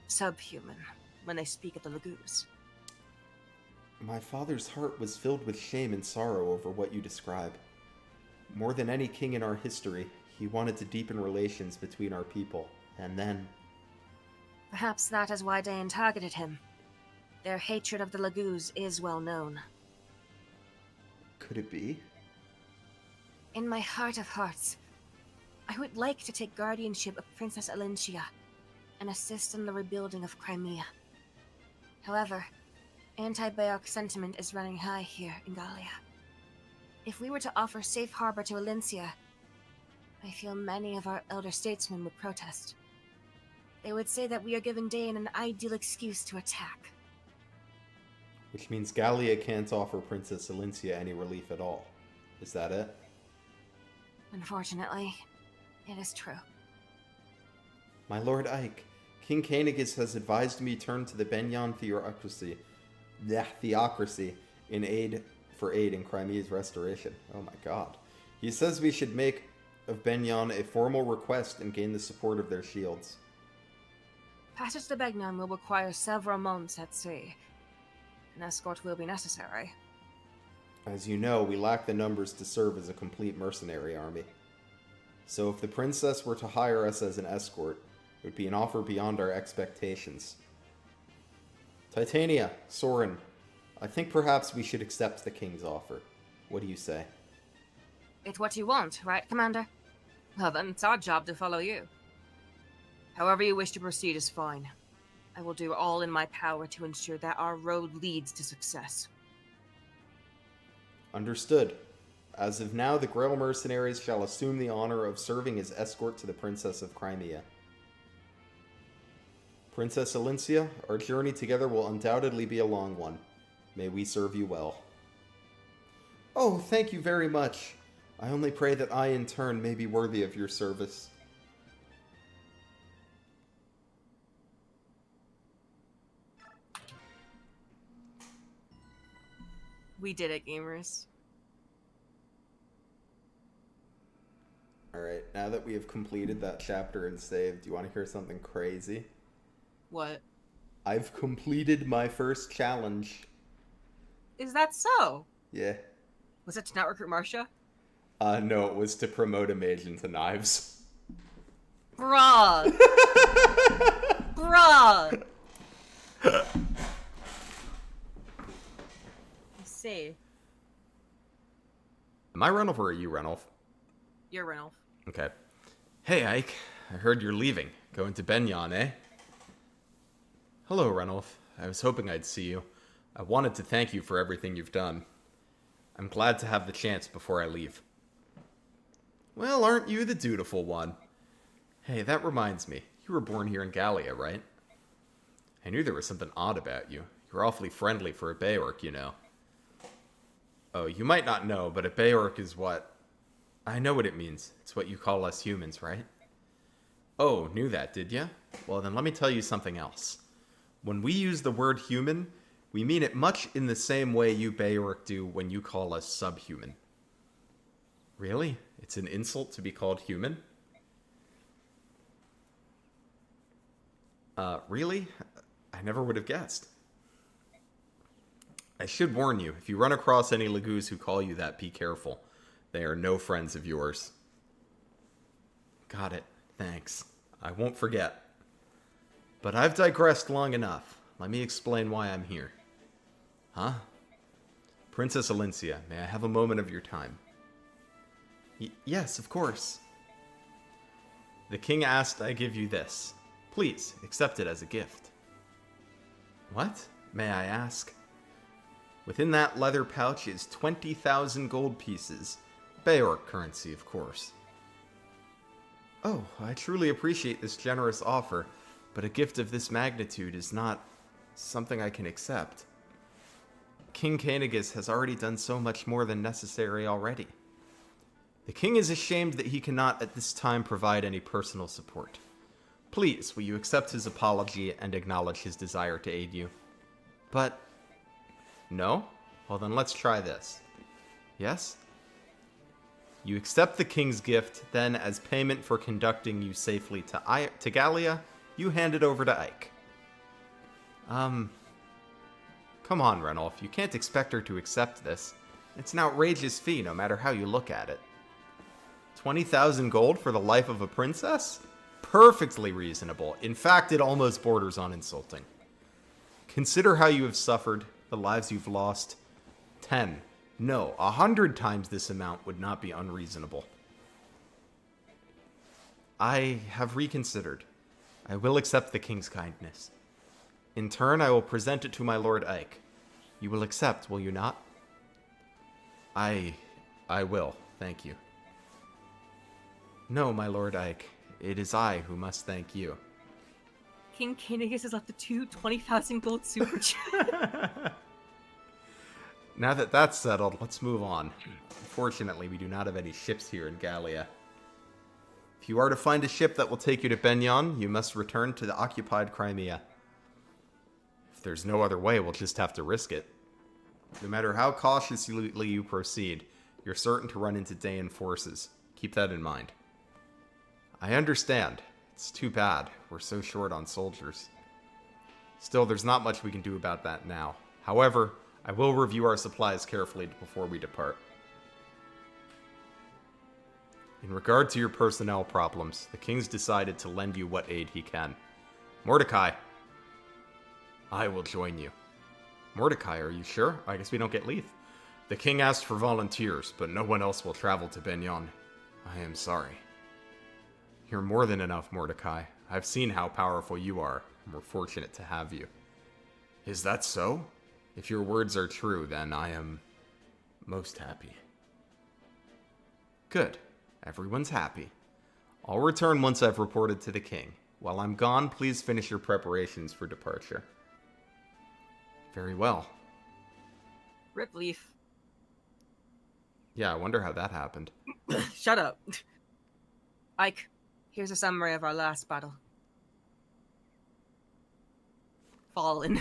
C: subhuman, when they speak of the Laguz.
D: My father's heart was filled with shame and sorrow over what you describe. More than any king in our history, he wanted to deepen relations between our people, and then...
C: Perhaps that is why Dain targeted him. Their hatred of the Laguz is well known.
D: Could it be?
C: In my heart of hearts, I would like to take guardianship of Princess Alincia and assist in the rebuilding of Crimea. However, anti-beorc sentiment is running high here in Galia. If we were to offer safe harbor to Alincia, I feel many of our elder statesmen would protest. They would say that we are giving Dain an ideal excuse to attack.
D: Which means Galia can't offer Princess Alincia any relief at all. Is that it?
C: Unfortunately, it is true.
D: My lord Ike, King Caineghis has advised me turn to the Benyan theocracy in aid in Crimea's restoration. Oh my god. He says we should make of Benyan a formal request and gain the support of their shields.
C: Passage to Benyan will require several months at sea. An escort will be necessary.
D: As you know, we lack the numbers to serve as a complete mercenary army. So if the princess were to hire us as an escort, it would be an offer beyond our expectations. Titania, Soren, I think perhaps we should accept the king's offer. What do you say?
C: It's what you want, right, Commander? Well then, it's our job to follow you. However you wish to proceed is fine. I will do all in my power to ensure that our road leads to success.
D: Understood. As of now, the Grail mercenaries shall assume the honor of serving as escort to the Princess of Crimea. Princess Alincia, our journey together will undoubtedly be a long one. May we serve you well. Oh, thank you very much. I only pray that I, in turn, may be worthy of your service.
B: We did it, gamers.
D: Alright, now that we have completed that chapter and saved, do you want to hear something crazy?
B: What?
D: I've completed my first challenge.
B: Is that so?
D: Yeah.
B: Was it to not recruit Marcia?
D: No, it was to promote a mage into knives.
B: Bruh! Bruh! I see.
A: Am I Renolf or are you Renolf?
B: You're Renolf.
A: Okay. Hey, Ike. I heard you're leaving. Going to Benyan, eh? Hello, Renolf. I was hoping I'd see you. I wanted to thank you for everything you've done. I'm glad to have the chance before I leave. Well, aren't you the dutiful one? Hey, that reminds me. You were born here in Galia, right? I knew there was something odd about you. You're awfully friendly for a beorc, you know. Oh, you might not know, but a beorc is what... I know what it means. It's what you call us humans, right? Oh, knew that, did ya? Well, then let me tell you something else. When we use the word human, we mean it much in the same way you beorc do when you call us subhuman. Really? It's an insult to be called human? Really? I never would have guessed. I should warn you, if you run across any Laguz who call you that, be careful. They are no friends of yours. Got it. Thanks. I won't forget. But I've digressed long enough. Let me explain why I'm here. Huh? Princess Alincia, may I have a moment of your time? Yes, of course. The king asked I give you this. Please, accept it as a gift. What? May I ask? Within that leather pouch is 20,000 gold pieces. Beorc currency, of course. Oh, I truly appreciate this generous offer, but a gift of this magnitude is not something I can accept. King Caineghis has already done so much more than necessary already. The king is ashamed that he cannot at this time provide any personal support. Please, will you accept his apology and acknowledge his desire to aid you? But... No? Well then let's try this. Yes? You accept the king's gift, then as payment for conducting you safely to Galia, you hand it over to Ike. Come on, Renolf. You can't expect her to accept this. It's an outrageous fee, no matter how you look at it. 20,000 gold for the life of a princess? Perfectly reasonable. In fact, it almost borders on insulting. Consider how you have suffered, the lives you've lost. 10. No, 100 times this amount would not be unreasonable. I have reconsidered. I will accept the king's kindness. In turn, I will present it to my Lord Ike. You will accept, will you not? I will, thank you. No, my Lord Ike. It is I who must thank you.
B: King Caineghis has left a 20,000 gold super chat.
A: Now that that's settled, let's move on. Unfortunately, we do not have any ships here in Galia. If you are to find a ship that will take you to Benyon, you must return to the occupied Crimea. If there's no other way, we'll just have to risk it. No matter how cautiously you proceed, you're certain to run into Dayan forces. Keep that in mind. I understand. It's too bad. We're so short on soldiers. Still, there's not much we can do about that now. However, I will review our supplies carefully before we depart. In regard to your personnel problems, the king's decided to lend you what aid he can. Mordecai, I will join you. Mordecai, are you sure? I guess we don't get Leith. The king asked for volunteers, but no one else will travel to Benyon. I am sorry. You're more than enough, Mordecai. I've seen how powerful you are, and we're fortunate to have you. Is that so? If your words are true, then I am most happy. Good. Everyone's happy. I'll return once I've reported to the king. While I'm gone, please finish your preparations for departure. Very well.
B: Rip Leaf.
A: Yeah, I wonder how that happened.
B: Shut up. Ike, here's a summary of our last battle. Fallen.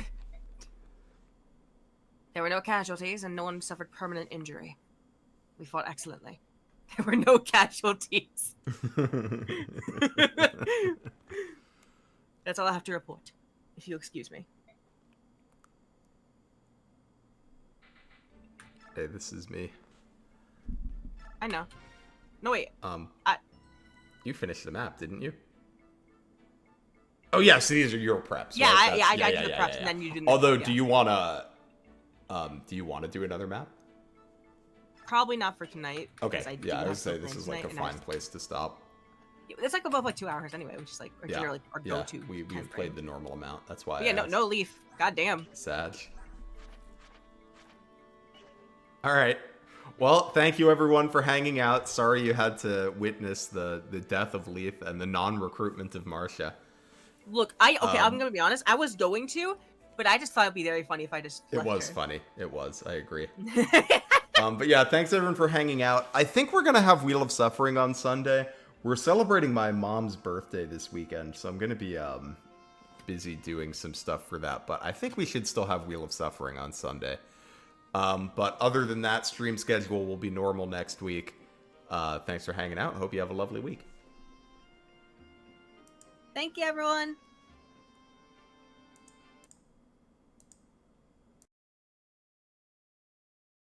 B: There were no casualties and no one suffered permanent injury. We fought excellently. There were no casualties. That's all I have to report, if you excuse me.
A: Hey, this is me.
B: I know. No, wait.
A: You finished the map, didn't you? Oh, yeah, so these are your preps,
B: Yeah,
A: right?
B: I did the preps, and then you didn't.
A: Although,
B: yeah.
A: do you want to do another map?
B: Probably not for tonight.
A: Okay,
B: because
A: yeah, I
B: have
A: would say
B: something
A: this is like a
B: tonight, and
A: fine place to stop.
B: It's like above like 2 hours anyway, which is like generally our
A: Yeah,
B: go-to.
A: we've
B: time
A: played
B: frame.
A: the normal amount, that's why
B: Yeah,
A: I asked.
B: no Leaf. God damn.
A: Sag. Alright. Well, thank you everyone for hanging out. Sorry you had to witness the death of Leith and the non-recruitment of Marcia.
B: Look, I'm gonna be honest. I was going to, but I just thought it'd be very funny if I just.
A: It
B: left
A: was
B: her.
A: funny. It was. I agree. But yeah, thanks everyone for hanging out. I think we're going to have Wheel of Suffering on Sunday. We're celebrating my mom's birthday this weekend, so I'm going to be busy doing some stuff for that. But I think we should still have Wheel of Suffering on Sunday. But other than that, stream schedule will be normal next week. Thanks for hanging out. Hope you have a lovely week.
B: Thank you, everyone.